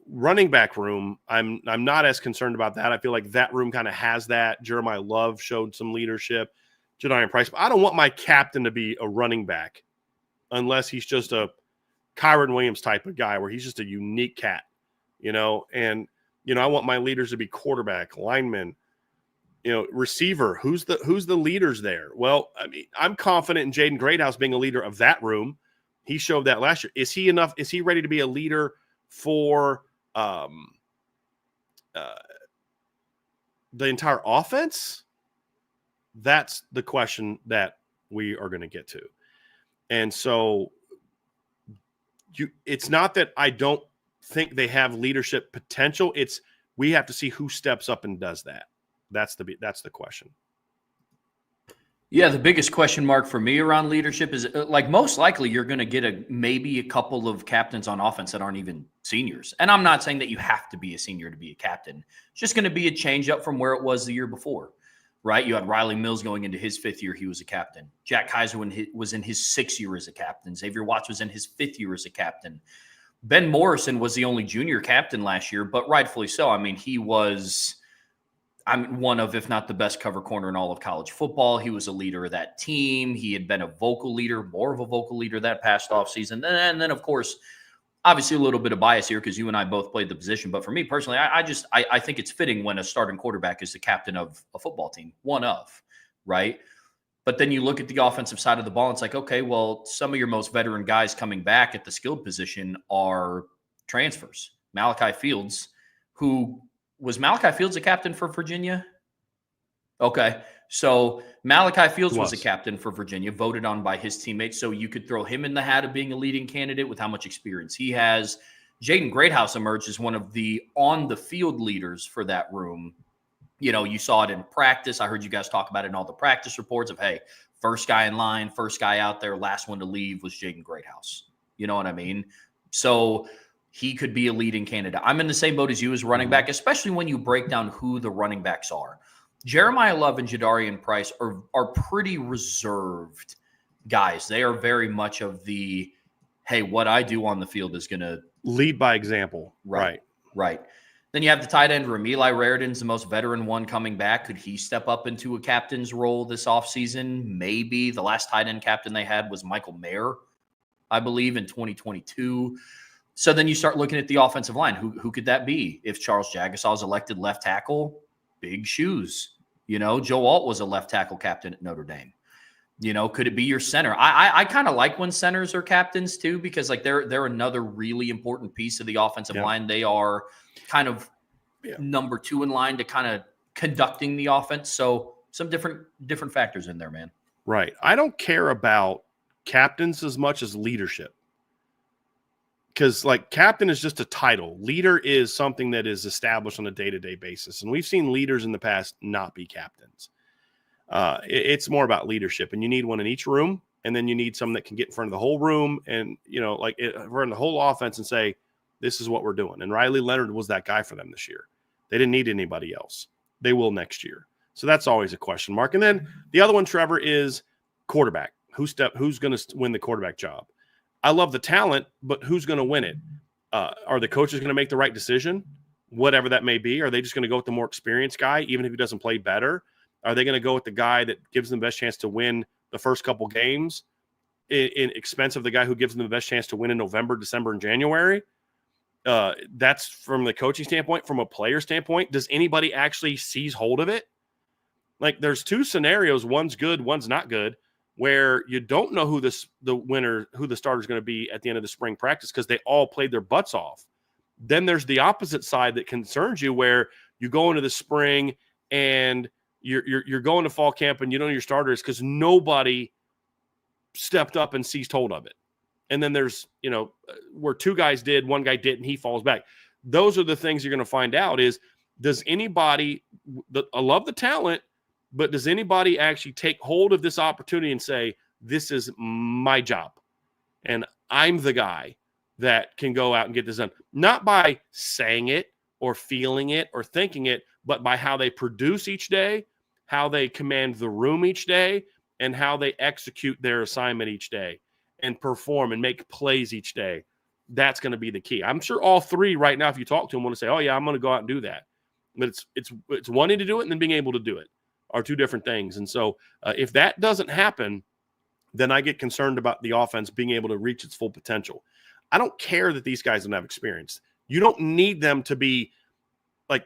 [SPEAKER 2] Running back room, I'm not as concerned about that. I feel like that room kind of has that. Jeremiah Love showed some leadership. Jadarian Price. But I don't want my captain to be a running back unless he's just a Kyron Williams type of guy where he's just a unique cat. I want my leaders to be quarterback, lineman, receiver. Who's the leaders there? Well, I mean, I'm confident in Jaden Greathouse being a leader of that room. He showed that last year. Is he enough? Is he ready to be a leader for the entire offense? That's the question that we are going to get to. And so it's not that I don't think they have leadership potential. It's we have to see who steps up and does that. That's the question.
[SPEAKER 1] Yeah, the biggest question mark for me around leadership is like most likely you're going to get maybe a couple of captains on offense that aren't even seniors. And I'm not saying that you have to be a senior to be a captain. It's just going to be a change up from where it was the year before, right? You had Riley Mills going into his 5th year. He was a captain. Jack Kaiser was in his 6th year as a captain. Xavier Watts was in his 5th year as a captain. Ben Morrison was the only junior captain last year, but rightfully so. I mean, he was one of, if not the best cover corner in all of college football. He was a leader of that team. He had been more of a vocal leader that past offseason. And then, of course, obviously a little bit of bias here because you and I both played the position. But for me personally, I think it's fitting when a starting quarterback is the captain of a football team, one of, right? But then you look at the offensive side of the ball, and it's like, okay, well, some of your most veteran guys coming back at the skilled position are transfers. Malachi Fields, was Malachi Fields a captain for Virginia? Okay. So Malachi Fields was a captain for Virginia, voted on by his teammates. So you could throw him in the hat of being a leading candidate with how much experience he has. Jaden Greathouse emerged as one of the on-the-field leaders for that room. You saw it in practice. I heard you guys talk about it in all the practice reports of, hey, first guy in line, first guy out there, last one to leave was Jaden Greathouse. You know what I mean? So he could be a leading candidate. I'm in the same boat as you as running back, especially when you break down who the running backs are. Jeremiah Love and Jadarian Price are pretty reserved guys. They are very much of the, hey, what I do on the field is going to
[SPEAKER 2] lead by example.
[SPEAKER 1] Right. Then you have the tight end, Ramili Raridan's the most veteran one coming back. Could he step up into a captain's role this offseason? Maybe. The last tight end captain they had was Michael Mayer, I believe, in 2022. So then you start looking at the offensive line. Who could that be? If Charles Jagasaw is elected left tackle, big shoes. Joe Alt was a left tackle captain at Notre Dame. Could it be your center? I kind of like when centers are captains too, because like they're another really important piece of the offensive line. They are kind of number 2 in line to kind of conducting the offense. So some different factors in there, man.
[SPEAKER 2] Right. I don't care about captains as much as leadership. Because like captain is just a title. Leader is something that is established on a day-to-day basis. And we've seen leaders in the past not be captains. It's more about leadership, and you need one in each room. And then you need someone that can get in front of the whole room and, run the whole offense and say, this is what we're doing. And Riley Leonard was that guy for them this year. They didn't need anybody else. They will next year. So that's always a question mark. And then the other one, Trevor, is quarterback. Who's going to win the quarterback job? I love the talent, but who's going to win it? Are the coaches going to make the right decision, whatever that may be? Are they just going to go with the more experienced guy, even if he doesn't play better? Are they going to go with the guy that gives them the best chance to win the first couple games in expense of the guy who gives them the best chance to win in November, December, and January? That's from the coaching standpoint. From a player standpoint, does anybody actually seize hold of it? Like, there's two scenarios. One's good, one's not good, where you don't know who the starter is going to be at the end of the spring practice because they all played their butts off. Then there's the opposite side that concerns you, where you go into the spring and you're going to fall camp and you don't know your starters because nobody stepped up and seized hold of it. And then there's, where two guys did, one guy didn't, he falls back. Those are the things you're going to find out is, does anybody, I love the talent, but does anybody actually take hold of this opportunity and say, this is my job and I'm the guy that can go out and get this done? Not by saying it or feeling it or thinking it, but by how they produce each day, how they command the room each day, and how they execute their assignment each day and perform and make plays each day. That's going to be the key. I'm sure all three right now, if you talk to them, want to say, oh yeah, I'm going to go out and do that. But it's wanting to do it and then being able to do it are two different things. And so if that doesn't happen, then I get concerned about the offense being able to reach its full potential. I don't care that these guys don't have experience. You don't need them to be like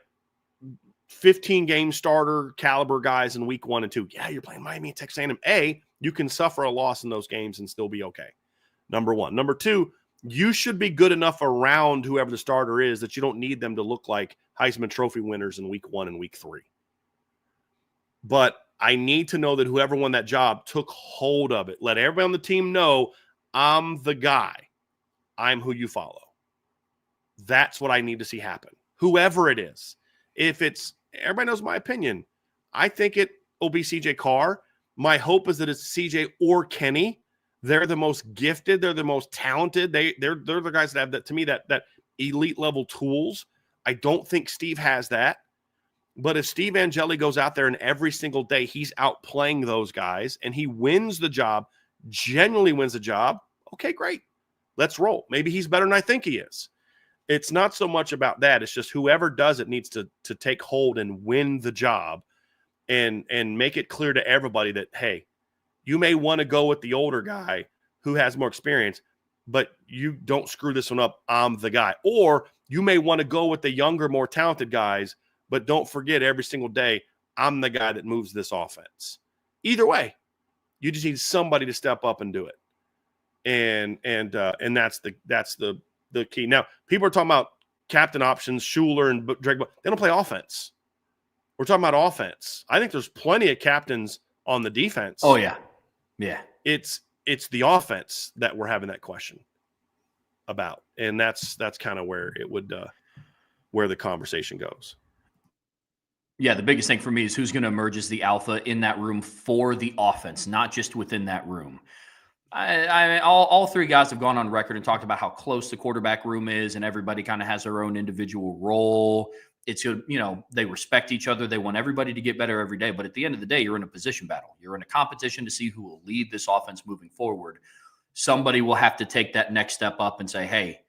[SPEAKER 2] 15-game starter caliber guys in week 1 and 2. Yeah, you're playing Miami and Texas A&M. You can suffer a loss in those games and still be okay. Number one. Number two, you should be good enough around whoever the starter is that you don't need them to look like Heisman Trophy winners in week 1 and week 3. But I need to know that whoever won that job took hold of it. Let everybody on the team know, I'm the guy. I'm who you follow. That's what I need to see happen. Whoever it is. If it's, everybody knows my opinion. I think it will be CJ Carr. My hope is that it's CJ or Kenny. They're the most gifted. They're the most talented. They're the guys that have that, to me, that elite level tools. I don't think Steve has that. But if Steve Angeli goes out there and every single day he's outplaying those guys and he wins the job, genuinely wins the job, okay, great. Let's roll. Maybe he's better than I think he is. It's not so much about that. It's just whoever does it needs to take hold and win the job and make it clear to everybody that, hey, you may want to go with the older guy who has more experience, but you don't screw this one up. I'm the guy. Or you may want to go with the younger, more talented guys, but don't forget every single day, I'm the guy that moves this offense. Either way, you just need somebody to step up and do it. And that's the key. Now, people are talking about captain options, Schuler and Drake. They don't play offense. We're talking about offense. I think there's plenty of captains on the defense.
[SPEAKER 1] Oh, yeah. Yeah.
[SPEAKER 2] It's the offense that we're having that question about. And that's kind of where it would where the conversation goes.
[SPEAKER 1] Yeah, the biggest thing for me is who's going to emerge as the alpha in that room for the offense, not just within that room. All three guys have gone on record and talked about how close the quarterback room is, and everybody kind of has their own individual role. It's, they respect each other. They want everybody to get better every day. But at the end of the day, you're in a position battle. You're in a competition to see who will lead this offense moving forward. Somebody will have to take that next step up and say, hey,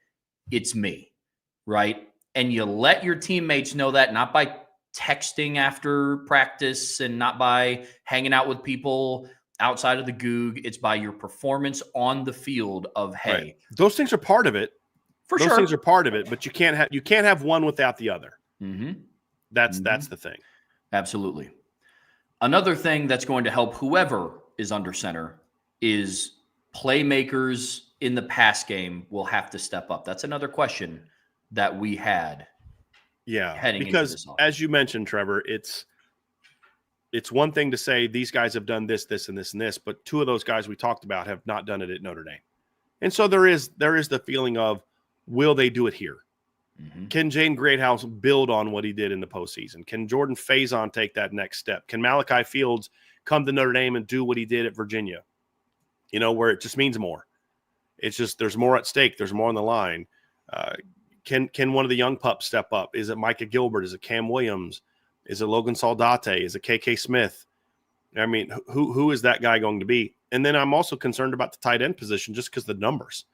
[SPEAKER 1] it's me, right? And you let your teammates know that, not by texting after practice and not by hanging out with people outside of the Goog. It's by your performance on the field of, hey.
[SPEAKER 2] Right. Those things are part of it. Those things are part of it, but you can't have one without the other.
[SPEAKER 1] Mm-hmm.
[SPEAKER 2] That's the thing.
[SPEAKER 1] Absolutely. Another thing that's going to help whoever is under center is playmakers in the pass game will have to step up. That's another question that we had.
[SPEAKER 2] Yeah, because as you mentioned, Trevor, it's one thing to say these guys have done this, this, and this, and this, but two of those guys we talked about have not done it at Notre Dame. And so there is the feeling of, will they do it here? Mm-hmm. Can Jaden Greathouse build on what he did in the postseason? Can Jordan Faison take that next step? Can Malachi Fields come to Notre Dame and do what he did at Virginia? Where it just means more. It's just there's more at stake. There's more on the line. Can one of the young pups step up? Is it Micah Gilbert? Is it Cam Williams? Is it Logan Saldate? Is it KK Smith? I mean, who is that guy going to be? And then I'm also concerned about the tight end position just because the numbers.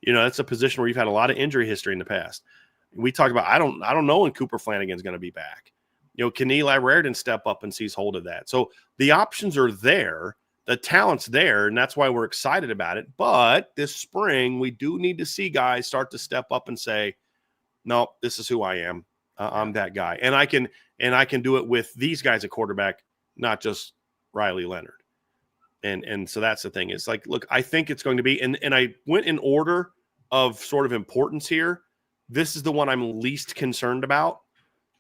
[SPEAKER 2] That's a position where you've had a lot of injury history in the past. We talked about I don't know when Cooper Flanagan's going to be back. Can Eli Raridan step up and seize hold of that? So the options are there. The talent's there, and that's why we're excited about it. But this spring, we do need to see guys start to step up and say, no, this is who I am. I'm that guy. And I can do it with these guys at quarterback, not just Riley Leonard. And so that's the thing. It's like, look, I think it's going to be, and I went in order of sort of importance here. This is the one I'm least concerned about.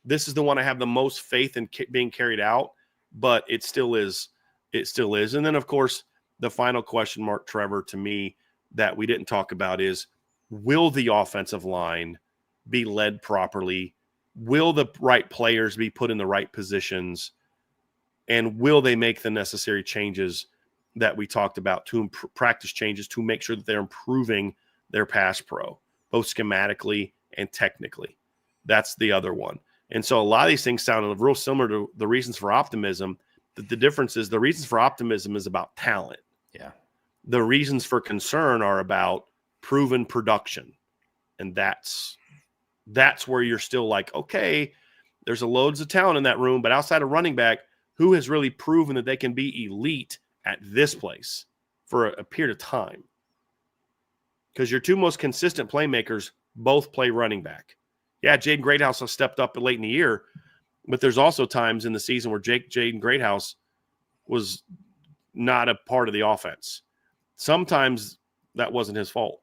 [SPEAKER 2] This is the one I have the most faith in being carried out, but it still is. It still is. And then, of course, the final question mark, Trevor, to me that we didn't talk about is, will the offensive line be led properly? Will the right players be put in the right positions? And will they make the necessary changes that we talked about, to practice changes to make sure that they're improving their pass pro, both schematically and technically? That's the other one. And so a lot of these things sound real similar to the reasons for optimism. The difference is the reasons for optimism is about talent.
[SPEAKER 1] Yeah.
[SPEAKER 2] The reasons for concern are about proven production. And that's where you're still like, okay, there's a loads of talent in that room, but outside of running back, who has really proven that they can be elite at this place for a period of time? Because your two most consistent playmakers both play running back. Yeah, Jaden Greathouse has stepped up late in the year, but there's also times in the season where Jaden Greathouse was not a part of the offense. Sometimes that wasn't his fault.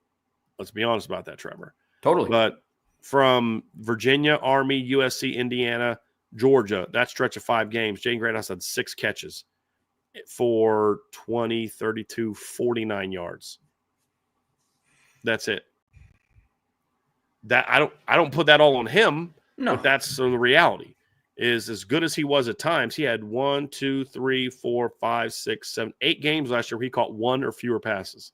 [SPEAKER 2] Let's be honest about that, Trevor.
[SPEAKER 1] Totally.
[SPEAKER 2] But from Virginia, Army, USC, Indiana, Georgia, that stretch of 5 games, Jaden Greathouse had 6 catches for 20, 32, 49 yards. That's it. That I don't put that all on him, but that's the reality. Is as good as he was at times, he had 1, 2, 3, 4, 5, 6, 7, 8 games last year where he caught 1 or fewer passes.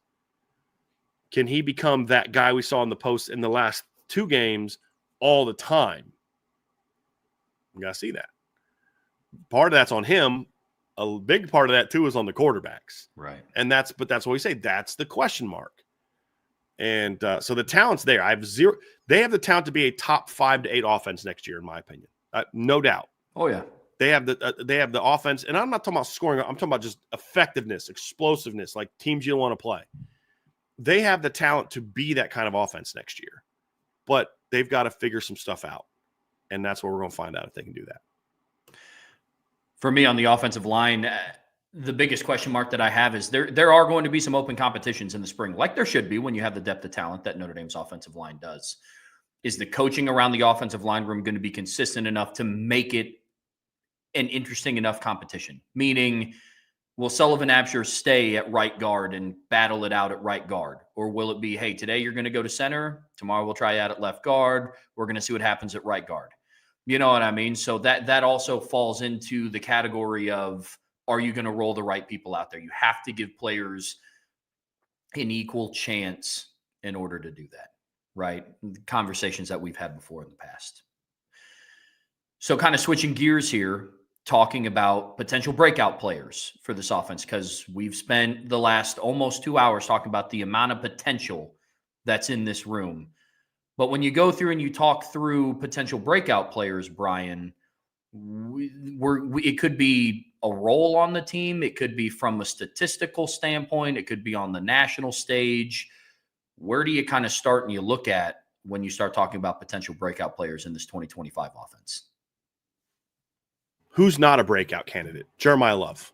[SPEAKER 2] Can he become that guy we saw in the post in the last 2 games all the time? You got to see that. Part of that's on him. A big part of that too is on the quarterbacks.
[SPEAKER 1] Right.
[SPEAKER 2] And that's what we say. That's the question mark. And so the talent's there. They have the talent to be a top 5 to 8 offense next year, in my opinion. No doubt.
[SPEAKER 1] Oh yeah.
[SPEAKER 2] They have the offense, and I'm not talking about scoring. I'm talking about just effectiveness, explosiveness, like teams you want to play. They have the talent to be that kind of offense next year, but they've got to figure some stuff out, and that's what we're going to find out if they can do that.
[SPEAKER 1] For me on the offensive line, the biggest question mark that I have is there are going to be some open competitions in the spring, like there should be when you have the depth of talent that Notre Dame's offensive line does. Is the coaching around the offensive line room going to be consistent enough to make it an interesting enough competition? Meaning, will Sullivan Absher stay at right guard and battle it out at right guard? Or will it be, hey, today you're going to go to center, tomorrow we'll try out at left guard, we're going to see what happens at right guard? You know what I mean? So that also falls into the category of, are you going to roll the right people out there? You have to give players an equal chance in order to do that, right? Conversations that we've had before in the past. So kind of switching gears here, talking about potential breakout players for this offense, because we've spent the last almost 2 hours talking about the amount of potential that's in this room. But when you go through and you talk through potential breakout players, Brian, it could be a role on the team. It could be from a statistical standpoint. It could be on the national stage. Where do you kind of start and you look at when you start talking about potential breakout players in this 2025 offense?
[SPEAKER 2] Who's not a breakout candidate? Jeremiah Love.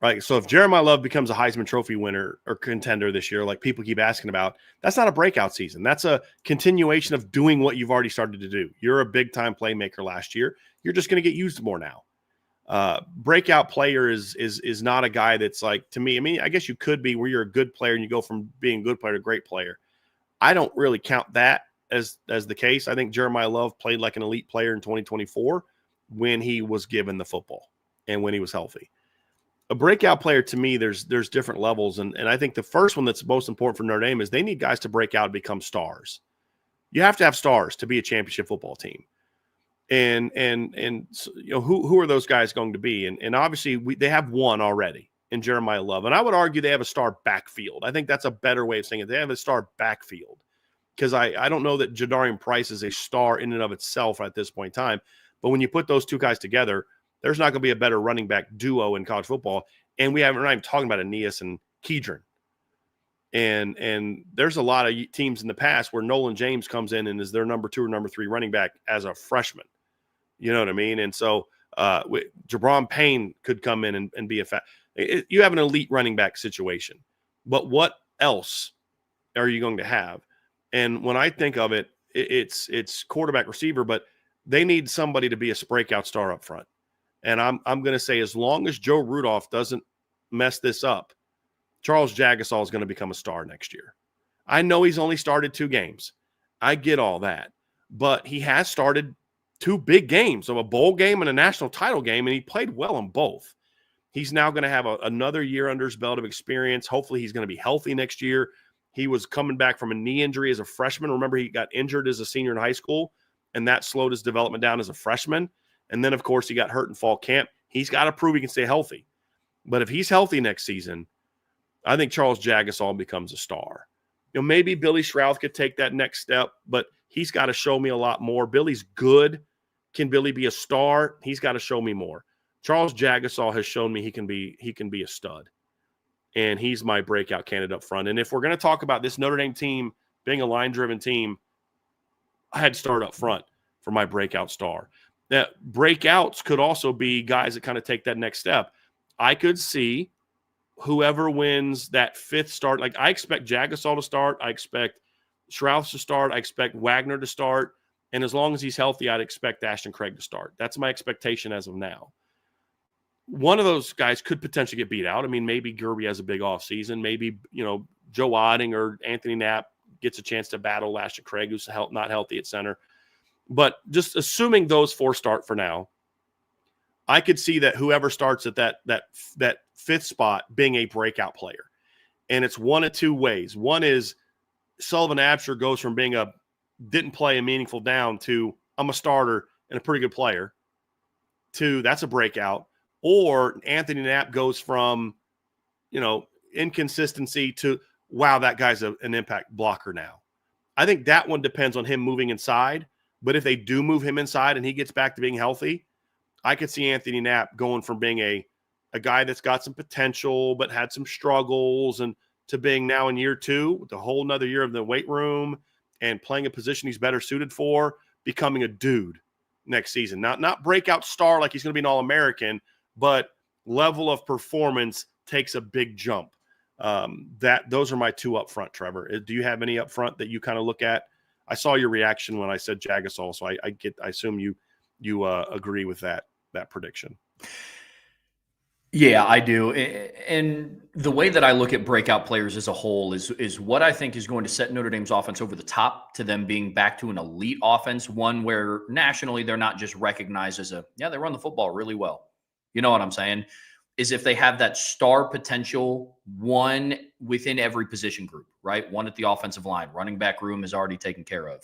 [SPEAKER 2] Right. So if Jeremiah Love becomes a Heisman Trophy winner or contender this year, like people keep asking about, that's not a breakout season. That's a continuation of doing what you've already started to do. You're a big time playmaker last year. You're just going to get used more now. Breakout player is not a guy that's like, to me, I mean, I guess you could be where you're a good player and you go from being a good player to great player. I don't really count that as the case. I think Jeremiah Love played like an elite player in 2024 when he was given the football and when he was healthy. A breakout player, to me, there's different levels. And I think the first one that's most important for Notre Dame is they need guys to break out and become stars. You have to have stars to be a championship football team. And so, you know, who are those guys going to be? And obviously they have one already in Jeremiah Love. And I would argue they have a star backfield. I think that's a better way of saying it. They have a star backfield because I don't know that Jadarian Price is a star in and of itself at this point in time. But when you put those two guys together, there's not going to be a better running back duo in college football. And we're not even talking about Aeneas and Kedron. And there's a lot of teams in the past where Nolan James comes in and is their number 2 or number 3 running back as a freshman. You know what I mean? And so Jabron Payne could come in and be you have an elite running back situation. But what else are you going to have? And when I think of it, it's quarterback receiver, but they need somebody to be a breakout star up front. And I'm going to say, as long as Joe Rudolph doesn't mess this up, Charles Jagasaw is going to become a star next year. I know he's only started 2 games. I get all that. But he has started 2 big games, of a bowl game and a national title game, and he played well in both. He's now going to have another year under his belt of experience. Hopefully he's going to be healthy next year. He was coming back from a knee injury as a freshman. Remember, he got injured as a senior in high school, and that slowed his development down as a freshman. And then, of course, he got hurt in fall camp. He's got to prove he can stay healthy. But if he's healthy next season, I think Charles Jagasaw becomes a star. Maybe Billy Shrouth could take that next step, but he's got to show me a lot more. Billy's good. Can Billy be a star? He's got to show me more. Charles Jagasaw has shown me he can be a stud, and he's my breakout candidate up front. And if we're going to talk about this Notre Dame team being a line-driven team, I had to start up front for my breakout star. That breakouts could also be guys that kind of take that next step. I could see whoever wins that 5th start. Like, I expect Jagasaw to start. I expect Shrouth to start. I expect Wagner to start. And as long as he's healthy, I'd expect Ashton Craig to start. That's my expectation as of now. One of those guys could potentially get beat out. I mean, maybe Gerby has a big offseason. Maybe, Joe Otting or Anthony Knapp gets a chance to battle Ashton Craig, who's not healthy at center. But just assuming those 4 start for now, I could see that whoever starts at that 5th spot being a breakout player. And it's one of 2 ways. One is Sullivan Absher goes from being didn't play a meaningful down to I'm a starter and a pretty good player to that's a breakout. Or Anthony Knapp goes from, inconsistency to, wow, that guy's an impact blocker now. I think that one depends on him moving inside. But if they do move him inside and he gets back to being healthy, I could see Anthony Knapp going from being a guy that's got some potential but had some struggles, and to being now in year 2 with a whole nother year of the weight room and playing a position he's better suited for, becoming a dude next season. Not breakout star like he's going to be an All-American, but level of performance takes a big jump. Those are my 2 up front, Trevor. Do you have any up front that you kind of look at? I saw your reaction when I said Jagasaw, so I assume you agree with that prediction.
[SPEAKER 1] Yeah, I do. And the way that I look at breakout players as a whole is what I think is going to set Notre Dame's offense over the top to them being back to an elite offense, one where nationally they're not just recognized as they run the football really well. You know what I'm saying? Is if they have that star potential, one within every position group, right? One at the offensive line. Running back room is already taken care of.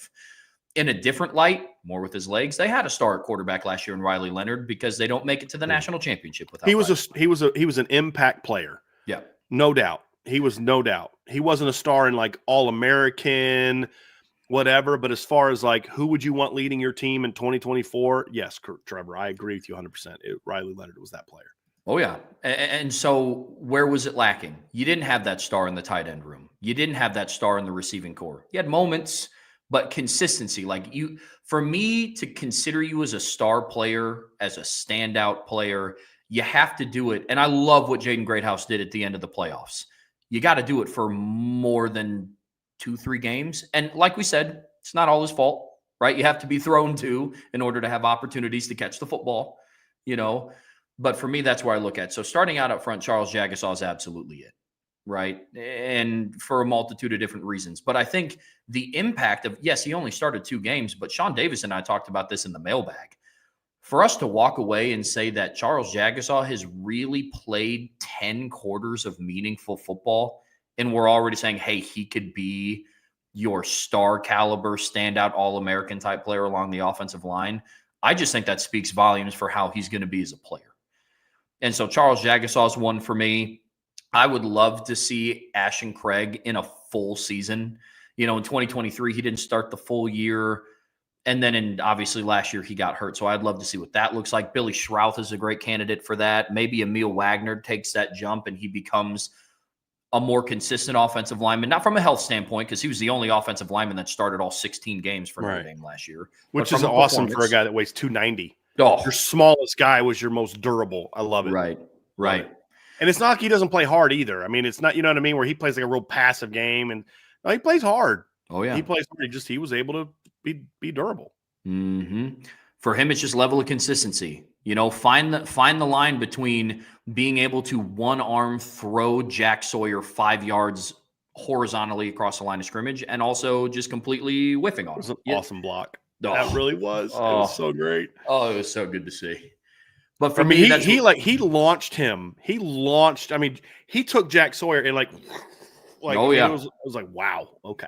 [SPEAKER 1] In a different light, more with his legs, they had a star at quarterback last year in Riley Leonard because they don't make it to the national championship without.
[SPEAKER 2] He was an impact player.
[SPEAKER 1] Yeah,
[SPEAKER 2] no doubt. He wasn't a star in like All-American, whatever. But as far as like who would you want leading your team in 2024? Yes, Trevor, I agree with you 100%. Riley Leonard was that player.
[SPEAKER 1] Oh, yeah. And so where was it lacking? You didn't have that star in the tight end room. You didn't have that star in the receiving core. You had moments, but consistency. For me to consider you as a star player, as a standout player, you have to do it. And I love what Jaden Greathouse did at the end of the playoffs. You got to do it for more than 2-3 games. And like we said, it's not all his fault, right? You have to be thrown to in order to have opportunities to catch the football, But for me, that's where I look at. So starting out up front, Charles Jagasaw is absolutely it, right? And for a multitude of different reasons. But I think the impact of, yes, he only started 2 games, but Sean Davis and I talked about this in the mailbag. For us to walk away and say that Charles Jagasaw has really played 10 quarters of meaningful football, and we're already saying, hey, he could be your star caliber, standout All-American type player along the offensive line, I just think that speaks volumes for how he's going to be as a player. And so Charles Jagasaw is one for me. I would love to see Ashton Craig in a full season. In 2023, he didn't start the full year. And then obviously last year he got hurt. So I'd love to see what that looks like. Billy Shrouth is a great candidate for that. Maybe Emil Wagner takes that jump and he becomes a more consistent offensive lineman, not from a health standpoint, because he was the only offensive lineman that started all 16 games for Notre Dame last year.
[SPEAKER 2] Which is awesome for a guy that weighs 290.
[SPEAKER 1] Oh.
[SPEAKER 2] Your smallest guy was your most durable. I love it.
[SPEAKER 1] Right.
[SPEAKER 2] Love it. And it's not like he doesn't play hard either. I mean, it's not, you know what I mean, where he plays like a real passive game. And no, he plays hard.
[SPEAKER 1] Oh, yeah.
[SPEAKER 2] He plays hard. He was able to be durable.
[SPEAKER 1] Mm-hmm. For him, it's just level of consistency. You know, find the line between being able to one arm throw Jack Sawyer 5 yards horizontally across the line of scrimmage and also just completely whiffing on him.
[SPEAKER 2] It was an awesome block.
[SPEAKER 1] Oh.
[SPEAKER 2] That really was. It was so great.
[SPEAKER 1] Oh, it was so good to see. But for
[SPEAKER 2] I mean,
[SPEAKER 1] me,
[SPEAKER 2] he launched him. He launched. I mean, he took Jack Sawyer and like
[SPEAKER 1] oh yeah,
[SPEAKER 2] it was like, wow, okay.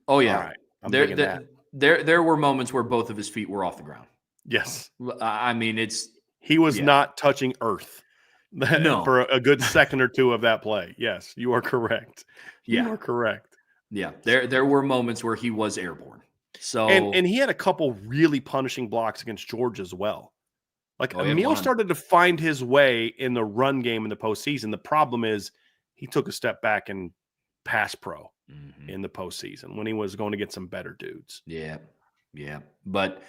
[SPEAKER 1] Oh yeah,
[SPEAKER 2] all right.
[SPEAKER 1] There were moments where both of his feet were off the ground.
[SPEAKER 2] Yes,
[SPEAKER 1] I mean
[SPEAKER 2] he was not touching earth for a good second or two of that play. Yes, you are correct. You are correct.
[SPEAKER 1] Yeah, there were moments where he was airborne. So
[SPEAKER 2] and he had a couple really punishing blocks against Georgia as well. Like Emil started to find his way in the run game in the postseason. The problem is he took a step back in pass pro in the postseason when he was going to get some better dudes.
[SPEAKER 1] Yeah. But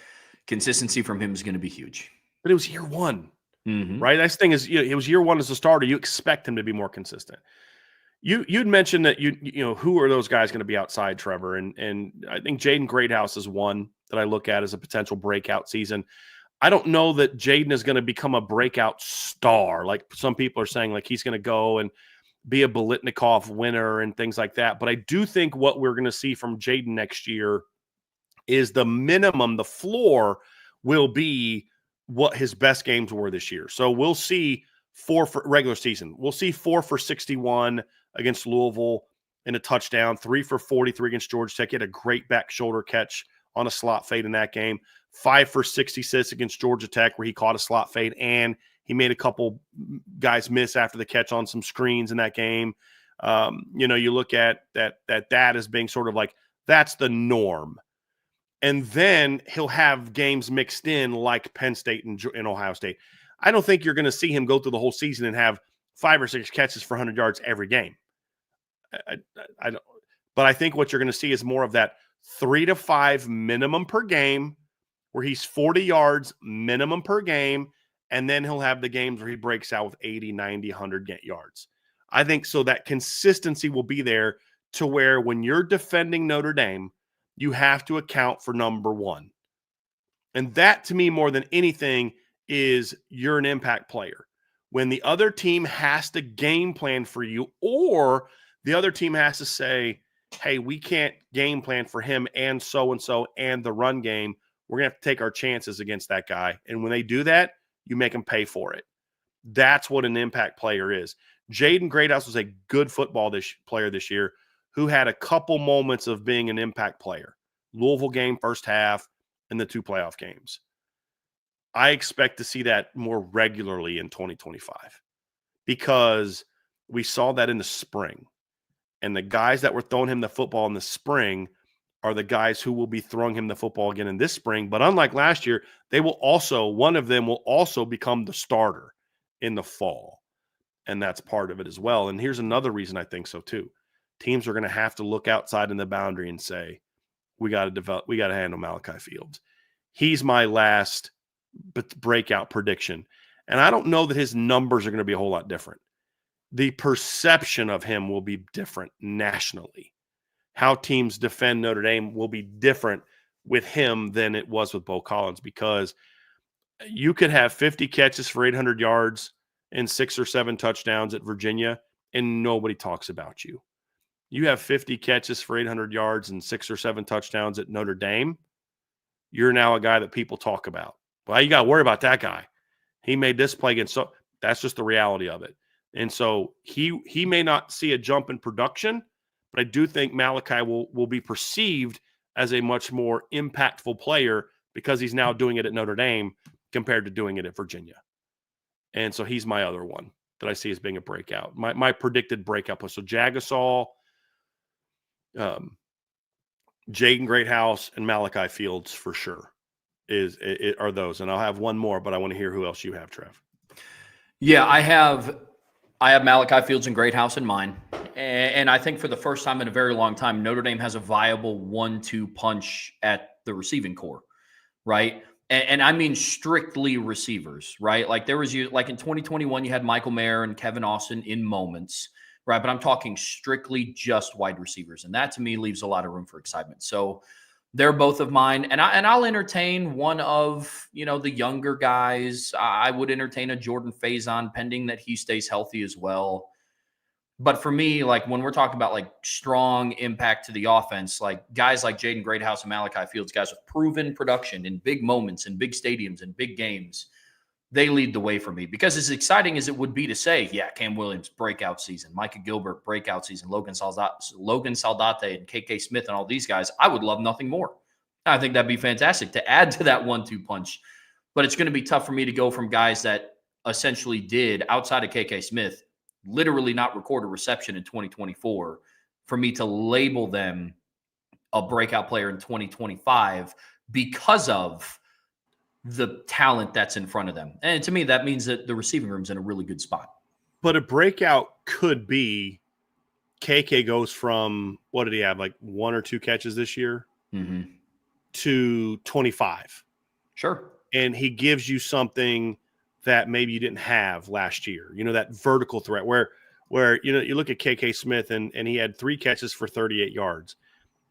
[SPEAKER 1] consistency from him is going to be huge.
[SPEAKER 2] But it was year one, right? That's the thing is, it was year one as a starter. You expect him to be more consistent. You'd mentioned that you know who are those guys going to be outside Trevor, and I think Jaden Greathouse is one that I look at as a potential breakout season. I don't know that Jaden is going to become a breakout star. Like some people are saying, like he's going to go and be a Biletnikoff winner and things like that. But I do think what we're going to see from Jaden next year is the minimum, the floor will be what his best games were this year. So we'll see 4 for regular season. We'll see 4 for 61 against Louisville in a touchdown, 3 for 43 against Georgia Tech. He had a great back shoulder catch on a slot fade in that game. 5 for 66 against Georgia Tech, where he caught a slot fade and he made a couple guys miss after the catch on some screens in that game. You know, you look at that as being sort of like that's the norm. And then he'll have games mixed in like Penn State and Ohio State. I don't think you're going to see him go through the whole season and have 5 or 6 catches for 100 yards every game. I don't. But I think what you're going to see is more of that 3 to 5 minimum per game, where he's 40 yards minimum per game, and then he'll have the games where he breaks out with 80, 90, 100 yards. I think so that consistency will be there to where when you're defending Notre Dame, you have to account for number one. And that, to me, more than anything, is you're an impact player. When the other team has to game plan for you, or the other team has to say, hey, we can't game plan for him and so and the run game, we're going to have to take our chances against that guy. And when they do that, you make them pay for it. That's what an impact player is. Jaden Greathouse was a good football player this year who had a couple moments of being an impact player. Louisville game first half and the 2 playoff games. I expect to see that more regularly in 2025 because we saw that in the spring. And the guys that were throwing him the football in the spring are the guys who will be throwing him the football again in this spring. But unlike last year, one of them will also become the starter in the fall. And that's part of it as well. And here's another reason I think so too. Teams are going to have to look outside in the boundary and say, we got to handle Malachi Fields. He's my last breakout prediction. And I don't know that his numbers are going to be a whole lot different. The perception of him will be different nationally. How teams defend Notre Dame will be different with him than it was with Bo Collins, because you could have 50 catches for 800 yards and 6 or 7 touchdowns at Virginia, and nobody talks about you. You have 50 catches for 800 yards and 6 or 7 touchdowns at Notre Dame, you're now a guy that people talk about. Well, you got to worry about that guy. He made this play against. So that's just the reality of it. And so he may not see a jump in production, but I do think Malachi will be perceived as a much more impactful player because he's now doing it at Notre Dame compared to doing it at Virginia. And so he's my other one that I see as being a breakout. My predicted breakout was so Jagasol, Jaden Greathouse, and Malachi Fields for sure are those. And I'll have one more, but I want to hear who else you have, Trev.
[SPEAKER 1] Yeah, I have I have Malachi Fields and Greathouse in mind. And I think for the first time in a very long time, Notre Dame has a viable 1-2 punch at the receiving core, right? And I mean strictly receivers, right? Like there was like in 2021, you had Michael Mayer and Kevin Austin in moments, right? But I'm talking strictly just wide receivers. And that to me leaves a lot of room for excitement. So they're both of mine. And I'll entertain one of, the younger guys. I would entertain a Jordan Faison pending that he stays healthy as well. But for me, like when we're talking about like strong impact to the offense, like guys like Jaden Greathouse and Malachi Fields, guys with proven production in big moments, in big stadiums, and big games, they lead the way for me. Because as exciting as it would be to say, yeah, Cam Williams, breakout season, Micah Gilbert, breakout season, Logan Saldate and KK Smith and all these guys, I would love nothing more. I think that'd be fantastic to add to that 1-2 punch. But it's going to be tough for me to go from guys that essentially did, outside of KK Smith, literally not record a reception in 2024, for me to label them a breakout player in 2025 because of the talent that's in front of them. And to me, that means that the receiving room's in a really good spot.
[SPEAKER 2] But a breakout could be KK goes from, what did he have, like 1 or 2 catches this year to 25.
[SPEAKER 1] Sure.
[SPEAKER 2] And he gives you something that maybe you didn't have last year, that vertical threat where you look at KK Smith and he had 3 catches for 38 yards.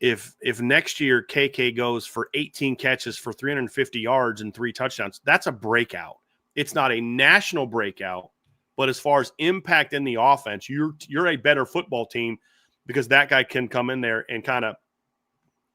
[SPEAKER 2] If next year KK goes for 18 catches for 350 yards and 3 touchdowns, that's a breakout. It's not a national breakout, but as far as impact in the offense, you're a better football team because that guy can come in there and kind of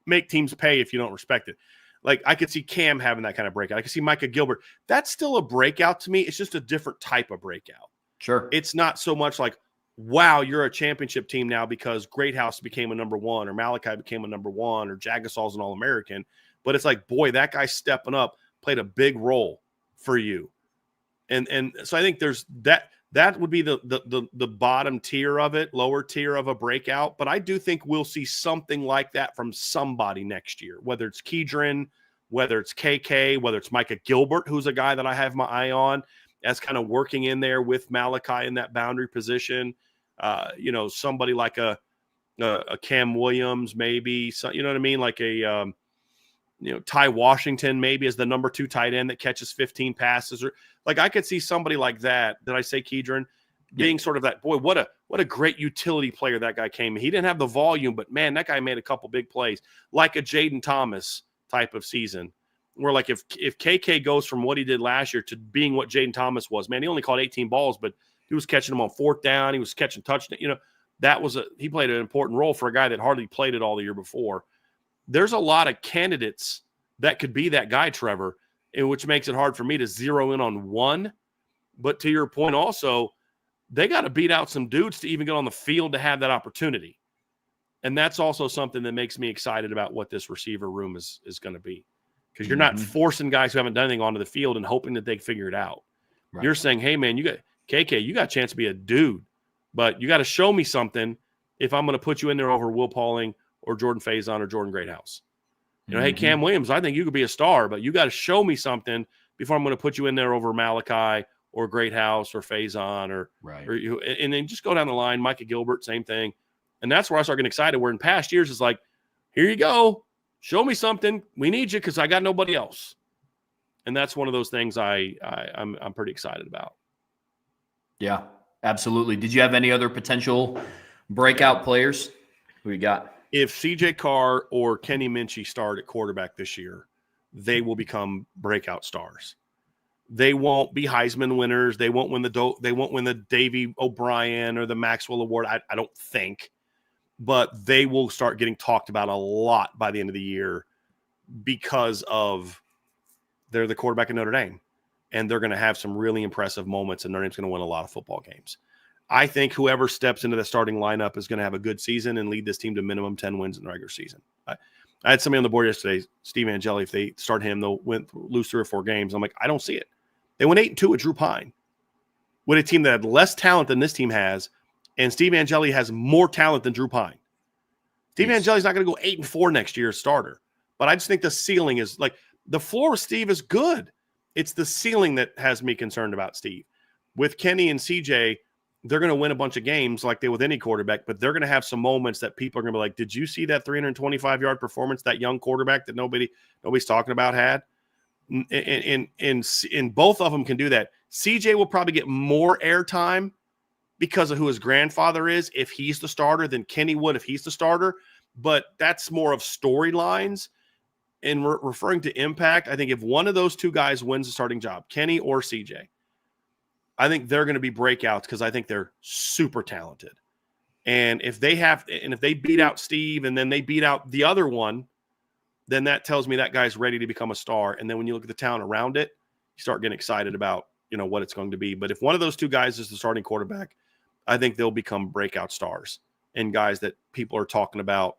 [SPEAKER 2] make teams pay if you don't respect it. Like I could see Cam having that kind of breakout. I could see Micah Gilbert. That's still a breakout to me. It's just a different type of breakout.
[SPEAKER 1] Sure.
[SPEAKER 2] It's not so much like, wow, you're a championship team now because Greathouse became a number 1 or Malachi became a number 1 or Jagasol's an All-American. But it's like, boy, that guy stepping up played a big role for you. And so I think there's that would be the bottom tier of it, lower tier of a breakout. But I do think we'll see something like that from somebody next year, whether it's Kedron, whether it's KK, whether it's Micah Gilbert, who's a guy that I have my eye on as kind of working in there with Malachi in that boundary position. Somebody like a Cam Williams, maybe, so, you know what I mean? Like a, Ty Washington maybe as the number 2 tight end that catches 15 passes, or like I could see somebody like that. Did I say Kedron being sort of that, boy, what a great utility player that guy came. He didn't have the volume, but man, that guy made a couple big plays, like a Jaden Thomas type of season. Where like if KK goes from what he did last year to being what Jaden Thomas was, man, he only caught 18 balls, but he was catching them on 4th down. He was catching touchdowns. He played an important role for a guy that hardly played it all the year before. There's a lot of candidates that could be that guy, Trevor, which makes it hard for me to zero in on one. But to your point also, they got to beat out some dudes to even get on the field to have that opportunity. And that's also something that makes me excited about what this receiver room is going to be. Because you're not forcing guys who haven't done anything onto the field and hoping that they figure it out. Right. You're saying, hey, man, you got KK, you got a chance to be a dude, but you got to show me something if I'm going to put you in there over Will Pauling or Jordan Faison or Jordan Greathouse. Hey, Cam Williams, I think you could be a star, but you got to show me something before I'm going to put you in there over Malachi or Greathouse or Faison or and then just go down the line. Micah Gilbert, same thing. And that's where I start getting excited, where in past years it's like, here you go. Show me something. We need you because I got nobody else. And that's one of those things I'm pretty excited about.
[SPEAKER 1] Yeah, absolutely. Did you have any other potential breakout players? Who you got?
[SPEAKER 2] If CJ Carr or Kenny Minchie start at quarterback this year, they will become breakout stars. They won't be Heisman winners. They won't win the Davey O'Brien or the Maxwell Award. I don't think. But they will start getting talked about a lot by the end of the year because of they're the quarterback of Notre Dame, and they're going to have some really impressive moments, and Notre Dame's going to win a lot of football games. I think whoever steps into the starting lineup is going to have a good season and lead this team to minimum 10 wins in the regular season. I had somebody on the board yesterday, Steve Angeli. If they start him, they'll lose 3 or 4 games. I'm like, I don't see it. They went 8-2 with Drew Pine, with a team that had less talent than this team has. And Steve Angeli has more talent than Drew Pine. Steve Angeli's not going to go 8-4 next year as starter. But I just think the ceiling is like the floor with Steve is good. It's the ceiling that has me concerned about Steve. With Kenny and CJ, they're going to win a bunch of games like they with any quarterback, but they're going to have some moments that people are going to be like, did you see that 325-yard performance that young quarterback that nobody's talking about had? And both of them can do that. CJ will probably get more airtime because of who his grandfather is if he's the starter than Kenny would if he's the starter, but that's more of storylines. And referring to impact, I think if one of those two guys wins the starting job, Kenny or CJ, I think they're going to be breakouts because I think they're super talented. And if they beat out Steve and then they beat out the other one, then that tells me that guy's ready to become a star. And then when you look at the talent around it, you start getting excited about, what it's going to be. But if one of those two guys is the starting quarterback, I think they'll become breakout stars and guys that people are talking about.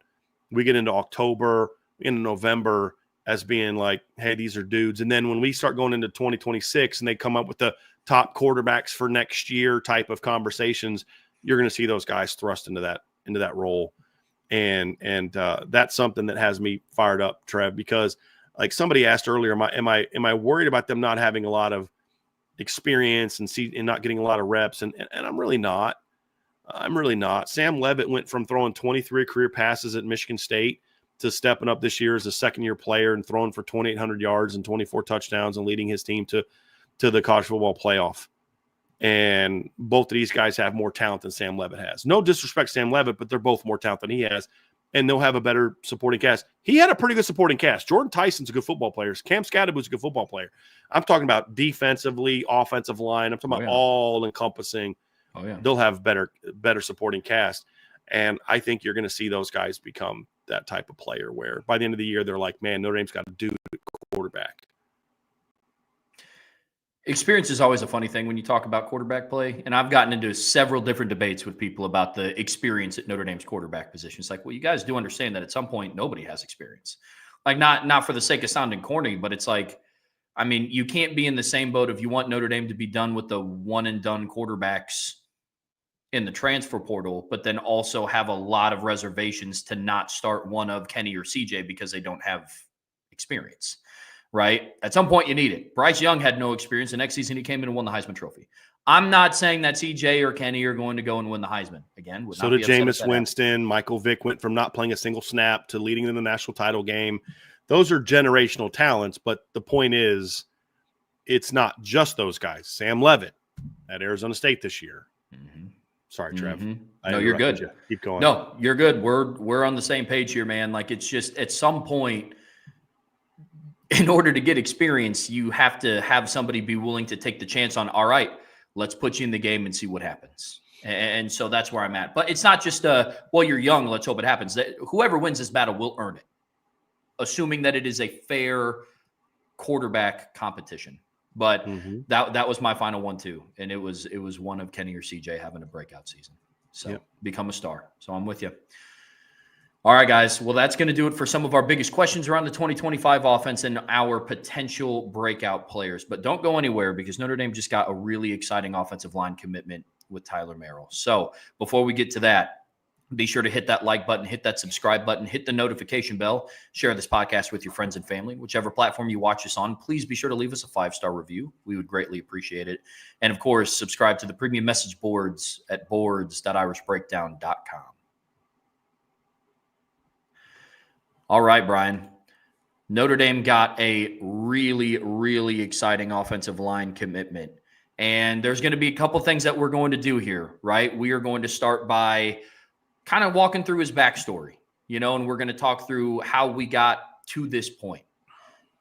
[SPEAKER 2] We get into October, into November as being like, hey, these are dudes. And then when we start going into 2026 and they come up with the top quarterbacks for next year type of conversations, you're going to see those guys thrust into that role. And that's something that has me fired up, Trev, because like somebody asked earlier, am I worried about them not having a lot of experience and not getting a lot of reps? And I'm really not. I'm really not. Sam Leavitt went from throwing 23 career passes at Michigan State to stepping up this year as a second-year player and throwing for 2,800 yards and 24 touchdowns and leading his team to the college football playoff. And both of these guys have more talent than Sam Leavitt has. No disrespect to Sam Leavitt, but they're both more talent than he has, and they'll have a better supporting cast. He had a pretty good supporting cast. Jordan Tyson's a good football player. Cam Scadaboo's a good football player. I'm talking about defensively, offensive line. I'm talking about all-encompassing.
[SPEAKER 1] Oh, yeah.
[SPEAKER 2] They'll have better supporting cast. And I think you're going to see those guys become that type of player where by the end of the year, they're like, man, Notre Dame's got a dude at quarterback.
[SPEAKER 1] Experience is always a funny thing when you talk about quarterback play. And I've gotten into several different debates with people about the experience at Notre Dame's quarterback position. It's like, well, you guys do understand that at some point nobody has experience. Like not for the sake of sounding corny, but it's like, I mean, you can't be in the same boat if you want Notre Dame to be done with the one and done quarterbacks in the transfer portal, but then also have a lot of reservations to not start one of Kenny or CJ because they don't have experience. Right? At some point, you need it. Bryce Young had no experience. The next season, he came in and won the Heisman Trophy. I'm not saying that CJ or Kenny are going to go and win the Heisman again.
[SPEAKER 2] So did Jameis Winston. Michael Vick went from not playing a single snap to leading in the national title game. Those are generational talents, but the point is, it's not just those guys. Sam Leavitt at Arizona State this year. Mm-hmm. Sorry, Trev.
[SPEAKER 1] Mm-hmm. No, you're good.
[SPEAKER 2] Keep going.
[SPEAKER 1] No, you're good. We're on the same page here, man. Like, it's just at some point, in order to get experience, you have to have somebody be willing to take the chance on, all right, let's put you in the game and see what happens. And so that's where I'm at. But it's not just, well, you're young, let's hope it happens. Whoever wins this battle will earn it, assuming that it is a fair quarterback competition. But that was my final one, too. And it was one of Kenny or CJ having a breakout season. So become a star. So I'm with you. All right, guys. Well, that's going to do it for some of our biggest questions around the 2025 offense and our potential breakout players. But don't go anywhere because Notre Dame just got a really exciting offensive line commitment with Tyler Merrill. So before we get to that, be sure to hit that like button, hit that subscribe button, hit the notification bell, share this podcast with your friends and family, whichever platform you watch us on. Please be sure to leave us a 5-star review. We would greatly appreciate it. And, of course, subscribe to the premium message boards at boards.irishbreakdown.com. All right, Brian. Notre Dame got a really, really exciting offensive line commitment. And there's going to be a couple things that we're going to do here, right? We are going to start by kind of walking through his backstory, and we're going to talk through how we got to this point.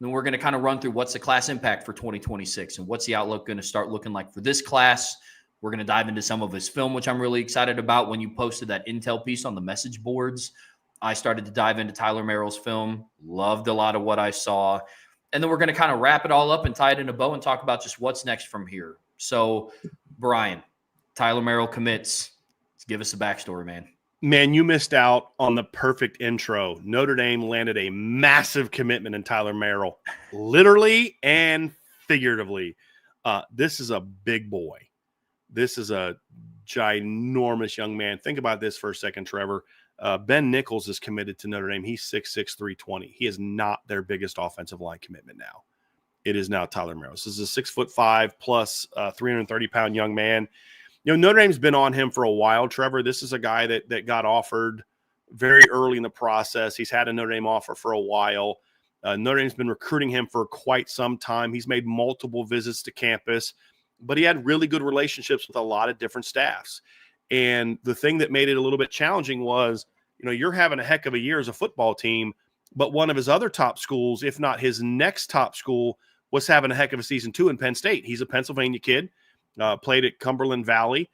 [SPEAKER 1] Then we're going to kind of run through what's the class impact for 2026 and what's the outlook going to start looking like for this class. We're going to dive into some of his film, which I'm really excited about. When you posted that intel piece on the message boards, I started to dive into Tyler Merrill's film, loved a lot of what I saw. And then we're going to kind of wrap it all up and tie it in a bow and talk about just what's next from here. So, Brian, Tyler Merrill commits. Give us a backstory, man.
[SPEAKER 2] Man, you missed out on the perfect intro. Notre Dame landed a massive commitment in Tyler Merrill, literally and figuratively. This is a big boy. This is a ginormous young man. Think about this for a second, Trevor. Ben Nichols is committed to Notre Dame. He's 6'6", 320. He is not their biggest offensive line commitment now. It is now Tyler Merrill. This is a 6'5" plus 330-pound young man. Notre Dame's been on him for a while, Trevor. This is a guy that got offered very early in the process. He's had a Notre Dame offer for a while. Notre Dame's been recruiting him for quite some time. He's made multiple visits to campus, but he had really good relationships with a lot of different staffs. And the thing that made it a little bit challenging was, you're having a heck of a year as a football team, but one of his other top schools, if not his next top school, was having a heck of a season too in Penn State. He's a Pennsylvania kid, played at Cumberland Valley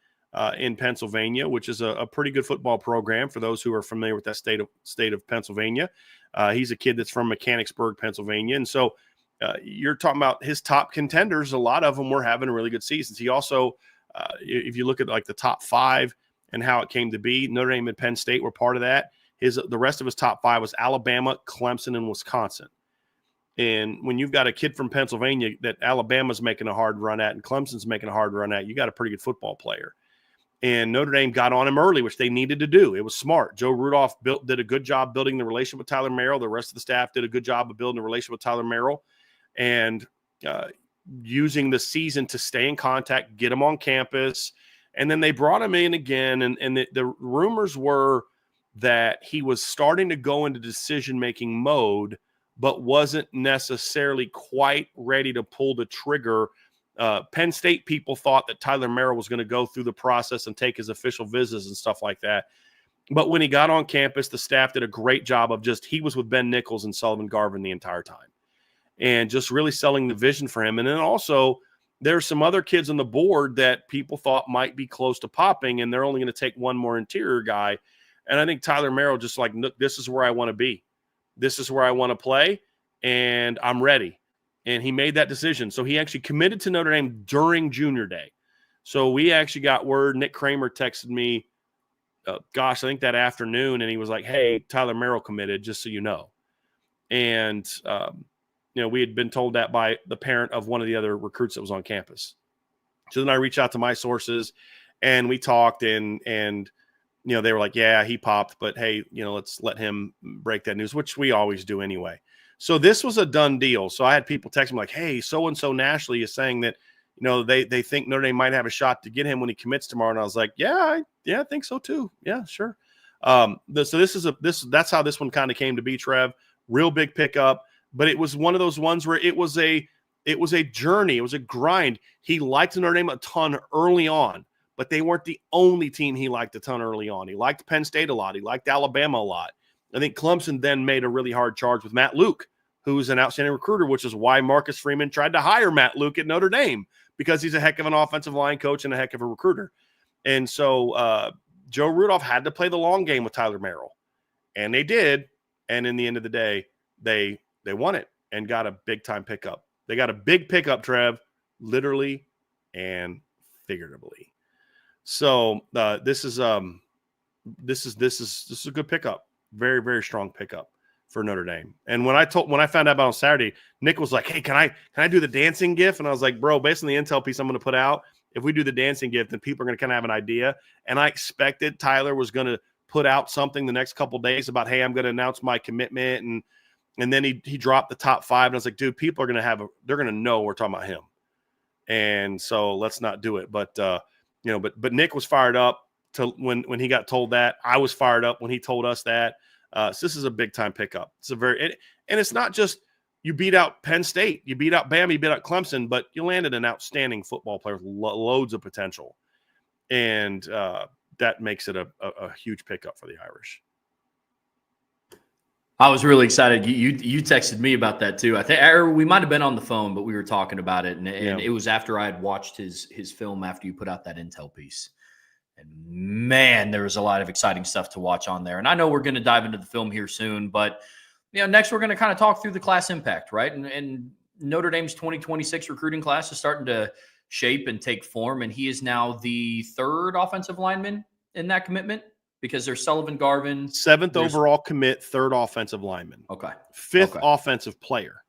[SPEAKER 2] in Pennsylvania, which is a pretty good football program for those who are familiar with that state of Pennsylvania. He's a kid that's from Mechanicsburg, Pennsylvania. And so you're talking about his top contenders. A lot of them were having really good seasons. He also, if you look at like the top 5 and how it came to be, Notre Dame and Penn State were part of that. The rest of his top 5 was Alabama, Clemson, and Wisconsin. And when you've got a kid from Pennsylvania that Alabama's making a hard run at and Clemson's making a hard run at, you got a pretty good football player. And Notre Dame got on him early, which they needed to do. It was smart. Joe Rudolph did a good job building the relationship with Tyler Merrill. The rest of the staff did a good job of building the relationship with Tyler Merrill and using the season to stay in contact, get him on campus. And then they brought him in again. And the rumors were that he was starting to go into decision-making mode, but wasn't necessarily quite ready to pull the trigger. Penn State people thought that Tyler Merrill was going to go through the process and take his official visits and stuff like that. But when he got on campus, the staff did a great job of he was with Ben Nichols and Sullivan Garvin the entire time and just really selling the vision for him. And then also there's some other kids on the board that people thought might be close to popping, and they're only going to take one more interior guy. And I think Tyler Merrill just like, look, this is where I want to be. This is where I want to play, and I'm ready. And he made that decision. So he actually committed to Notre Dame during junior day. So we actually got word. Nick Kramer texted me, I think that afternoon, and he was like, hey, Tyler Merrill committed, just so you know. And, we had been told that by the parent of one of the other recruits that was on campus. So then I reached out to my sources, and we talked, and they were like, yeah, he popped, but hey, let's let him break that news, which we always do anyway. So this was a done deal. So I had people text me like, hey, so-and-so nationally is saying that, they think Notre Dame might have a shot to get him when he commits tomorrow. And I was like, yeah, I think so too. Yeah, sure. So that's how this one kind of came to be, Trev. Real big pickup, but it was one of those ones where it was a journey. It was a grind. He liked Notre Dame a ton early on, but they weren't the only team he liked a ton early on. He liked Penn State a lot. He liked Alabama a lot. I think Clemson then made a really hard charge with Matt Luke, who's an outstanding recruiter, which is why Marcus Freeman tried to hire Matt Luke at Notre Dame, because he's a heck of an offensive line coach and a heck of a recruiter. And so Joe Rudolph had to play the long game with Tyler Merrill, and they did. And in the end of the day, they won it and got a big-time pickup. They got a big pickup, Trev, literally and figuratively. So this is a good pickup. Very, very strong pickup for Notre Dame. And when I found out about on Saturday, Nick was like, hey, can I do the dancing GIF? And I was like, bro, based on the intel piece I'm going to put out, if we do the dancing GIF, then people are going to kind of have an idea. And I expected Tyler was going to put out something the next couple of days about, hey, I'm going to announce my commitment. And then he dropped the top 5. And I was like, dude, people are going to they're going to know we're talking about him. And so let's not do it. But but Nick was fired up to when he got told that. I was fired up when he told us that. So this is a big time pickup. It's and it's not just you beat out Penn State, you beat out Bama, you beat out Clemson, but you landed an outstanding football player with loads of potential. And that makes it a huge pickup for the Irish.
[SPEAKER 1] I was really excited. You texted me about that too. I think we might have been on the phone, but we were talking about it, and it was after I had watched his film after you put out that intel piece. And man, there was a lot of exciting stuff to watch on there. And I know we're going to dive into the film here soon, but next we're going to kind of talk through the class impact, right? And Notre Dame's 2026 recruiting class is starting to shape and take form, and he is now the 3rd offensive lineman in that commitment. Because there's Sullivan Garvin.
[SPEAKER 2] 7th overall commit, 3rd offensive lineman.
[SPEAKER 1] Okay.
[SPEAKER 2] 5th offensive player.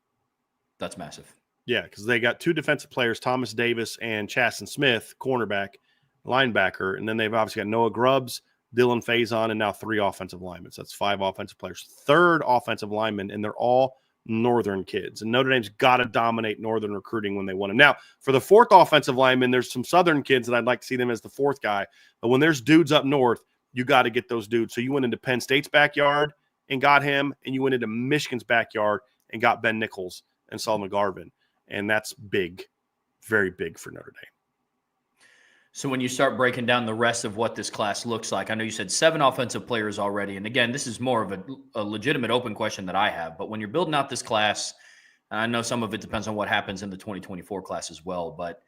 [SPEAKER 1] That's massive.
[SPEAKER 2] Yeah, because they got 2 defensive players, Thomas Davis and Chasten Smith, cornerback, linebacker. And then they've obviously got Noah Grubbs, Dylan Faison, and now 3 offensive linemen. So that's 5 offensive players. 3rd offensive lineman, and they're all Northern kids. And Notre Dame's got to dominate Northern recruiting when they want them. Now, for the fourth offensive lineman, there's some Southern kids that I'd like to see them as the fourth guy. But when there's dudes up north, you got to get those dudes. So you went into Penn State's backyard and got him, and you went into Michigan's backyard and got Ben Nichols and Sullivan Garvin. And that's big, very big for Notre Dame.
[SPEAKER 1] So when you start breaking down the rest of what this class looks like, I know you said 7 offensive players already. And again, this is more of a legitimate open question that I have. But when you're building out this class, I know some of it depends on what happens in the 2024 class as well. But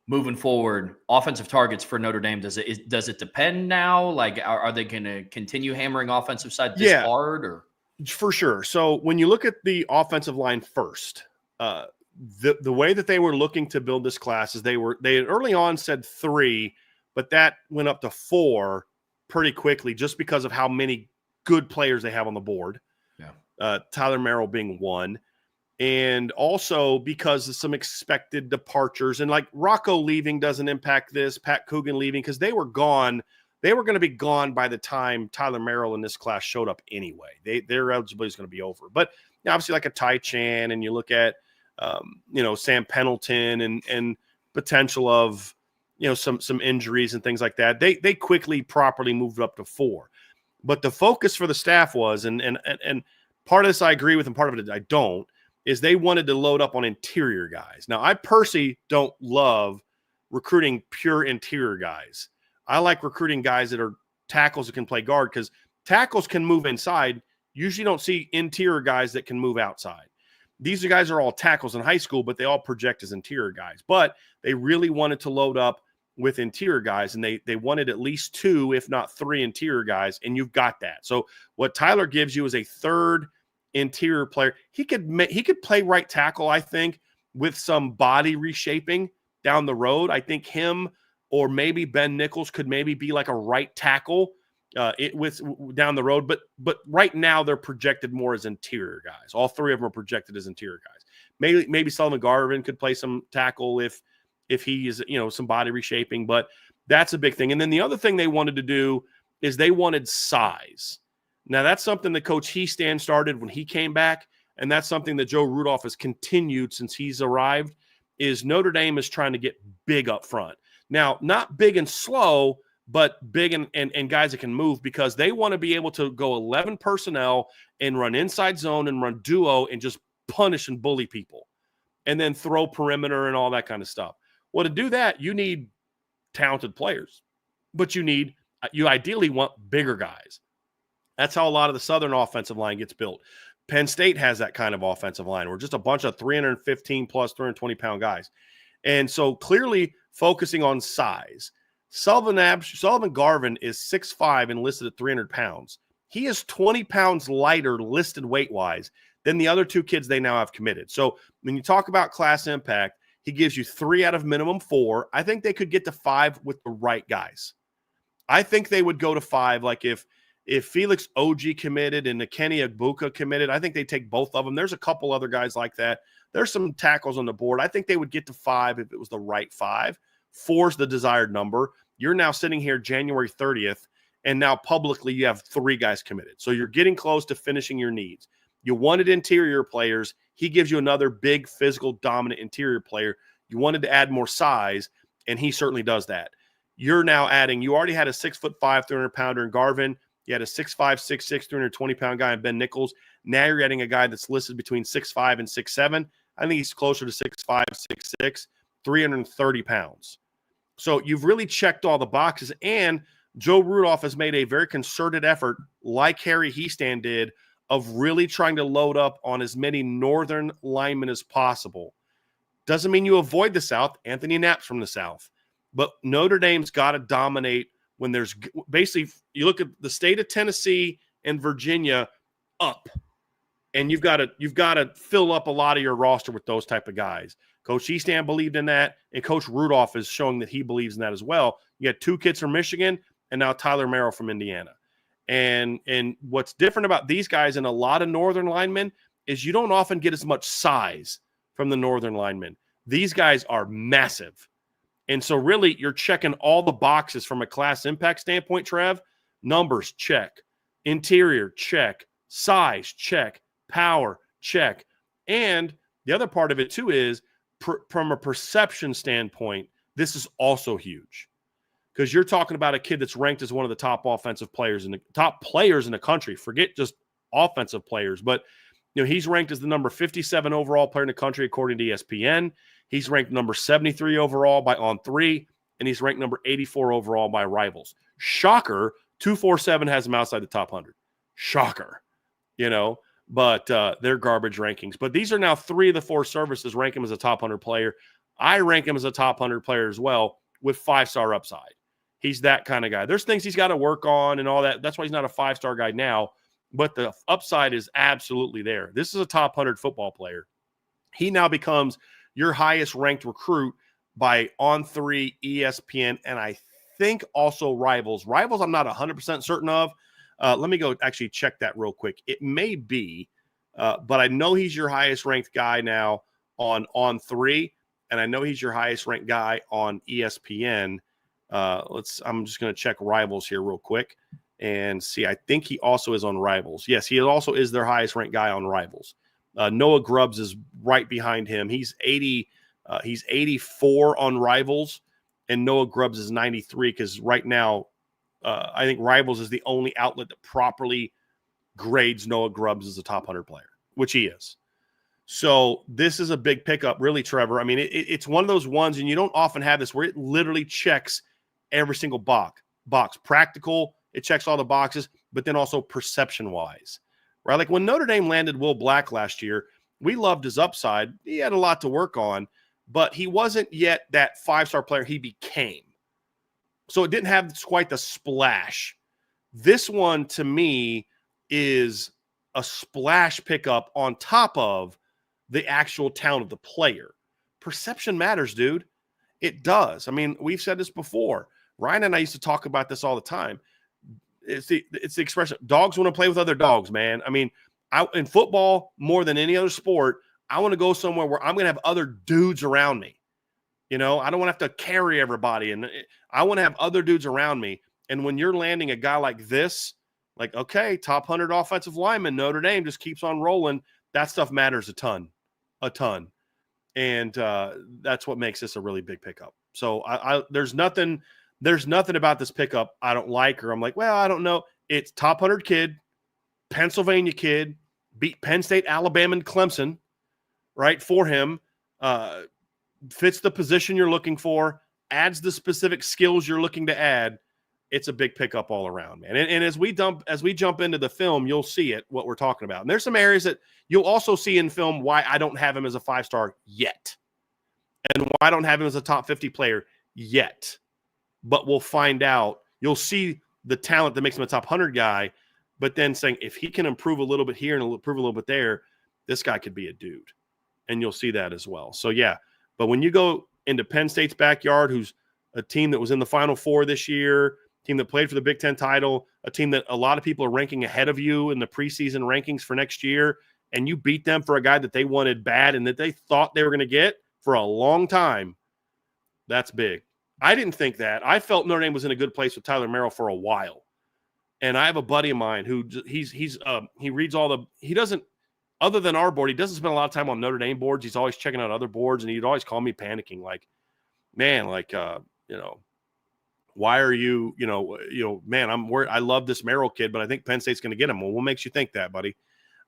[SPEAKER 1] moving forward, offensive targets for Notre Dame, does it depend now? Like, are they going to continue hammering offensive side this hard? Or?
[SPEAKER 2] For sure. So when you look at the offensive line first, the way that they were looking to build this class is they had early on said 3, but that went up to 4 pretty quickly just because of how many good players they have on the board. Yeah. Tyler Merrill being one. And also because of some expected departures. And like Rocco leaving doesn't impact this, Pat Coogan leaving, because they were gone. They were going to be gone by the time Tyler Merrill in this class showed up anyway. Their eligibility is going to be over. But obviously like a Ty Chan, and you look at Sam Pendleton and potential of, some injuries and things like that. They quickly properly moved up to 4. But the focus for the staff was, and part of this I agree with and part of it I don't, is they wanted to load up on interior guys. Now, I personally don't love recruiting pure interior guys. I like recruiting guys that are tackles that can play guard, because tackles can move inside. Usually don't see interior guys that can move outside. These guys are all tackles in high school, but they all project as interior guys. But they really wanted to load up with interior guys, and they wanted at least 2, if not 3 interior guys, and you've got that. So what Tyler gives you is a third interior player. He could play right tackle, I think, with some body reshaping down the road. I think him or maybe Ben Nichols could maybe be like a right tackle with down the road, but right now they're projected more as interior guys. All 3 of them are projected as interior guys. Maybe Sullivan Garvin could play some tackle if he is some body reshaping, but that's a big thing. And then the other thing they wanted to do is they wanted size. Now that's something that Coach Heastan started when he came back, and that's something that Joe Rudolph has continued since he's arrived. Is Notre Dame is trying to get big up front. Now, not big and slow, but big and guys that can move, because they want to be able to go 11 personnel and run inside zone and run duo and just punish and bully people, and then throw perimeter and all that kind of stuff. Well, to do that, you need talented players, but you ideally want bigger guys. That's how a lot of the Southern offensive line gets built. Penn State has that kind of offensive line. We're just a bunch of 315 plus 320-pound guys. And so clearly focusing on size. Sullivan Garvin is 6'5" and listed at 300 pounds. He is 20 pounds lighter listed weight-wise than the other 2 kids they now have committed. So when you talk about class impact, he gives you 3 out of minimum 4. I think they could get to 5 with the right guys. I think they would go to 5, like if Felix OG committed and Kenny Agbuka committed, I think they take both of them. There's a couple other guys like that. There's some tackles on the board. I think they would get to 5 if it was the right 5. 4 is the desired number. You're now sitting here January 30th, and now publicly you have 3 guys committed. So you're getting close to finishing your needs. You wanted interior players. He gives you another big physical dominant interior player. You wanted to add more size, and he certainly does that. You're now adding, you already had a 6'5", 300-pounder in Garvin. You had a 6'5", 6'6", 320-pound guy in Ben Nichols. Now you're adding a guy that's listed between 6'5" and 6'7". I think he's closer to 6'5", 6'6", 330 pounds. So you've really checked all the boxes, and Joe Rudolph has made a very concerted effort, like Harry Heastan did, of really trying to load up on as many Northern linemen as possible. Doesn't mean you avoid the South. Anthony Knapp's from the South. But Notre Dame's got to dominate when there's basically, you look at the state of Tennessee and Virginia up, and you've got to fill up a lot of your roster with those type of guys. Coach Heastan believed in that, and Coach Rudolph is showing that he believes in that as well. You got 2 kids from Michigan, and now Tyler Merrill from Indiana. And what's different about these guys and a lot of Northern linemen is you don't often get as much size from the Northern linemen. These guys are massive. And so really you're checking all the boxes from a class impact standpoint, Trev. Numbers, check. Interior, check. Size, check. Power, check. And the other part of it too is from a perception standpoint, this is also huge because you're talking about a kid that's ranked as one of the top offensive players in the top players in the country. Forget just offensive players, but he's ranked as the number 57 overall player in the country according to ESPN. He's ranked number 73 overall by On3, and he's ranked number 84 overall by Rivals. Shocker, 247 has him outside the top 100. Shocker, but they're garbage rankings. But these are now 3 of the 4 services rank him as a top 100 player. I rank him as a top 100 player as well with 5-star upside. He's that kind of guy. There's things he's got to work on and all that. That's why he's not a 5-star guy now, but the upside is absolutely there. This is a top 100 football player. He now becomes your highest ranked recruit by On3, ESPN, and I think also Rivals. Rivals I'm not 100% certain of. Let me go actually check that real quick. It may be, but I know he's your highest ranked guy now on On3, and I know he's your highest ranked guy on ESPN. I'm just going to check Rivals here real quick and see. I think he also is on Rivals. Yes, he also is their highest ranked guy on Rivals. Noah Grubbs is right behind him. He's 84 on Rivals, and Noah Grubbs is 93 because right now I think Rivals is the only outlet that properly grades Noah Grubbs as a top 100 player, which he is. So this is a big pickup, really, Trevor. I mean, it's one of those ones, and you don't often have this, where it literally checks every single box. Practical, it checks all the boxes, but then also perception-wise, right? Like when Notre Dame landed Will Black last year, we loved his upside. He had a lot to work on, but he wasn't yet that 5-star player he became. So it didn't have quite the splash. This one, to me, is a splash pickup on top of the actual talent of the player. Perception matters, dude. It does. I mean, we've said this before. Ryan and I used to talk about this all the time. It's the expression, dogs want to play with other dogs, man. I mean, in football, more than any other sport, I want to go somewhere where I'm going to have other dudes around me. I don't want to have to carry everybody, and I want to have other dudes around me. And when you're landing a guy like this, like, okay, top 100 offensive lineman, Notre Dame just keeps on rolling. That stuff matters a ton. And that's what makes this a really big pickup. So there's nothing about this pickup I don't like, or I'm like, well, I don't know. It's top 100 kid, Pennsylvania kid, beat Penn State, Alabama, and Clemson, right, for him. Fits the position you're looking for, adds the specific skills you're looking to add. It's a big pickup all around, man. And as we jump into the film, you'll see what we're talking about. And there's some areas that you'll also see in film why I don't have him as a 5-star yet, and why I don't have him as a top 50 player yet. But we'll find out. You'll see the talent that makes him a top 100 guy, but then saying if he can improve a little bit here and improve a little bit there, this guy could be a dude. And you'll see that as well. So, yeah. But when you go into Penn State's backyard, who's a team that was in the Final Four this year, team that played for the Big Ten title, a team that a lot of people are ranking ahead of you in the preseason rankings for next year, and you beat them for a guy that they wanted bad and that they thought they were going to get for a long time, that's big. I didn't think that. I felt Notre Dame was in a good place with Tyler Merrill for a while. And I have a buddy of mine who he reads all the – he doesn't – other than our board, he doesn't spend a lot of time on Notre Dame boards. He's always checking out other boards, and he'd always call me panicking, like, man, like, why are you, man, I'm worried. I love this Merrill kid, but I think Penn State's going to get him. Well, what makes you think that, buddy?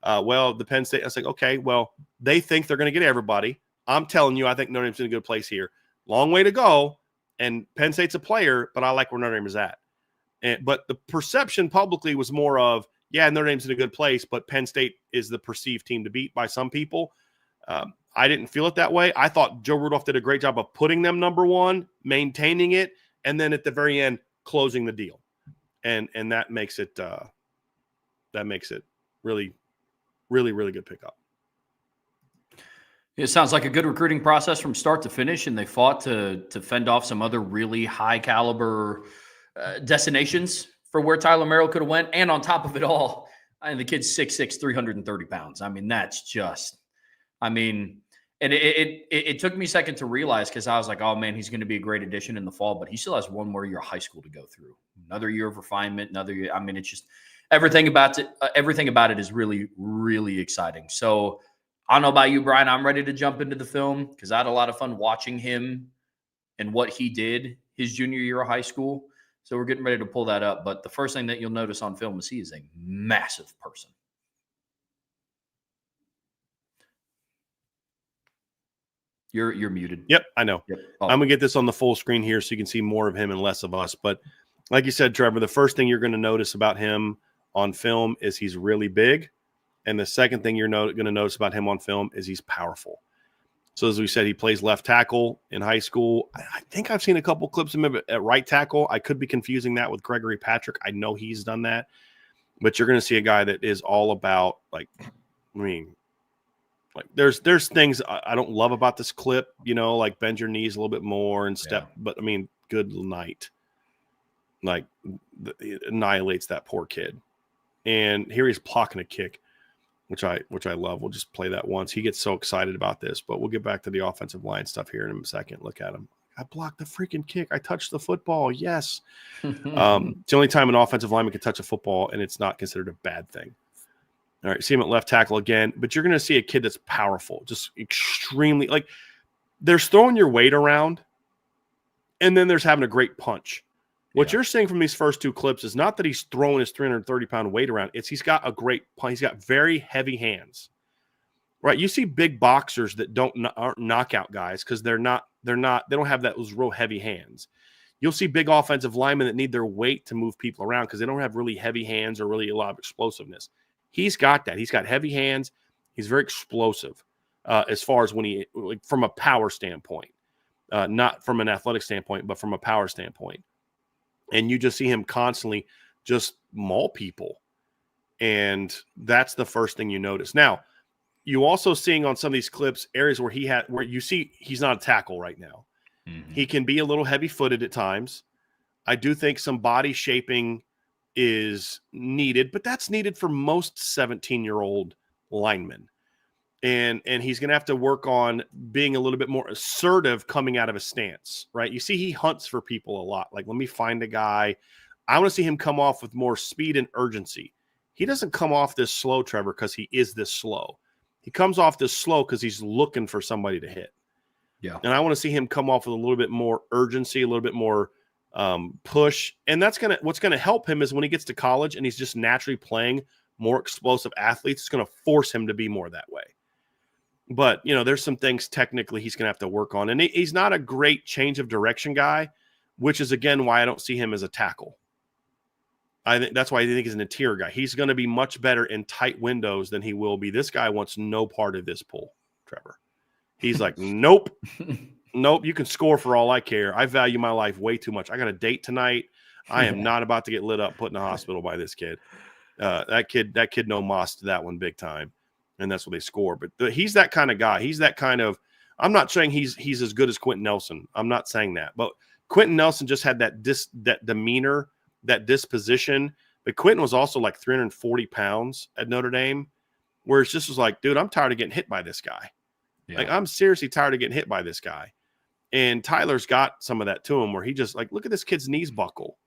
[SPEAKER 2] Well, the Penn State, I was like, okay, well, they think they're going to get everybody. I'm telling you, I think Notre Dame's in a good place here. Long way to go, and Penn State's a player, but I like where Notre Dame is at. But the perception publicly was more of, yeah, Notre Dame's in a good place, but Penn State is the perceived team to beat by some people. I didn't feel it that way. I thought Joe Rudolph did a great job of putting them number one, maintaining it, and then at the very end, closing the deal. And that makes it really, really, really good pickup.
[SPEAKER 1] It sounds like a good recruiting process from start to finish, and they fought to fend off some other really high caliber destinations for where Tyler Merrill could have went. And on top of it all, the kid's 6'6", 330 pounds. I mean, that's just, and it took me a second to realize, because I was like, oh man, he's going to be a great addition in the fall, but he still has one more year of high school to go through, another year of refinement, another year. I mean, it's just, everything about it is really, really exciting. So I don't know about you, Brian. I'm ready to jump into the film because I had a lot of fun watching him and what he did his junior year of high school. So we're getting ready to pull that up. But the first thing that you'll notice on film is he is a massive person. You're muted.
[SPEAKER 2] Yep, I know.
[SPEAKER 1] Yep. Oh.
[SPEAKER 2] I'm gonna get this on the full screen here so you can see more of him and less of us. But like you said, Trevor, the first thing you're going to notice about him on film is he's really big, and the second thing you're going to notice about him on film is he's powerful. So as we said, he plays left tackle in high school. I think I've seen a couple clips of him at right tackle. I could be confusing that with Gregory Patrick. I know he's done that, but you're going to see a guy that is all about there's things I don't love about this clip, like bend your knees a little bit more and step, but good night. It annihilates that poor kid. And here he's blocking a kick, which I love. We'll just play that once. He gets so excited about this, but we'll get back to the offensive line stuff here in a second. Look at him. I blocked the freaking kick. I touched the football. Yes. It's the only time an offensive lineman can touch a football, and it's not considered a bad thing. All right, see him at left tackle again, but you're going to see a kid that's powerful, just extremely there's throwing your weight around, and then there's having a great punch. What you're seeing from these first two clips is not that he's throwing his 330-pound weight around. It's he's got a great punch. He's got very heavy hands, right? You see big boxers that aren't knockout guys because they don't have those real heavy hands. You'll see big offensive linemen that need their weight to move people around because they don't have really heavy hands or really a lot of explosiveness. He's got that. He's got heavy hands. He's very explosive as far as from a power standpoint, not from an athletic standpoint, but from a power standpoint. And you just see him constantly just maul people. And that's the first thing you notice. Now, you also seeing on some of these clips areas where you see he's not a tackle right now. Mm-hmm. He can be a little heavy-footed at times. I do think some body shaping is needed, but that's needed for most 17-year-old linemen. And he's going to have to work on being a little bit more assertive coming out of a stance, right? You see he hunts for people a lot. Let me find a guy. I want to see him come off with more speed and urgency. He doesn't come off this slow, Trevor, because he is this slow. He comes off this slow because he's looking for somebody to hit. Yeah. And I want to see him come off with a little bit more urgency, a little bit more push. And what's going to help him is when he gets to college and he's just naturally playing more explosive athletes, it's going to force him to be more that way. But, there's some things technically he's going to have to work on. And he's not a great change of direction guy, which is, again, why I don't see him as a tackle. I think that's why I think he's an interior guy. He's going to be much better in tight windows than he will be. This guy wants no part of this pull, Trevor. He's like, nope, you can score for all I care. I value my life way too much. I got a date tonight. I am not about to get lit up, put in the hospital by this kid. That kid no moss to that one big time. And that's what they score. But he's that kind of guy. He's that kind of – I'm not saying he's as good as Quentin Nelson. I'm not saying that. But Quentin Nelson just had that demeanor, that disposition. But Quentin was also 340 pounds at Notre Dame, where it's just was like, dude, I'm tired of getting hit by this guy. Yeah. I'm seriously tired of getting hit by this guy. And Tyler's got some of that to him where he just look at this kid's knees buckle.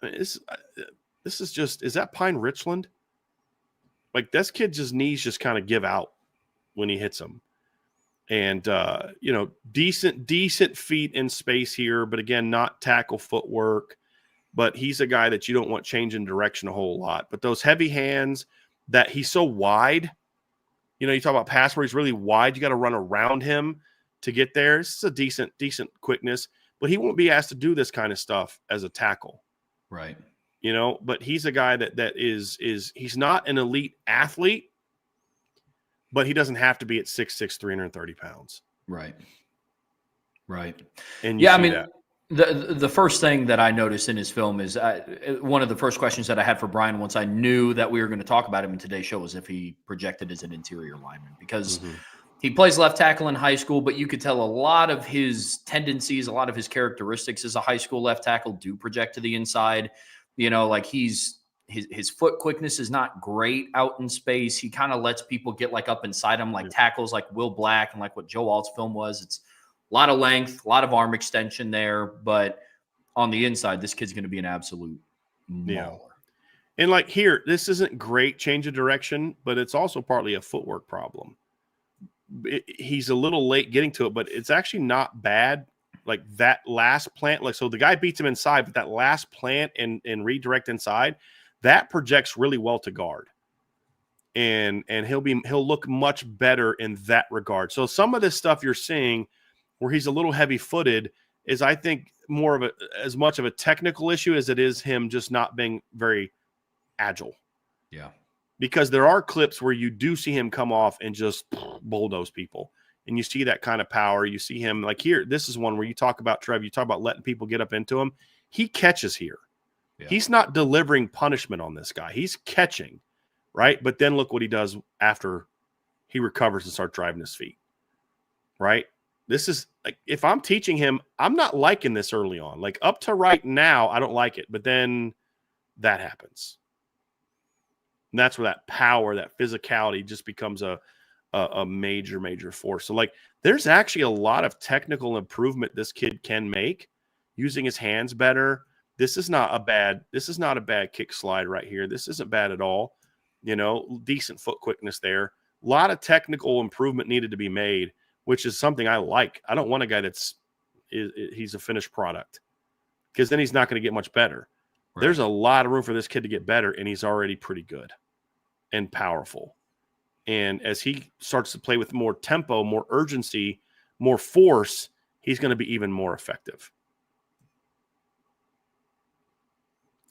[SPEAKER 2] I mean, this is just – is that Pine Richland? This kid just knees just kind of give out when he hits them. And, decent feet in space here, but again, not tackle footwork. But he's a guy that you don't want changing direction a whole lot. But those heavy hands that he's so wide, you talk about pass where he's really wide, you got to run around him to get there. This is a decent quickness, but he won't be asked to do this kind of stuff as a tackle.
[SPEAKER 1] Right.
[SPEAKER 2] But he's a guy that is he's not an elite athlete, but he doesn't have to be at 6'6", 330 pounds.
[SPEAKER 1] Right.
[SPEAKER 2] And that.
[SPEAKER 1] The first thing that I noticed in his film is one of the first questions that I had for Brian once I knew that we were going to talk about him in today's show was if he projected as an interior lineman, because he plays left tackle in high school, but you could tell a lot of his tendencies, a lot of his characteristics as a high school left tackle do project to the inside. His foot quickness is not great out in space. He kind of lets people get up inside him, tackles like Will Black and what Joe Alt's film was. It's a lot of length, a lot of arm extension there, but on the inside, this kid's going to be an absolute mauler.
[SPEAKER 2] And like here, this isn't great change of direction, but it's also partly a footwork problem. He's a little late getting to it, but it's actually not bad. Like that last plant, like so the guy beats him inside, but that last plant and redirect inside, that projects really well to guard. And he'll look much better in that regard. So some of this stuff you're seeing where he's a little heavy-footed is, I think, more of as much of a technical issue as it is him just not being very agile.
[SPEAKER 1] Yeah.
[SPEAKER 2] Because there are clips where you do see him come off and just bulldoze people. And you see that kind of power. You see him like here. This is one where you talk about, Trev, you talk about letting people get up into him. He catches here. Yeah. He's not delivering punishment on this guy. He's catching, right? But then look what he does after he recovers and starts driving his feet, right? This is like, if I'm teaching him, I'm not liking this early on. Like up to right now, I don't like it. But then that happens. And that's where that power, that physicality just becomes a major, major force. So like there's actually a lot of technical improvement this kid can make using his hands better. This is not a bad kick slide right here. This isn't bad at all. You know, decent foot quickness there. A lot of technical improvement needed to be made, which is something I like. I don't want a guy he's a finished product, because then he's not going to get much better. Right. There's a lot of room for this kid to get better, and he's already pretty good and powerful. And as he starts to play with more tempo, more urgency, more force, he's going to be even more effective.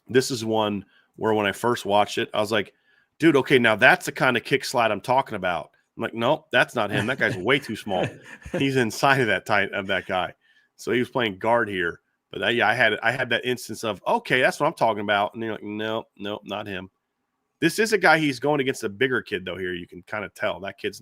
[SPEAKER 2] This is one where when I first watched it, I was like, dude, okay, now that's the kind of kick slide I'm talking about. I'm like, no, that's not him. That guy's way too small. He's inside of that guy. So he was playing guard here. But I had that instance of, okay, that's what I'm talking about. And you're like, no, not him. This is a guy he's going against a bigger kid, though, here. You can kind of tell that kid's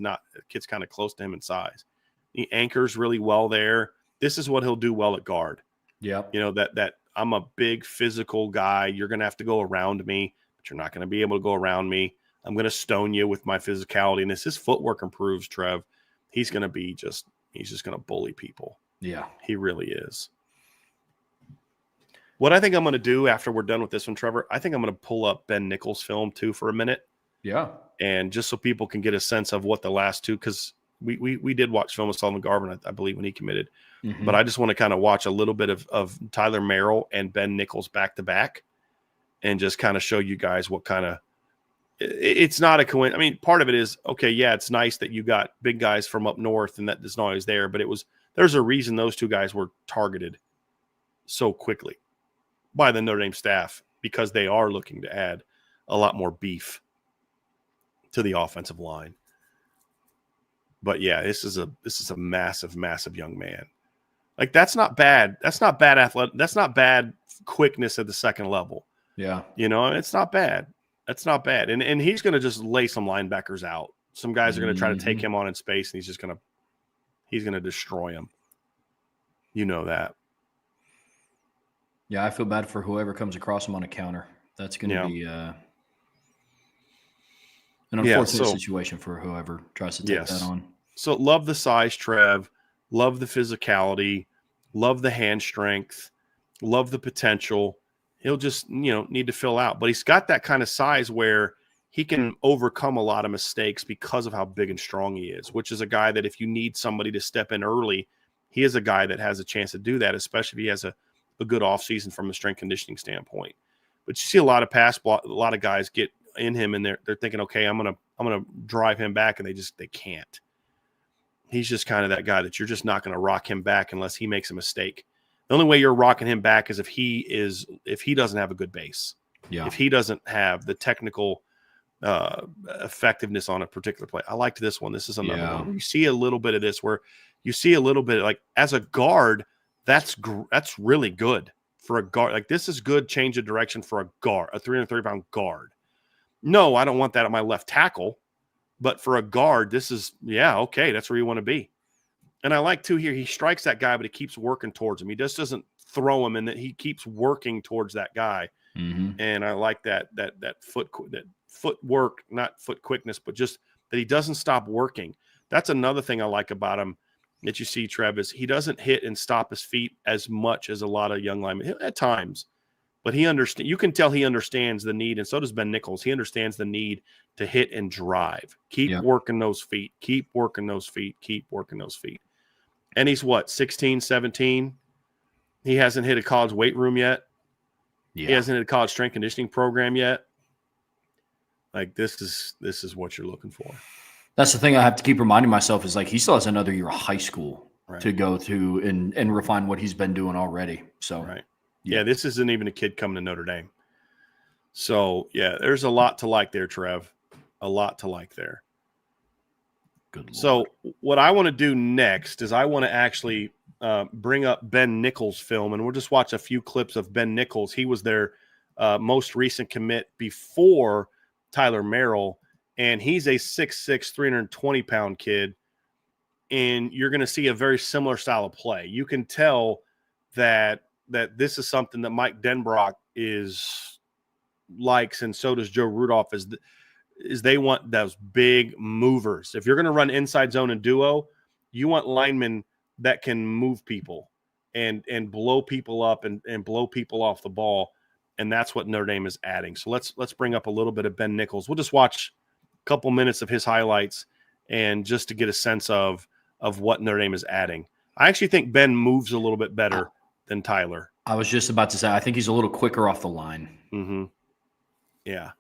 [SPEAKER 2] kind of close to him in size. He anchors really well there. This is what he'll do well at guard.
[SPEAKER 1] Yeah.
[SPEAKER 2] You know, that I'm a big physical guy. You're going to have to go around me, but you're not going to be able to go around me. I'm going to stone you with my physicality. And as his footwork improves, Trev, he's just going to bully people.
[SPEAKER 1] Yeah.
[SPEAKER 2] He really is. What I think I'm going to do after we're done with this one, Trevor, I think I'm going to pull up Ben Nichols' film too for a minute.
[SPEAKER 1] Yeah.
[SPEAKER 2] And just so people can get a sense of what the last two, because we did watch film with Sullivan Garvin, I believe, when he committed. Mm-hmm. But I just want to kind of watch a little bit of Tyler Merrill and Ben Nichols back to back and just kind of show you guys what kind of – it's not a coincidence. I mean, part of it is, okay, yeah, it's nice that you got big guys from up north and that is not always there. But there's a reason those two guys were targeted so quickly by the Notre Dame staff, because they are looking to add a lot more beef to the offensive line. But yeah, this is a massive, massive young man. Like that's not bad. That's not bad athletic. That's not bad quickness at the second level.
[SPEAKER 1] Yeah.
[SPEAKER 2] You know, it's not bad. That's not bad. And he's going to just lay some linebackers out. Some guys are going to try to take him on in space, and he's going to destroy him. You know that.
[SPEAKER 1] Yeah, I feel bad for whoever comes across him on a counter. That's going to be an unfortunate situation for whoever tries to take that on.
[SPEAKER 2] So love the size, Trev. Love the physicality. Love the hand strength. Love the potential. He'll just, need to fill out. But he's got that kind of size where he can overcome a lot of mistakes because of how big and strong he is, which is a guy that if you need somebody to step in early, he is a guy that has a chance to do that, especially if he has a good offseason from a strength conditioning standpoint. But you see a lot of a lot of guys get in him and they're thinking, okay, I'm gonna drive him back, and they can't. He's just kind of that guy that you're just not going to rock him back unless he makes a mistake. The only way you're rocking him back is if he doesn't have a good base. Yeah. If he doesn't have the technical effectiveness on a particular play. I liked this one. This is another one where you see a little bit of this, where you see a little bit like as a guard, that's really good for a guard. Like this is good change of direction for a guard, a 330-pound guard. No, I don't want that at my left tackle. But for a guard, this is, okay, that's where you want to be. And I like, too, here, he strikes that guy, but he keeps working towards him. He just doesn't throw him, and that he keeps working towards that guy. Mm-hmm. And I like that footwork, not foot quickness, but just that he doesn't stop working. That's another thing I like about him that you see, Trev, is he doesn't hit and stop his feet as much as a lot of young linemen at times. but you can tell he understands the need, and so does Ben Nichols. He understands the need to hit and drive. Keep working those feet. Keep working those feet. Keep working those feet. And he's what, 16, 17? He hasn't hit a college weight room yet. Yeah. He hasn't hit a college strength conditioning program yet. Like, this is what you're looking for.
[SPEAKER 1] That's the thing I have to keep reminding myself is, like, he still has another year of high school to go through and refine what he's been doing already. So,
[SPEAKER 2] yeah, this isn't even a kid coming to Notre Dame. So, yeah, there's a lot to like there, Trev. A lot to like there.
[SPEAKER 1] Good Lord.
[SPEAKER 2] So what I want to do next is I want to actually bring up Ben Nichols' film, and we'll just watch a few clips of Ben Nichols. He was their most recent commit before Tyler Merrill, and he's a 6'6", 320-pound kid, and you're going to see a very similar style of play. You can tell that this is something that Mike Denbrock likes, and so does Joe Rudolph, is they want those big movers. If you're going to run inside zone and duo, you want linemen that can move people and blow people up and blow people off the ball. And that's what Notre Dame is adding. So let's bring up a little bit of Ben Nichols. We'll just watch a couple minutes of his highlights and just to get a sense of what Notre Dame is adding. I actually think Ben moves a little bit better than Tyler.
[SPEAKER 1] I was just about to say, I think he's a little quicker off the line.
[SPEAKER 2] Mm-hmm. Yeah.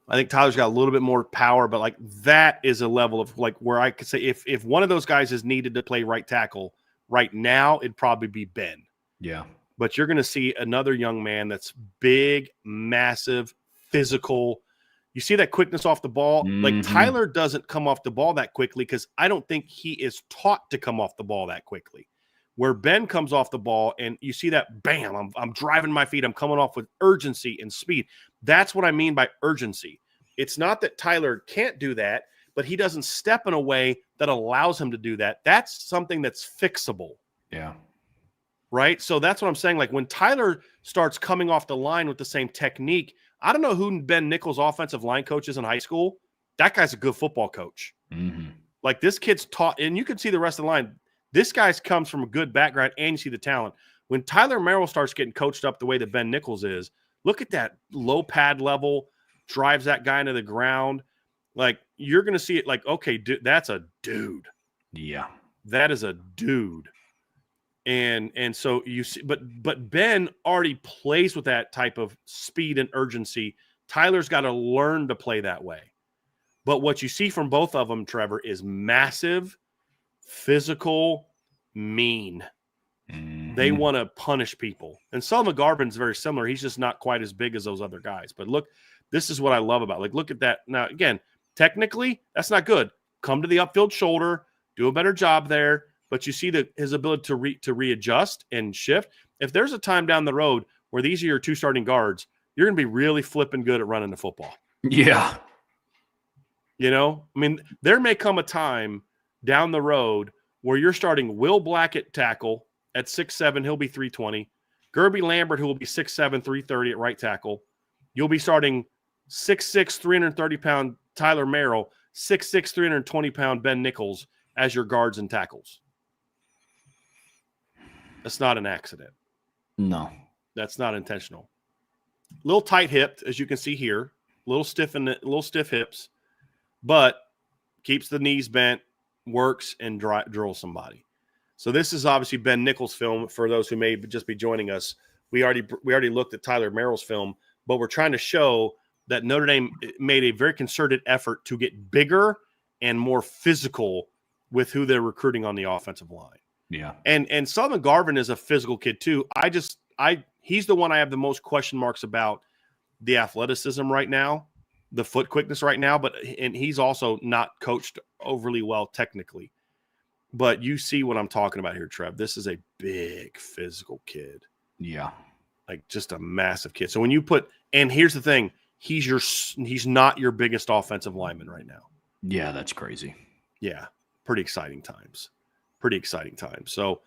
[SPEAKER 2] I think Tyler's got a little bit more power, but like that is a level of like where I could say if one of those guys is needed to play right tackle right now, it'd probably be Ben.
[SPEAKER 1] Yeah.
[SPEAKER 2] But you're going to see another young man that's big, massive, physical. You see that quickness off the ball? Mm-hmm. Like Tyler doesn't come off the ball that quickly because I don't think he is taught to come off the ball that quickly. Where Ben comes off the ball and you see that, bam, I'm driving my feet. I'm coming off with urgency and speed. That's what I mean by urgency. It's not that Tyler can't do that, but he doesn't step in a way that allows him to do that. That's something that's fixable.
[SPEAKER 1] Yeah.
[SPEAKER 2] Right? So that's what I'm saying. Like when Tyler starts coming off the line with the same technique, I don't know who Ben Nichols' offensive line coach is in high school. That guy's a good football coach.
[SPEAKER 1] Mm-hmm.
[SPEAKER 2] Like this kid's taught, and you can see the rest of the line. This guy comes from a good background, and you see the talent. When Tyler Merrill starts getting coached up the way that Ben Nichols is, look at that low pad level, drives that guy into the ground. Like, you're going to see it like, okay, that's a dude.
[SPEAKER 1] Yeah.
[SPEAKER 2] That is a dude. And so you see, but Ben already plays with that type of speed and urgency. Tyler's got to learn to play that way. But what you see from both of them, Trevor, is massive, physical, mean. Mm-hmm. They want to punish people. And Sullivan Garvin's very similar. He's just not quite as big as those other guys. But look, this is what I love about it. Like, look at that. Now, again, technically, that's not good. Come to the upfield shoulder, do a better job there. But you see his ability to readjust and shift. If there's a time down the road where these are your two starting guards, you're going to be really flipping good at running the football.
[SPEAKER 1] Yeah.
[SPEAKER 2] You know, I mean, there may come a time down the road where you're starting Will Blackett tackle at 6'7", he'll be 320. Gerby Lambert, who will be 6'7", 330 at right tackle. You'll be starting 6'6", 330-pound Tyler Merrill, 6'6", 320-pound Ben Nichols as your guards and tackles. That's not an accident.
[SPEAKER 1] No.
[SPEAKER 2] That's not intentional. A little tight-hipped, as you can see here. A little stiff hips, but keeps the knees bent, works, and drills somebody. So this is obviously Ben Nichols' film. For those who may just be joining us, we already looked at Tyler Merrill's film, but we're trying to show that Notre Dame made a very concerted effort to get bigger and more physical with who they're recruiting on the offensive line.
[SPEAKER 1] Yeah.
[SPEAKER 2] And Sullivan Garvin is a physical kid too. He's the one I have the most question marks about the athleticism right now, the foot quickness right now, and he's also not coached overly well technically. But you see what I'm talking about here, Trev. This is a big physical kid.
[SPEAKER 1] Yeah.
[SPEAKER 2] Like just a massive kid. So when you and here's the thing, he's not your biggest offensive lineman right now.
[SPEAKER 1] Yeah, that's crazy.
[SPEAKER 2] Yeah. Pretty exciting times. So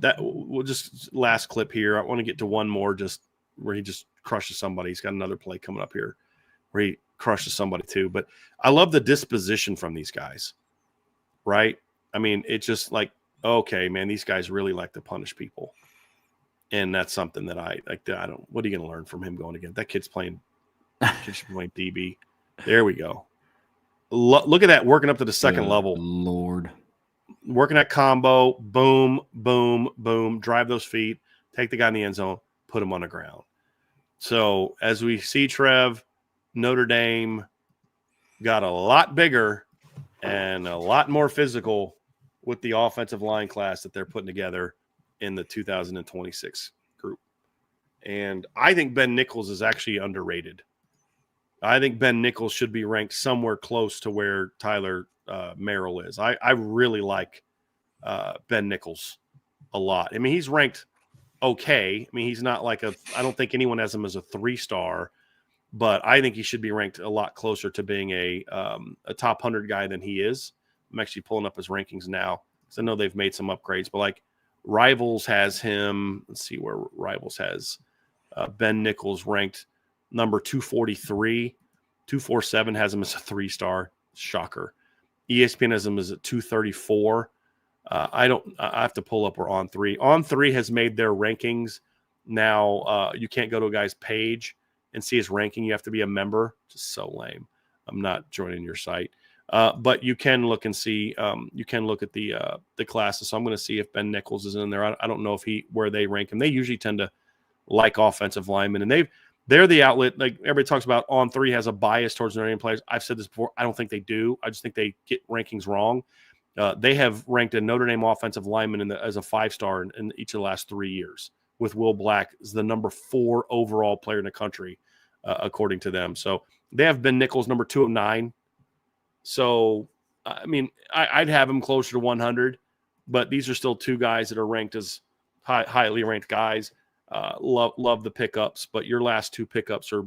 [SPEAKER 2] that we'll just last clip here. I want to get to one more just where he just crushes somebody. He's got another play coming up here where he crushes somebody too. But I love the disposition from these guys, right? I mean, it's just like, okay, man, these guys really like to punish people. And that's something that I like. I don't. What are you going to learn from him going again? That kid's playing DB. There we go. Look at that, working up to the second level.
[SPEAKER 1] Lord.
[SPEAKER 2] Working that combo, boom, boom, boom, drive those feet, take the guy in the end zone, put him on the ground. So as we see, Trev, Notre Dame got a lot bigger and a lot more physical with the offensive line class that they're putting together in the 2026 group. And I think Ben Nichols is actually underrated. I think Ben Nichols should be ranked somewhere close to where Tyler Merrill is. I really like Ben Nichols a lot. I mean, he's ranked okay. I mean, he's not like I don't think anyone has him as a 3-star, but I think he should be ranked a lot closer to being a top 100 guy than he is. I'm actually pulling up his rankings now because I know they've made some upgrades, but like Rivals has him. Let's see where Rivals has Ben Nichols ranked number 243. 247 has him as a 3-star. Shocker. ESPN has him as a 234. I have to pull up where On3. On3 has made their rankings. Now you can't go to a guy's page and see his ranking. You have to be a member. Just so lame. I'm not joining your site. But you can look and see. You can look at the classes. So I'm going to see if Ben Nichols is in there. I don't know if where they rank him. They usually tend to like offensive linemen, and they're the outlet. Like everybody talks about, On3 has a bias towards Notre Dame players. I've said this before. I don't think they do. I just think they get rankings wrong. They have ranked a Notre Dame offensive lineman as a 5-star in each of the last 3 years, with Will Black as the number 4 overall player in the country, according to them. So they have Ben Nichols number 209. So, I mean, I'd have him closer to 100, but these are still 2 guys that are ranked as highly ranked guys. Love the pickups, but your last 2 pickups are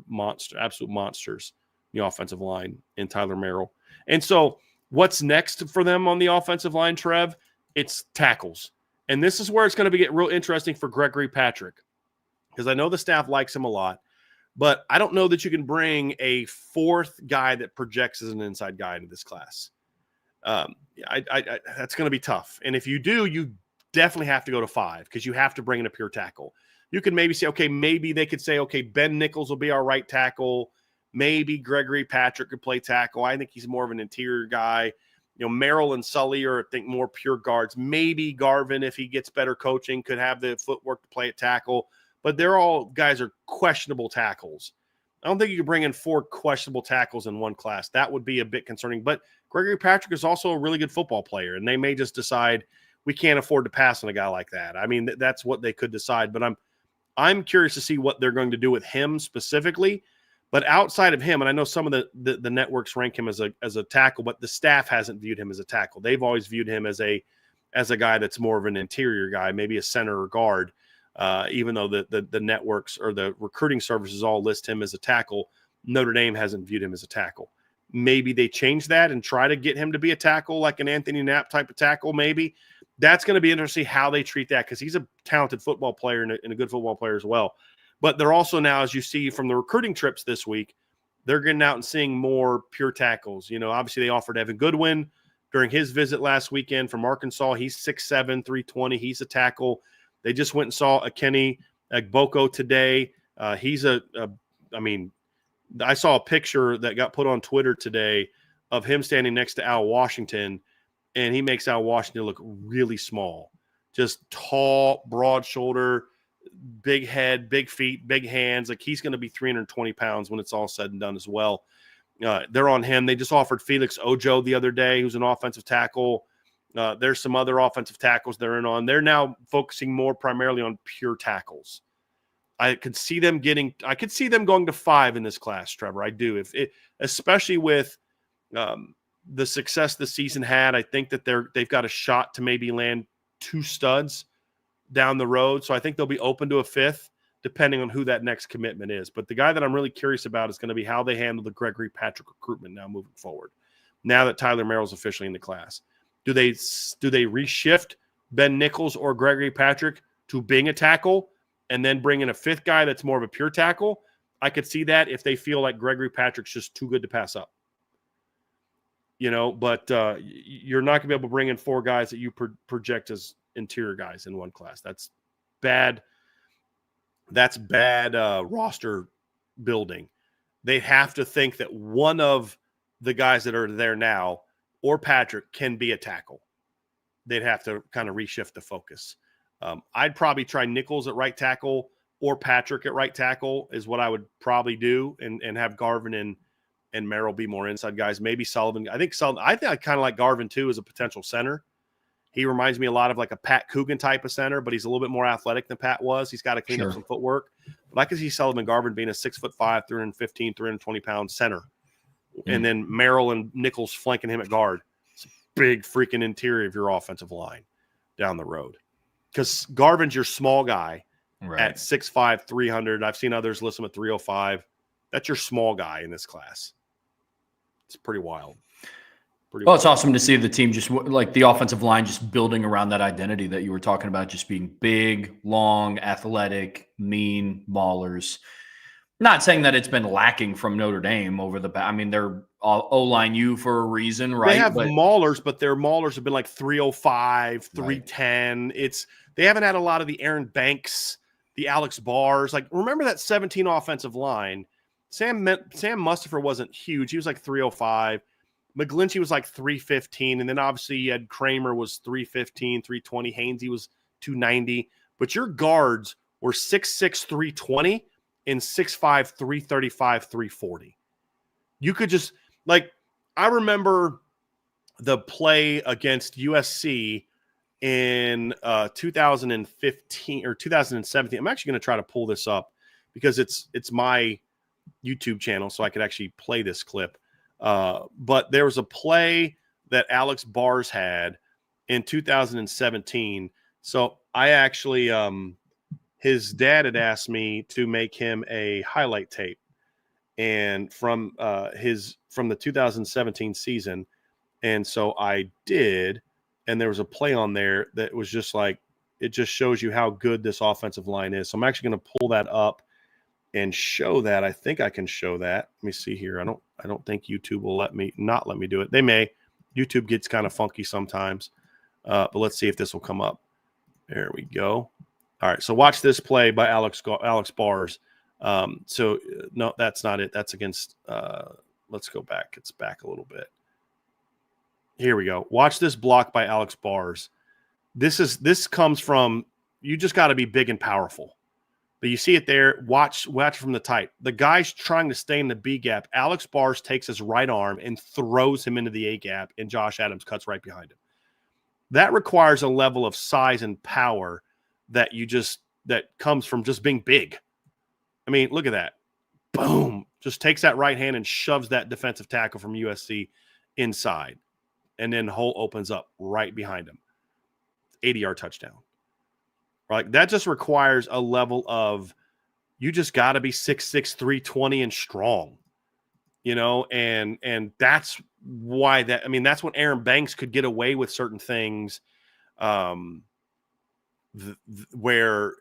[SPEAKER 2] absolute monsters, the offensive line and Tyler Merrill. And so what's next for them on the offensive line, Trev? It's tackles. And this is where it's going to get real interesting for Gregory Patrick, because I know the staff likes him a lot. But I don't know that you can bring a 4th guy that projects as an inside guy into this class. That's going to be tough. And if you do, you definitely have to go to 5 because you have to bring in a pure tackle. You can maybe say, okay, maybe they could say, okay, Ben Nichols will be our right tackle. Maybe Gregory Patrick could play tackle. I think he's more of an interior guy. You know, Merrill and Sully are, I think, more pure guards. Maybe Garvin, if he gets better coaching, could have the footwork to play at tackle. But they're all guys are questionable tackles. I don't think you could bring in 4 questionable tackles in one class. That would be a bit concerning. But Gregory Patrick is also a really good football player, and they may just decide we can't afford to pass on a guy like that. I mean, that's what they could decide. But I'm curious to see what they're going to do with him specifically. But outside of him, and I know some of the networks rank him as a tackle, but the staff hasn't viewed him as a tackle. They've always viewed him as a guy that's more of an interior guy, maybe a center or guard. Even though the networks or the recruiting services all list him as a tackle, Notre Dame hasn't viewed him as a tackle. Maybe they change that and try to get him to be a tackle, like an Anthony Knapp type of tackle. Maybe that's going to be interesting how they treat that, because he's a talented football player and a good football player as well. But they're also now, as you see from the recruiting trips this week, they're getting out and seeing more pure tackles. You know, obviously they offered Evan Goodwin during his visit last weekend from Arkansas. He's 6'7", 320. He's a tackle. They just went and saw Kenny Agboko today. I saw a picture that got put on Twitter today of him standing next to Al Washington, and he makes Al Washington look really small. Just tall, broad shoulder, big head, big feet, big hands. Like, he's going to be 320 pounds when it's all said and done as well. They're on him. They just offered Felix Ojo the other day, who's an offensive tackle. There's some other offensive tackles they're in on. They're now focusing more primarily on pure tackles. I could see them going to 5 in this class, Trevor. I do. Especially with the success the season had, I think that they've got a shot to maybe land 2 studs down the road. So I think they'll be open to a 5th, depending on who that next commitment is. But the guy that I'm really curious about is going to be how they handle the Gregory Patrick recruitment now moving forward, now that Tyler Merrill's officially in the class. Do they reshift Ben Nichols or Gregory Patrick to being a tackle and then bring in a 5th guy that's more of a pure tackle? I could see that if they feel like Gregory Patrick's just too good to pass up. You know, but you're not going to be able to bring in 4 guys that you project as interior guys in one class. That's bad. That's bad roster building. They have to think that one of the guys that are there now or Patrick can be a tackle. They'd have to kind of reshift the focus. I'd probably try Nichols at right tackle or Patrick at right tackle is what I would probably do, and have Garvin and Merrill be more inside guys. Maybe Sullivan. I think I kind of like Garvin too as a potential center. He reminds me a lot of like a Pat Coogan type of center, but he's a little bit more athletic than Pat was. He's got to clean up some footwork. But I could see Sullivan Garvin being a 6'5", 315, 320-pound center. And then Merrill and Nichols flanking him at guard. It's a big freaking interior of your offensive line down the road. Because Garvin's your small guy at 6'5", 300. I've seen others list him at 305. That's your small guy in this class. It's pretty wild.
[SPEAKER 1] It's awesome to see the team just like the offensive line just building around that identity that you were talking about, just being big, long, athletic, mean maulers. Not saying that it's been lacking from Notre Dame over the – I mean, they're O-line U for a reason, right?
[SPEAKER 2] They have maulers, but their maulers have been like 305, 310. They haven't had a lot of the Aaron Banks, the Alex Bars. Like, remember that 17 offensive line? Sam Mustipher wasn't huge. He was like 305. McGlinchey was like 315. And then obviously you had Kramer was 315, 320. Hainsey was 290. But your guards were 6'6", 320 and 6'5", 335, 340. You could just like, I remember the play against USC in 2015 or 2017. I'm actually going to try to pull this up because it's my YouTube channel, so I could actually play this clip. But there was a play that Alex Bars had in 2017. So I actually, his dad had asked me to make him a highlight tape, and from the 2017 season. And so I did, and there was a play on there that was just like, it just shows you how good this offensive line is. So I'm actually going to pull that up and show that. I think I can show that. Let me see here. I don't think YouTube will not let me do it. They may. YouTube gets kind of funky sometimes. But let's see if this will come up. There we go. All right. So watch this play by Alex Bars. No, that's not it. That's against let's go back. It's back a little bit. Here we go. Watch this block by Alex Bars. This comes from, you just got to be big and powerful. But you see it there. Watch from the tight. The guy's trying to stay in the B gap. Alex Bars takes his right arm and throws him into the A gap, and Josh Adams cuts right behind him. That requires a level of size and power that comes from just being big. I mean, look at that. Boom. Just takes that right hand and shoves that defensive tackle from USC inside. And then hole opens up right behind him. 80-yard touchdown. Right? That just requires a level of, you just got to be 6'6", 320 and strong. You know, and that's why that's when Aaron Banks could get away with certain things where,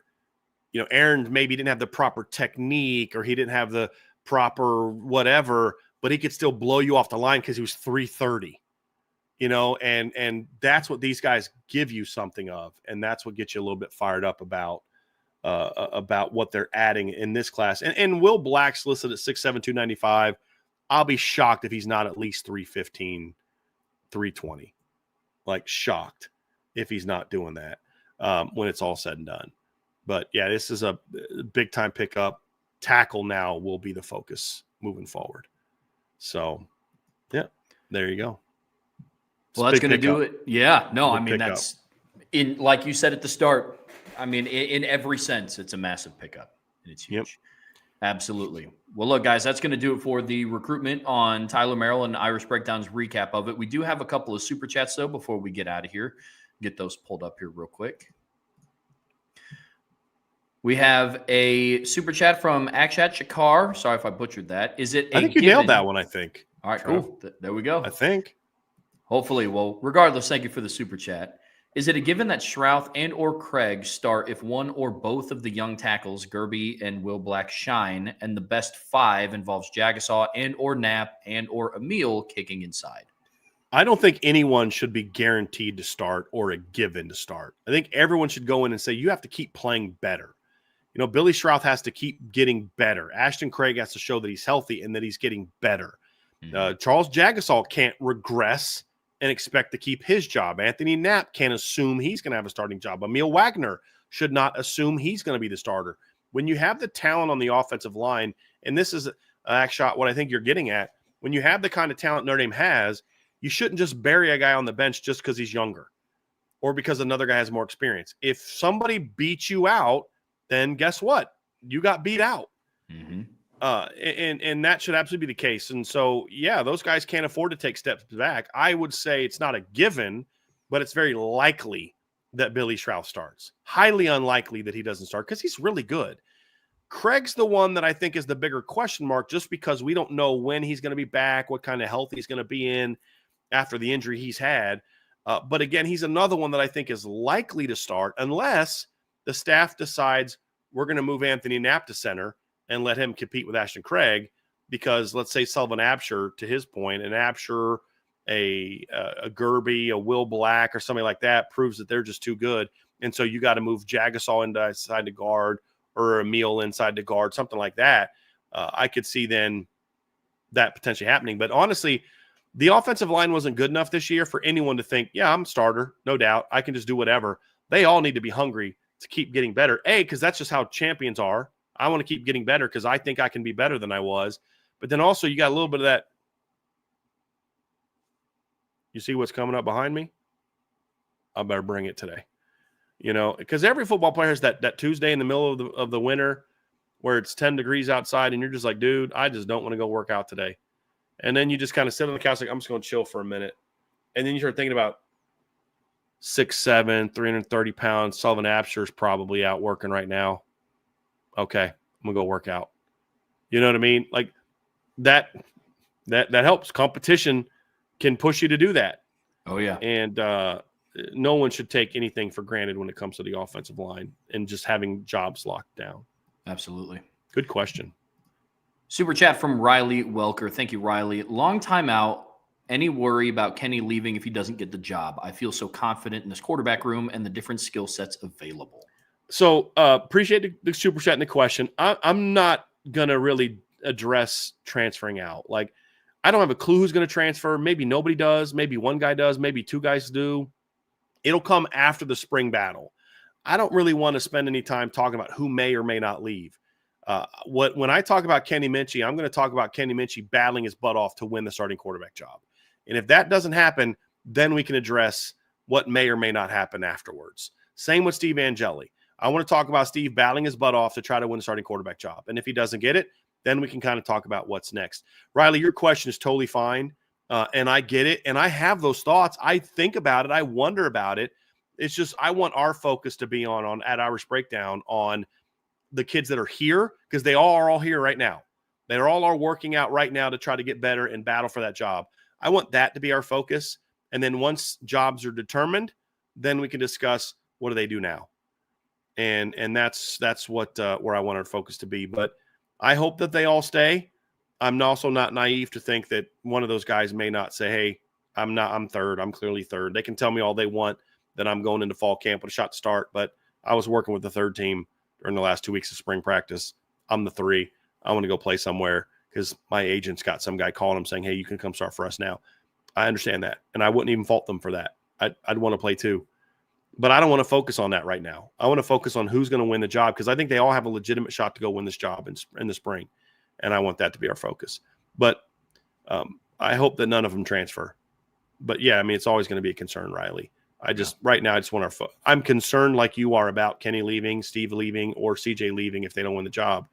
[SPEAKER 2] you know, Aaron maybe didn't have the proper technique or he didn't have the proper whatever, but he could still blow you off the line because he was 330. You know, and that's what these guys give you something of, and that's what gets you a little bit fired up about what they're adding in this class. And Will Black's listed at 6'7", 295. I'll be shocked if he's not at least 315, 320. Like, shocked if he's not doing that when it's all said and done. But yeah, this is a big time pickup. Tackle now will be the focus moving forward. So, yeah, there you go.
[SPEAKER 1] Well, that's going to do it. Yeah. No, I mean, that's in, like you said at the start, I mean, in every sense, it's a massive pickup. And it's huge. Yep. Absolutely. Well, look, guys, that's going to do it for the recruitment on Tyler Merrill and Irish Breakdown's recap of it. We do have a couple of super chats, though, before we get out of here. Get those pulled up here real quick. We have a super chat from Akshat Shakar. Sorry if I butchered that. Is it?
[SPEAKER 2] I think you nailed that one, I think.
[SPEAKER 1] All right, cool. There we go.
[SPEAKER 2] I think.
[SPEAKER 1] Hopefully. Well, regardless, thank you for the super chat. Is it a given that Strouth and or Craig start if one or both of the young tackles, Gerby and Will Black, shine, and the best five involves Jagasaw and or Knapp and or Emil kicking inside?
[SPEAKER 2] I don't think anyone should be guaranteed to start or a given to start. I think everyone should go in and say, you have to keep playing better. Billy Schrauth has to keep getting better. Ashton Craig has to show that he's healthy and that he's getting better. Charles Jagasol can't regress and expect to keep his job. Anthony Knapp can't assume he's going to have a starting job. Emil Wagner should not assume he's going to be the starter. When you have the talent on the offensive line, and this is what I think you're getting at, when you have the kind of talent Notre Dame has, you shouldn't just bury a guy on the bench just because he's younger or because another guy has more experience. If somebody beats you out, then guess what? You got beat out.
[SPEAKER 1] Mm-hmm.
[SPEAKER 2] And that should absolutely be the case. And so, yeah, those guys can't afford to take steps back. I would say it's not a given, but it's very likely that Billy Schrauth starts. Highly unlikely that he doesn't start because he's really good. Craig's the one that I think is the bigger question mark just because we don't know when he's going to be back, what kind of health he's going to be in after the injury he's had. But again, he's another one that I think is likely to start unless the staff decides we're going to move Anthony Knapp to center and let him compete with Ashton Craig because let's say Sullivan Absher, to his point, an Absher, a Gerby, a Will Black, or somebody like that proves that they're just too good. And so you got to move Jagasol inside the guard or Emil inside the guard, something like that. I could see then that potentially happening. But honestly, the offensive line wasn't good enough this year for anyone to think, yeah, I'm a starter, no doubt. I can just do whatever. They all need to be hungry to keep getting better. Because that's just how champions are. I want to keep getting better because I think I can be better than I was. But then also you got a little bit of that. You see what's coming up behind me? I better bring it today. Because every football player has that Tuesday in the middle of the winter where it's 10 degrees outside and you're just like, dude, I just don't want to go work out today. And then you just kind of sit on the couch like, I'm just going to chill for a minute. And then you start thinking about 6'7", 330 pounds. Sullivan Absher's probably out working right now. Okay, I'm going to go work out. You know what I mean? Like that helps. Competition can push you to do that.
[SPEAKER 1] Oh, yeah.
[SPEAKER 2] And no one should take anything for granted when it comes to the offensive line and just having jobs locked down.
[SPEAKER 1] Absolutely.
[SPEAKER 2] Good question.
[SPEAKER 1] Super chat from Riley Welker. Thank you, Riley. Long time out. Any worry about Kenny leaving if he doesn't get the job? I feel so confident in this quarterback room and the different skill sets available.
[SPEAKER 2] So appreciate the super chat and the question. I'm not going to really address transferring out. Like, I don't have a clue who's going to transfer. Maybe nobody does. Maybe one guy does. Maybe two guys do. It'll come after the spring battle. I don't really want to spend any time talking about who may or may not leave. When I talk about Kenny Minchey, I'm going to talk about Kenny Minchey battling his butt off to win the starting quarterback job. And if that doesn't happen, then we can address what may or may not happen afterwards. Same with Steve Angeli. I want to talk about Steve battling his butt off to try to win the starting quarterback job. And if he doesn't get it, then we can kind of talk about what's next. Riley, your question is totally fine. And I get it. And I have those thoughts. I think about it. I wonder about it. It's just I want our focus to be on at Irish Breakdown on the kids that are here because they are all here right now. They all are working out right now to try to get better and battle for that job. I want that to be our focus. And then once jobs are determined, then we can discuss what do they do now. And that's what where I want our focus to be. But I hope that they all stay. I'm also not naive to think that one of those guys may not say, hey, I'm third. I'm clearly third. They can tell me all they want that I'm going into fall camp with a shot to start. But I was working with the third team during the last 2 weeks of spring practice. I'm the 3. I want to go play somewhere because my agent's got some guy calling him saying, hey, you can come start for us now. I understand that. And I wouldn't even fault them for that. I'd want to play too. But I don't want to focus on that right now. I want to focus on who's going to win the job because I think they all have a legitimate shot to go win this job in the spring. And I want that to be our focus. But I hope that none of them transfer. But, yeah, I mean, it's always going to be a concern, Riley. Right now, I just want I'm concerned like you are about Kenny leaving, Steve leaving, or CJ leaving if they don't win the job.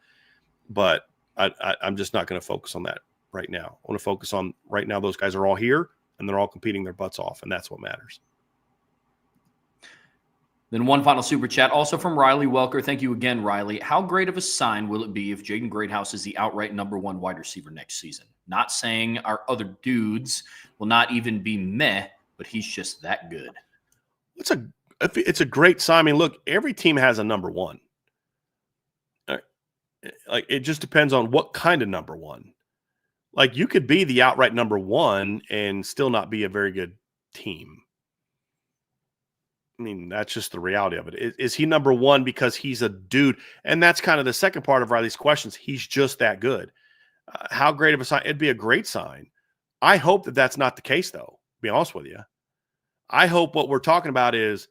[SPEAKER 2] But I'm just not going to focus on that right now. I want to focus on right now those guys are all here, and they're all competing their butts off, and that's what matters.
[SPEAKER 1] Then one final super chat, also from Riley Welker. Thank you again, Riley. How great of a sign will it be if Jaden Greathouse is the outright number 1 wide receiver next season? Not saying our other dudes will not even be meh, but he's just that good.
[SPEAKER 2] It's a great sign. I mean, look, every team has a number 1. Like, it just depends on what kind of number 1. Like, you could be the outright number 1 and still not be a very good team. I mean, that's just the reality of it. Is he number one because he's a dude? And that's kind of the second part of Riley's questions. He's just that good. How great of a sign? It'd be a great sign. I hope that that's not the case, though, to be honest with you. I hope what we're talking about is,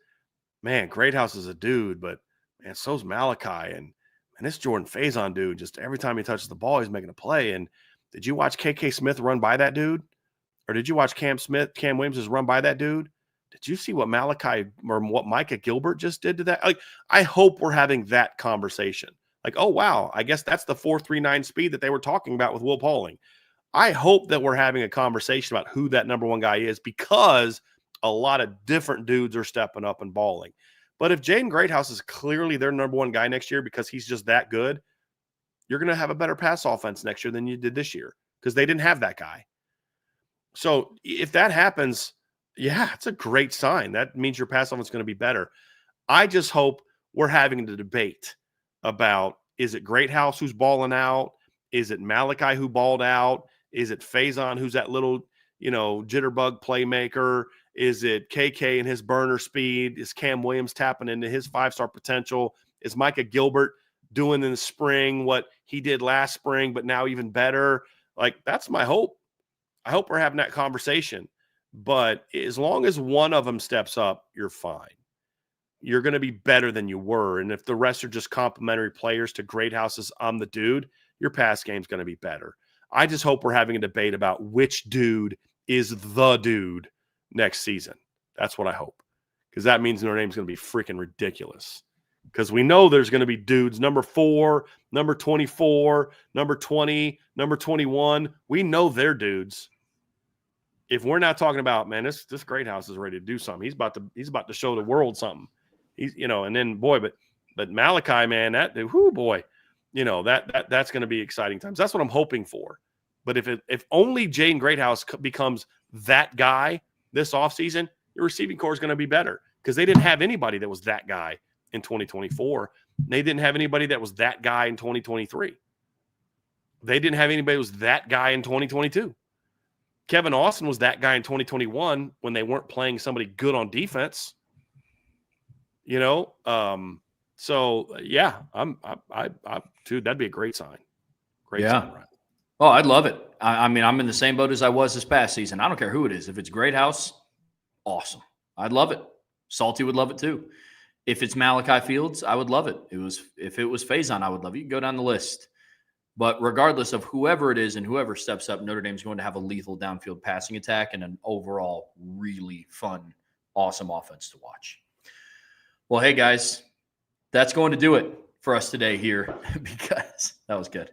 [SPEAKER 2] man, Greathouse is a dude, but, man, so's Malachi. And this Jordan Faison dude, just every time he touches the ball, he's making a play. And did you watch KK Smith run by that dude? Or did you watch Cam Williams just run by that dude? Did you see what Malachi or what Micah Gilbert just did to that? Like, I hope we're having that conversation. Like, oh, wow, I guess that's the 4.39 speed that they were talking about with Will Pauling. I hope that we're having a conversation about who that number one guy is, because a lot of different dudes are stepping up and balling. But if Jaden Greathouse is clearly their number one guy next year because he's just that good, you're going to have a better pass offense next year than you did this year, because they didn't have that guy. So if that happens, yeah, it's a great sign. That means your pass offense is going to be better. I just hope we're having the debate about, is it Greathouse who's balling out? Is it Malachi who balled out? Is it Faison who's that little, jitterbug playmaker? Is it KK and his burner speed? Is Cam Williams tapping into his 5-star potential? Is Micah Gilbert doing in the spring what he did last spring, but now even better? Like, that's my hope. I hope we're having that conversation. But as long as one of them steps up, you're fine. You're going to be better than you were. And if the rest are just complimentary players to Greathouse's I'm the dude, your pass game's going to be better. I just hope we're having a debate about which dude is the dude next season. That's what I hope. Because that means Notre Dame's going to be freaking ridiculous. Because we know there's going to be dudes, number 4, number 24, number 20, number 21. We know they're dudes. If we're not talking about, man, this Greathouse is ready to do something. He's about to show the world something. And then boy, but Malachi, man, that's going to be exciting times. That's what I'm hoping for. But if only Jaden Greathouse becomes that guy this offseason, your receiving core is going to be better, because they didn't have anybody that was that guy in 2024. They didn't have anybody that was that guy in 2023. They didn't have anybody that was that guy in 2022. Kevin Austin was that guy in 2021 when they weren't playing somebody good on defense. So yeah, dude, that'd be a great sign. Great sign, right?
[SPEAKER 1] Oh, I'd love it. I mean, I'm in the same boat as I was this past season. I don't care who it is. If it's Greathouse, awesome. I'd love it. Salty would love it too. If it's Malachi Fields, I would love it. If it was Faison, I would love it. You can go down the list. But regardless of whoever it is and whoever steps up, Notre Dame's going to have a lethal downfield passing attack and an overall really fun, awesome offense to watch. Well, hey, guys, that's going to do it for us today here, because that was good.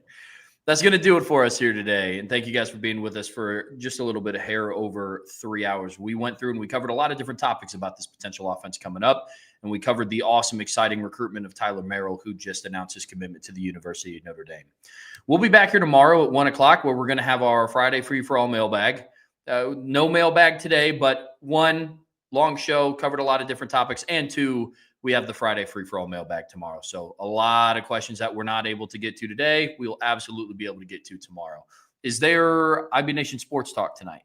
[SPEAKER 1] That's going to do it for us here today. And thank you guys for being with us for just a little bit of hair over 3 hours. We went through and we covered a lot of different topics about this potential offense coming up. And we covered the awesome, exciting recruitment of Tyler Merrill, who just announced his commitment to the University of Notre Dame. We'll be back here tomorrow at 1 o'clock, where we're going to have our Friday free-for-all mailbag. No mailbag today, but 1, long show, covered a lot of different topics, and 2, we have the Friday free-for-all mailbag tomorrow. So a lot of questions that we're not able to get to today, we will absolutely be able to get to tomorrow. Is there IB Nation Sports Talk tonight?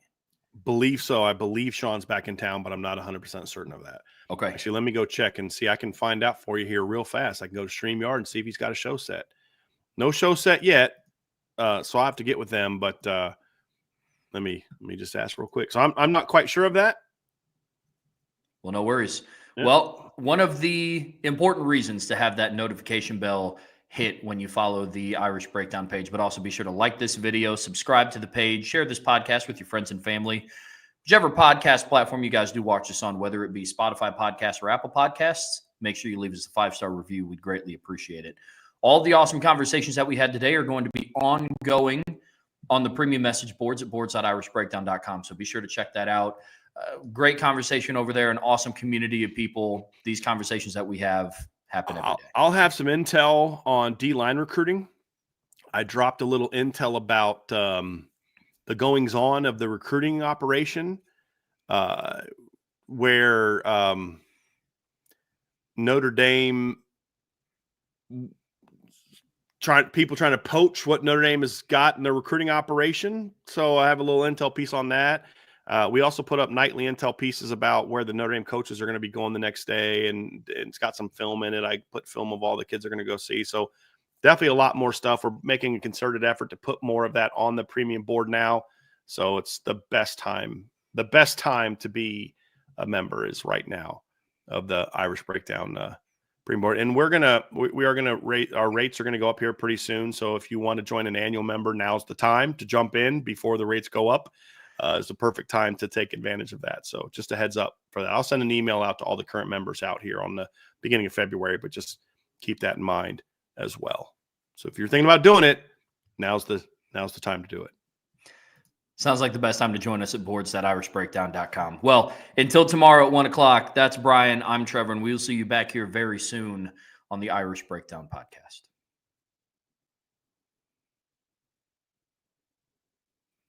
[SPEAKER 2] Believe so. I believe Sean's back in town, but I'm not 100% certain of that.
[SPEAKER 1] Okay.
[SPEAKER 2] Actually, let me go check and see. I can find out for you here real fast. I can go to StreamYard and see if he's got a show set. No show set yet, so I'll have to get with them. But let me just ask real quick. So I'm not quite sure of that.
[SPEAKER 1] Well, no worries.
[SPEAKER 2] Yeah.
[SPEAKER 1] Well, one of the important reasons to have that notification bell hit when you follow the Irish Breakdown page, but also be sure to like this video, subscribe to the page, share this podcast with your friends and family. Whichever podcast platform you guys do watch us on, whether it be Spotify Podcasts or Apple Podcasts, make sure you leave us a 5-star review. We'd greatly appreciate it. All the awesome conversations that we had today are going to be ongoing on the premium message boards at boards.irishbreakdown.com. So be sure to check that out. Great conversation over there, an awesome community of people. These conversations that we have happen every day.
[SPEAKER 2] I'll have some intel on D-line recruiting. I dropped a little intel about the goings-on of the recruiting operation, where Notre Dame people trying to poach what Notre Dame has got in their recruiting operation. So I have a little intel piece on that. We also put up nightly intel pieces about where the Notre Dame coaches are going to be going the next day, and it's got some film in it. I put film of all the kids are going to go see. So definitely a lot more stuff. We're making a concerted effort to put more of that on the premium board now. So it's the best time. The best time to be a member is right now of the Irish Breakdown premium board. And we are going to rate, our rates are going to go up here pretty soon. So if you want to join an annual member, now's the time to jump in before the rates go up. It's the perfect time to take advantage of that. So just a heads up for that. I'll send an email out to all the current members out here on the beginning of February, but just keep that in mind as well. So if you're thinking about doing it, now's the time to do it.
[SPEAKER 1] Sounds like the best time to join us at boards.irishbreakdown.com. Well, until tomorrow at 1 o'clock, that's Brian. I'm Trevor, and we'll see you back here very soon on the Irish Breakdown podcast.